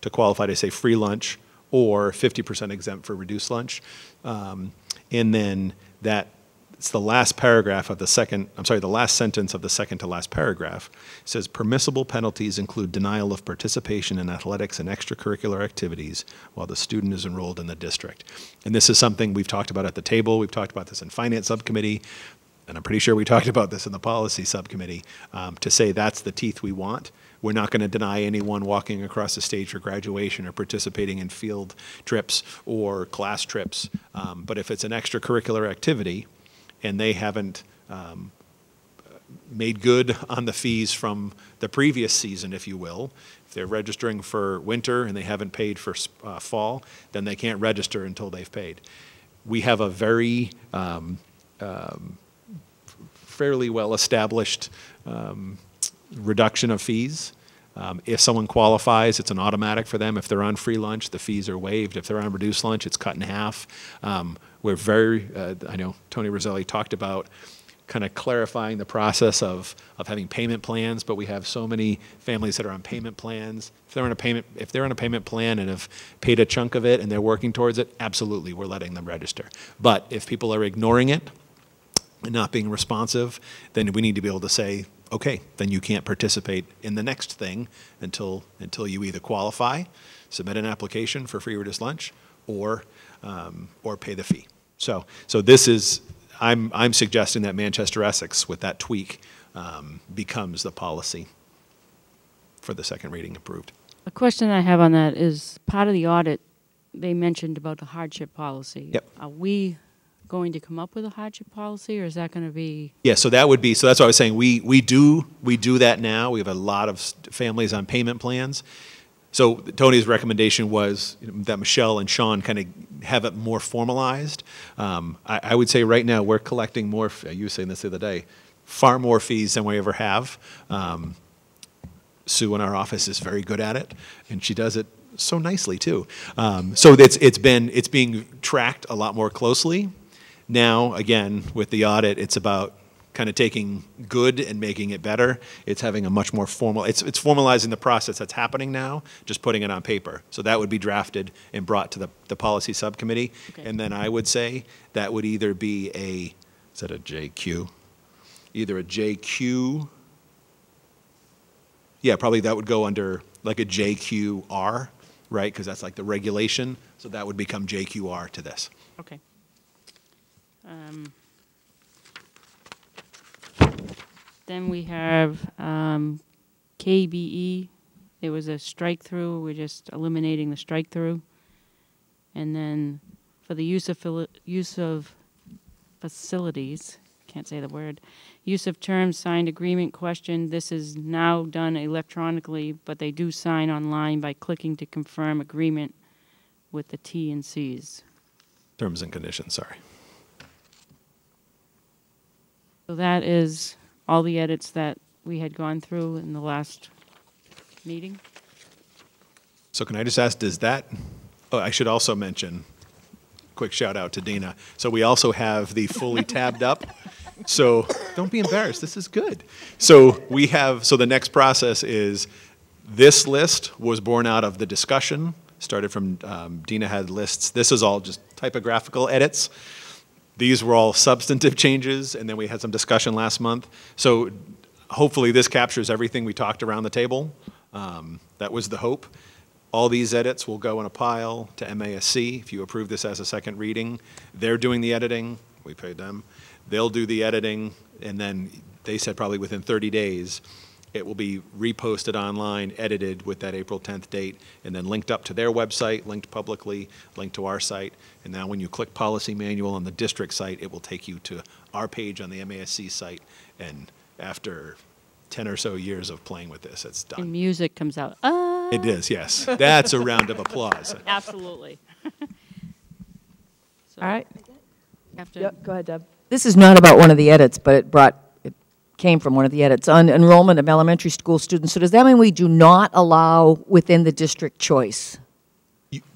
to qualify to say free lunch or 50% exempt for reduced lunch. And then it's the last paragraph of the last sentence of the second to last paragraph. It says, permissible penalties include denial of participation in athletics and extracurricular activities while the student is enrolled in the district. And this is something we've talked about at the table. We've talked about this in Finance Subcommittee. And I'm pretty sure we talked about this in the Policy Subcommittee, to say that's the teeth we want. We're not going to deny anyone walking across the stage for graduation or participating in field trips or class trips. But if it's an extracurricular activity and they haven't made good on the fees from the previous season, if you will, if they're registering for winter and they haven't paid for fall, then they can't register until they've paid. We have a very fairly well-established reduction of fees. If someone qualifies, it's an automatic for them. If they're on free lunch, the fees are waived. If they're on reduced lunch, it's cut in half. We're very, I know Tony Roselli talked about kind of clarifying the process of having payment plans, but we have so many families that are on payment plans. If they're on a payment plan and have paid a chunk of it and they're working towards it, absolutely, we're letting them register. But if people are ignoring it and not being responsive, then we need to be able to say, okay, then you can't participate in the next thing until you either qualify, submit an application for free or reduced lunch, or pay the fee. So this is, I'm suggesting that Manchester Essex, with that tweak, becomes the policy for the second reading approved. A question I have on that is, part of the audit, they mentioned about the hardship policy. Yep. Are we going to come up with a hardship policy, or is that going to be? Yeah, so that would be, so that's what I was saying. We do that now. We have a lot of families on payment plans. So Tony's recommendation was that Michelle and Sean kind of have it more formalized. I would say right now we're collecting more, you were saying this the other day, far more fees than we ever have. Sue in our office is very good at it, and she does it so nicely too. So it's being tracked a lot more closely. Now, again, with the audit, it's about kind of taking good and making it better. It's having a much more formal, it's formalizing the process that's happening now, just putting it on paper. So that would be drafted and brought to the policy subcommittee. Okay. And then I would say that would either be is that a JQ? Either a JQ, yeah, probably that would go under like a JQR, right? Because that's like the regulation. So that would become JQR to this. Okay. Then we have KBE. There was a strike-through. We're just eliminating the strike-through. And then for the use of facilities, can't say the word, use of terms, signed agreement question. This is now done electronically, but they do sign online by clicking to confirm agreement with the T and C's. Terms and conditions, sorry. So that is all the edits that we had gone through in the last meeting. So can I just ask, does that, oh, I should also mention, quick shout out to Dina. So we also have the fully tabbed up. So don't be embarrassed. This is good. So we have, so the next process is this list was born out of the discussion, started from Dina had lists. This is all just typographical edits. These were all substantive changes, and then we had some discussion last month. So hopefully this captures everything we talked around the table. That was the hope. All these edits will go in a pile to MASC. If you approve this as a second reading, they're doing the editing. We paid them. They'll do the editing, and then they said probably within 30 days, it will be reposted online, edited with that April 10th date, and then linked up to their website, linked publicly, linked to our site. And now when you click policy manual on the district site, it will take you to our page on the MASC site. And after 10 or so years of playing with this, it's done. And music comes out. It is, yes. That's a round of applause. Absolutely. All right. After Yep, go ahead, Deb. This is not about one of the edits, but it came from one of the edits on enrollment of elementary school students. So does that mean we do not allow within the district choice?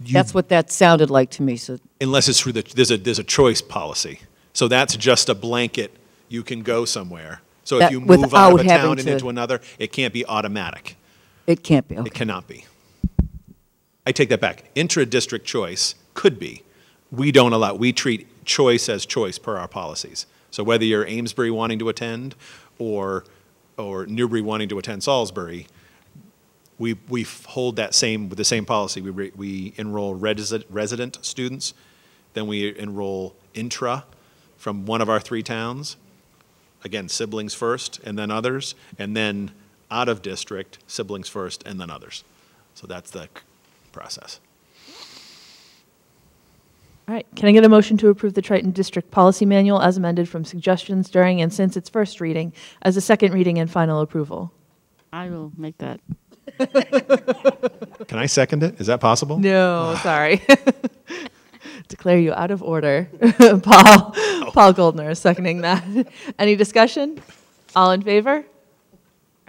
That's what that sounded like to me. So unless it's through there's a choice policy. So that's just a blanket, you can go somewhere. So if you move out of a town and into another, it can't be automatic. It can't be, okay. It cannot be. I take that back. Intra-district choice could be. We don't allow, we treat choice as choice per our policies. So whether you're Amesbury wanting to attend or Newbury wanting to attend Salisbury, we hold that with the same policy. We enroll resident students, then we enroll intra from one of our 3 towns. Again, siblings first and then others, and then out of district, siblings first and then others. So that's the process. All right, can I get a motion to approve the Triton District Policy Manual as amended from suggestions during and since its first reading as a second reading and final approval? I will make that. Can I second it? Is that possible? No, sorry. Declare you out of order. Paul Goldner is seconding that. Any discussion? All in favor?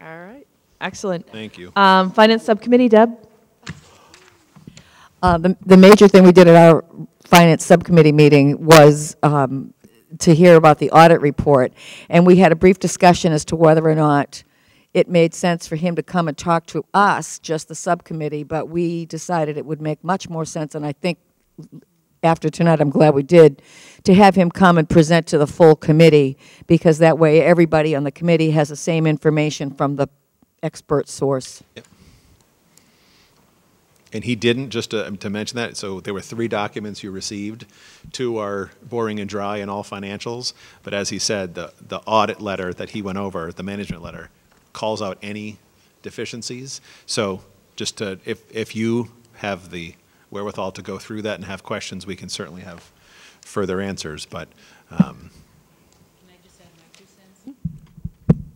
All right, excellent. Thank you. Finance Subcommittee, Deb? The major thing we did at our Finance Subcommittee meeting was to hear about the audit report. And we had a brief discussion as to whether or not it made sense for him to come and talk to us, just the subcommittee, but we decided it would make much more sense, and I think after tonight, I'm glad we did, to have him come and present to the full committee, because that way everybody on the committee has the same information from the expert source. Yep. And he didn't, just to mention that, so there were 3 documents you received. 2 are boring and dry and all financials, but as he said, the audit letter that he went over, the management letter, calls out any deficiencies. So just to, if you have the wherewithal to go through that and have questions, we can certainly have further answers, but. Can I just add my 2 cents?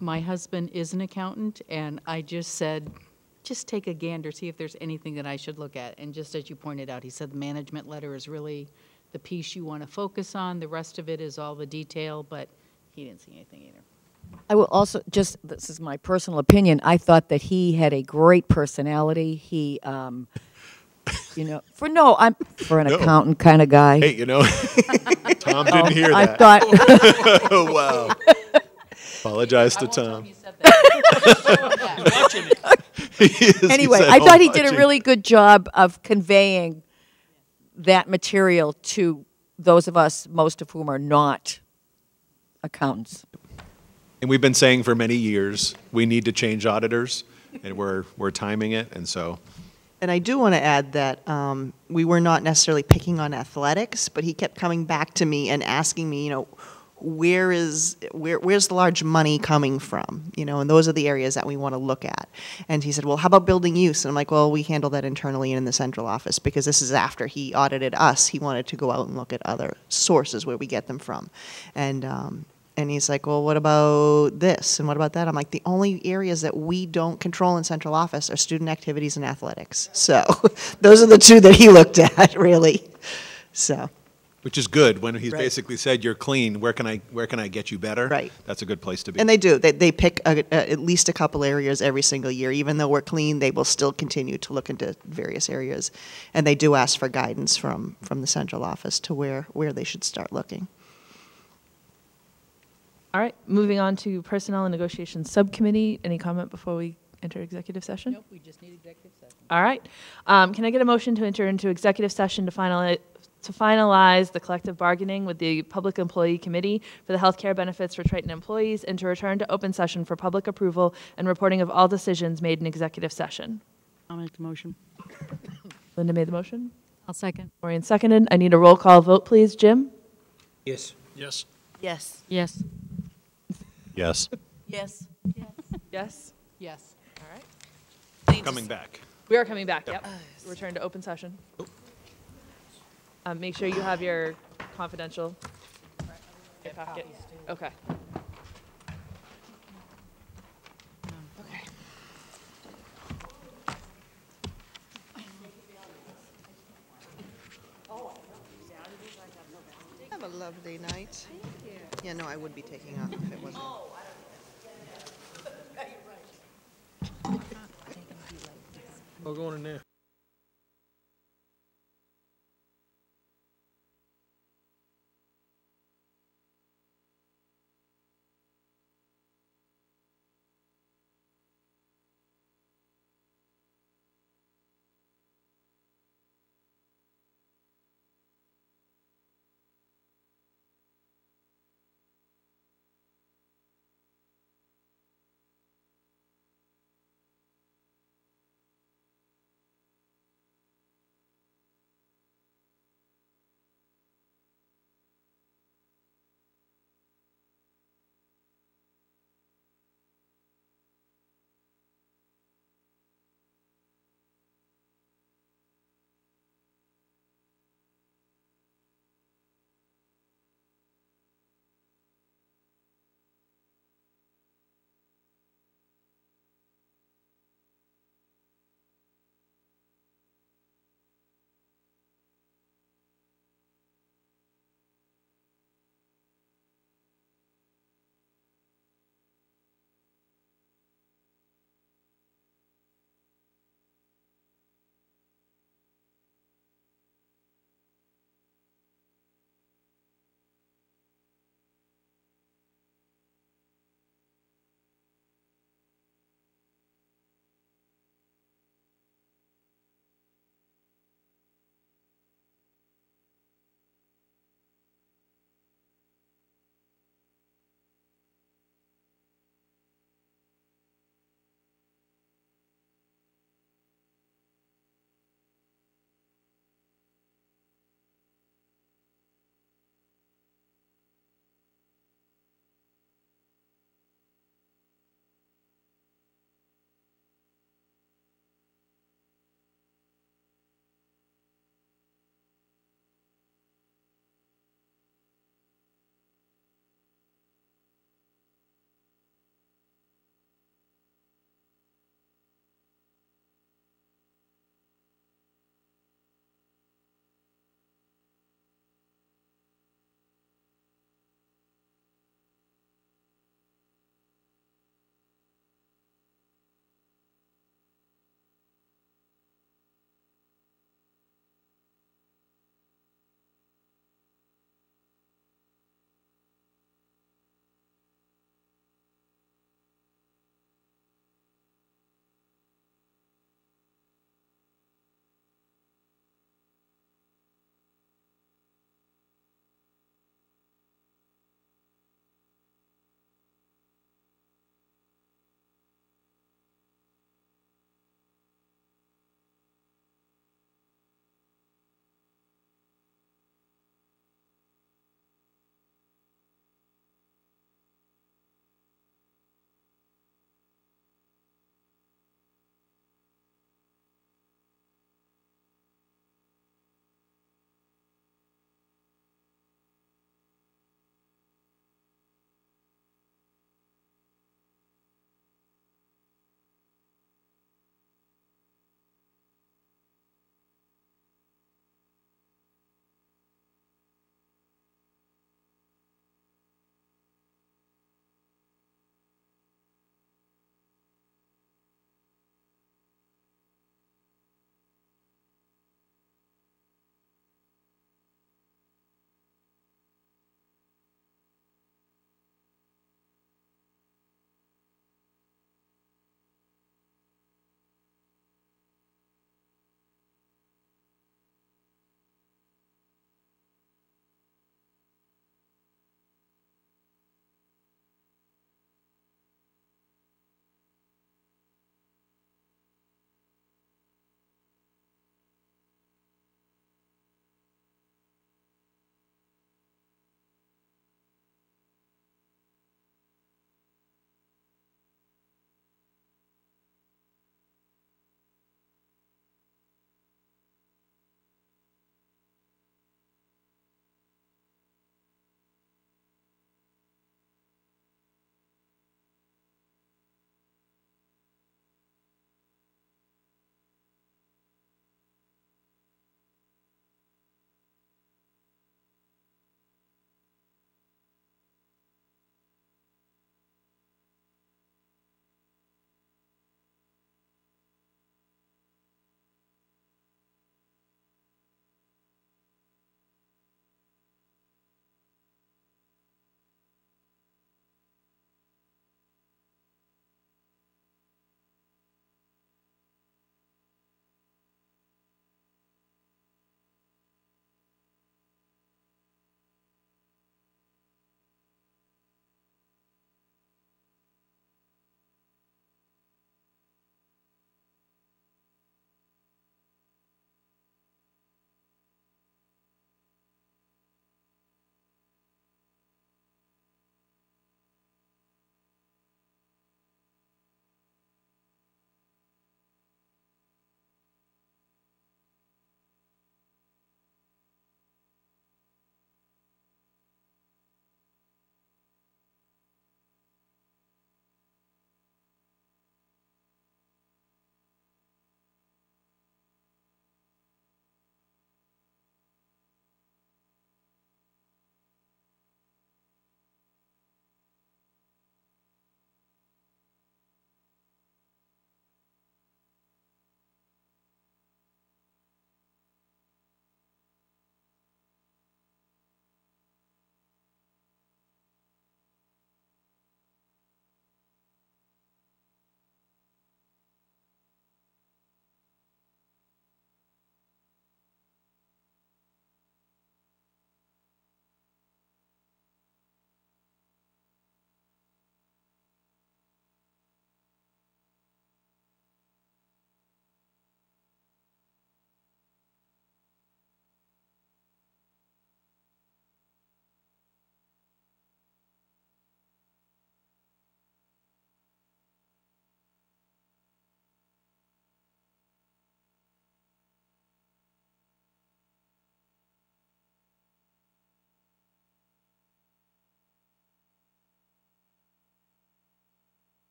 My husband is an accountant, and I just said, just take a gander, see if there's anything that I should look at. And just as you pointed out, he said the management letter is really the piece you want to focus on. The rest of it is all the detail, but he didn't see anything either. I will also, just, this is my personal opinion, I thought that he had a great personality. He, you know, for an accountant kind of guy. Hey, you know, Tom didn't hear that. I thought. Oh, wow. Apologize to Tom. Anyway, I thought he did a really good job of conveying that material to those of us, most of whom are not accountants. And we've been saying for many years, we need to change auditors, and we're timing it, and so. And I do want to add that we were not necessarily picking on athletics, but he kept coming back to me and asking me, you know, where's the large money coming from? You know, and those are the areas that we want to look at. And he said, well, how about building use? And I'm like, well, we handle that internally and in the central office, because this is after he audited us. He wanted to go out and look at other sources where we get them from. And he's like, well, what about this? And what about that? I'm like, the only areas that we don't control in central office are student activities and athletics. So those are the 2 that he looked at, really. So. Which is good, when he's Right. basically said, you're clean, where can I get you better? Right. That's a good place to be. And they do. They pick at least a couple areas every single year. Even though we're clean, they will still continue to look into various areas. And they do ask for guidance from the central office to where they should start looking. All right, moving on to Personnel and Negotiations Subcommittee. Any comment before we enter executive session? Nope, we just need executive session. All right. Can I get a motion to enter into executive session to finalize the collective bargaining with the Public Employee Committee for the healthcare benefits for Triton employees, and to return to open session for public approval and reporting of all decisions made in executive session? I'll make the motion. Linda made the motion. I'll second. Maureen seconded. I need a roll call vote, please. Jim? Yes. Yes. Yes. Yes. Yes. Yes. Yes. Yes. All right. Coming back. We are coming back, yep. Return to open session. Make sure you have your confidential packet. Okay. Have a lovely night. Yeah, no, I would be taking off if it wasn't. We're going in there.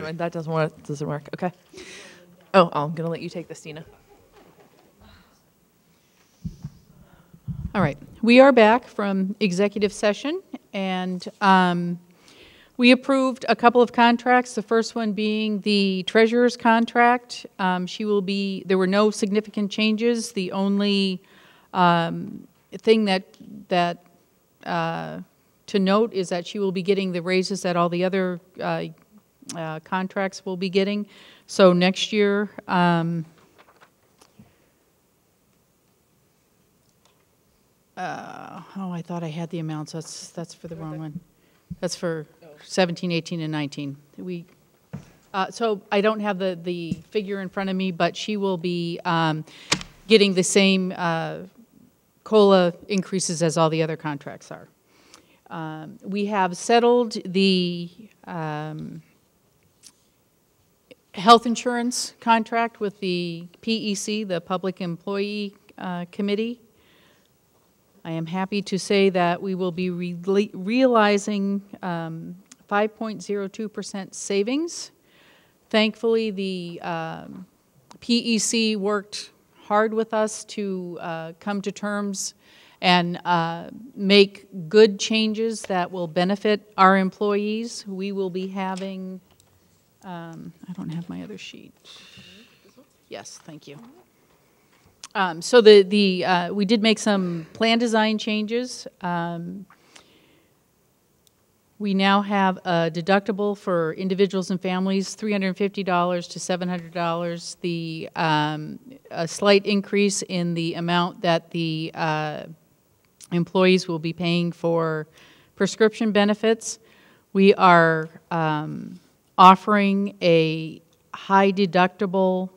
mind. That doesn't work. Okay. Oh, I'm going to let you take this, Tina. All right. We are back from executive session, and we approved a couple of contracts, the first one being the treasurer's contract. There were no significant changes. The only thing that to note is that she will be getting the raises that all the other contracts will be getting. So next year, I thought I had the amounts. That's for the wrong one. That's for 17, 18, and 19. So I don't have the figure in front of me, but she will be getting the same COLA increases as all the other contracts are. We have settled the health insurance contract with the PEC, the Public Employee Committee. I am happy to say that we will be realizing 5.02% savings. Thankfully, the PEC worked hard with us to come to terms and make good changes that will benefit our employees. We will be having, I don't have my other sheet. Yes, thank you. So we did make some plan design changes. We now have a deductible for individuals and families, $350 to $700. A slight increase in the amount that the employees will be paying for prescription benefits. We are offering a high deductible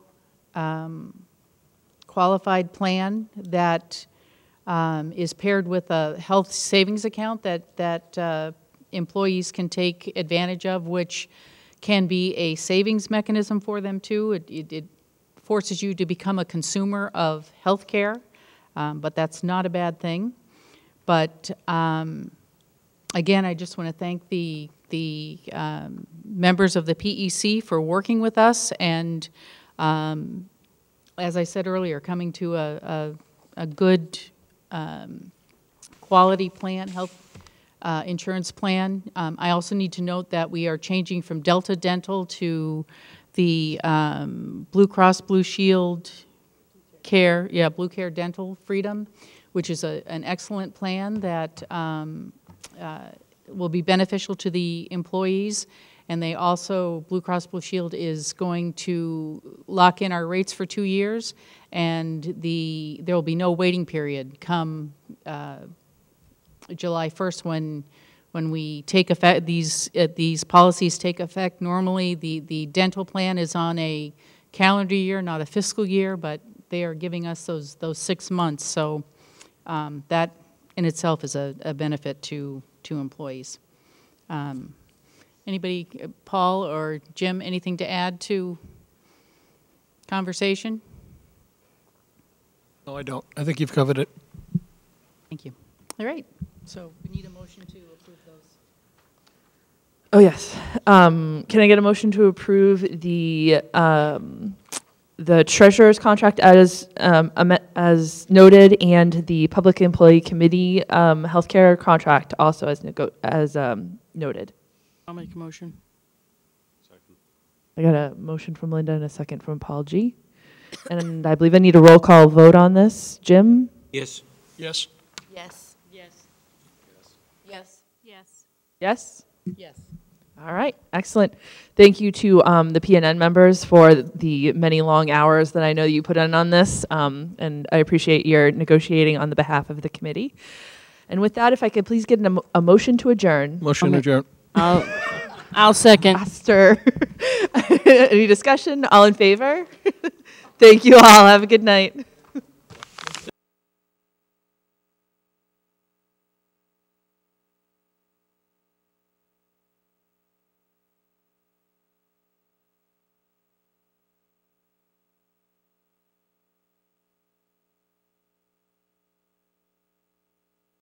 qualified plan that is paired with a health savings account that employees can take advantage of, which can be a savings mechanism for them too. It forces you to become a consumer of health care, but that's not a bad thing. But again, I just want to thank the members of the PEC for working with us and, as I said earlier, coming to a good quality plan, health insurance plan. I also need to note that we are changing from Delta Dental to the Blue Cross Blue Shield Care, Blue Care Dental Freedom, which is an excellent plan that will be beneficial to the employees. And they also, Blue Cross Blue Shield is going to lock in our rates for 2 years, and there will be no waiting period come July 1st when we take effect. These policies take effect. Normally, the dental plan is on a calendar year, not a fiscal year, but they are giving us those 6 months. So that in itself is a benefit to employees. Anybody, Paul or Jim, anything to add to conversation? No, I don't. I think you've covered it. Thank you. All right. So we need a motion to approve those. Oh, yes. Can I get a motion to approve the treasurer's contract as noted, and the Public Employee Committee healthcare contract also as noted? I'll make a motion. Second. I got a motion from Linda and a second from Paul G. And I believe I need a roll call vote on this. Jim? Yes. Yes. Yes. Yes. Yes. Yes. Yes? Yes. All right, excellent. Thank you to the PNN members for the many long hours that I know you put in on this, and I appreciate your negotiating on the behalf of the committee. And with that, if I could please get a motion to adjourn. Motion to adjourn. I'll second. Faster. Any discussion? All in favor? Thank you all. Have a good night.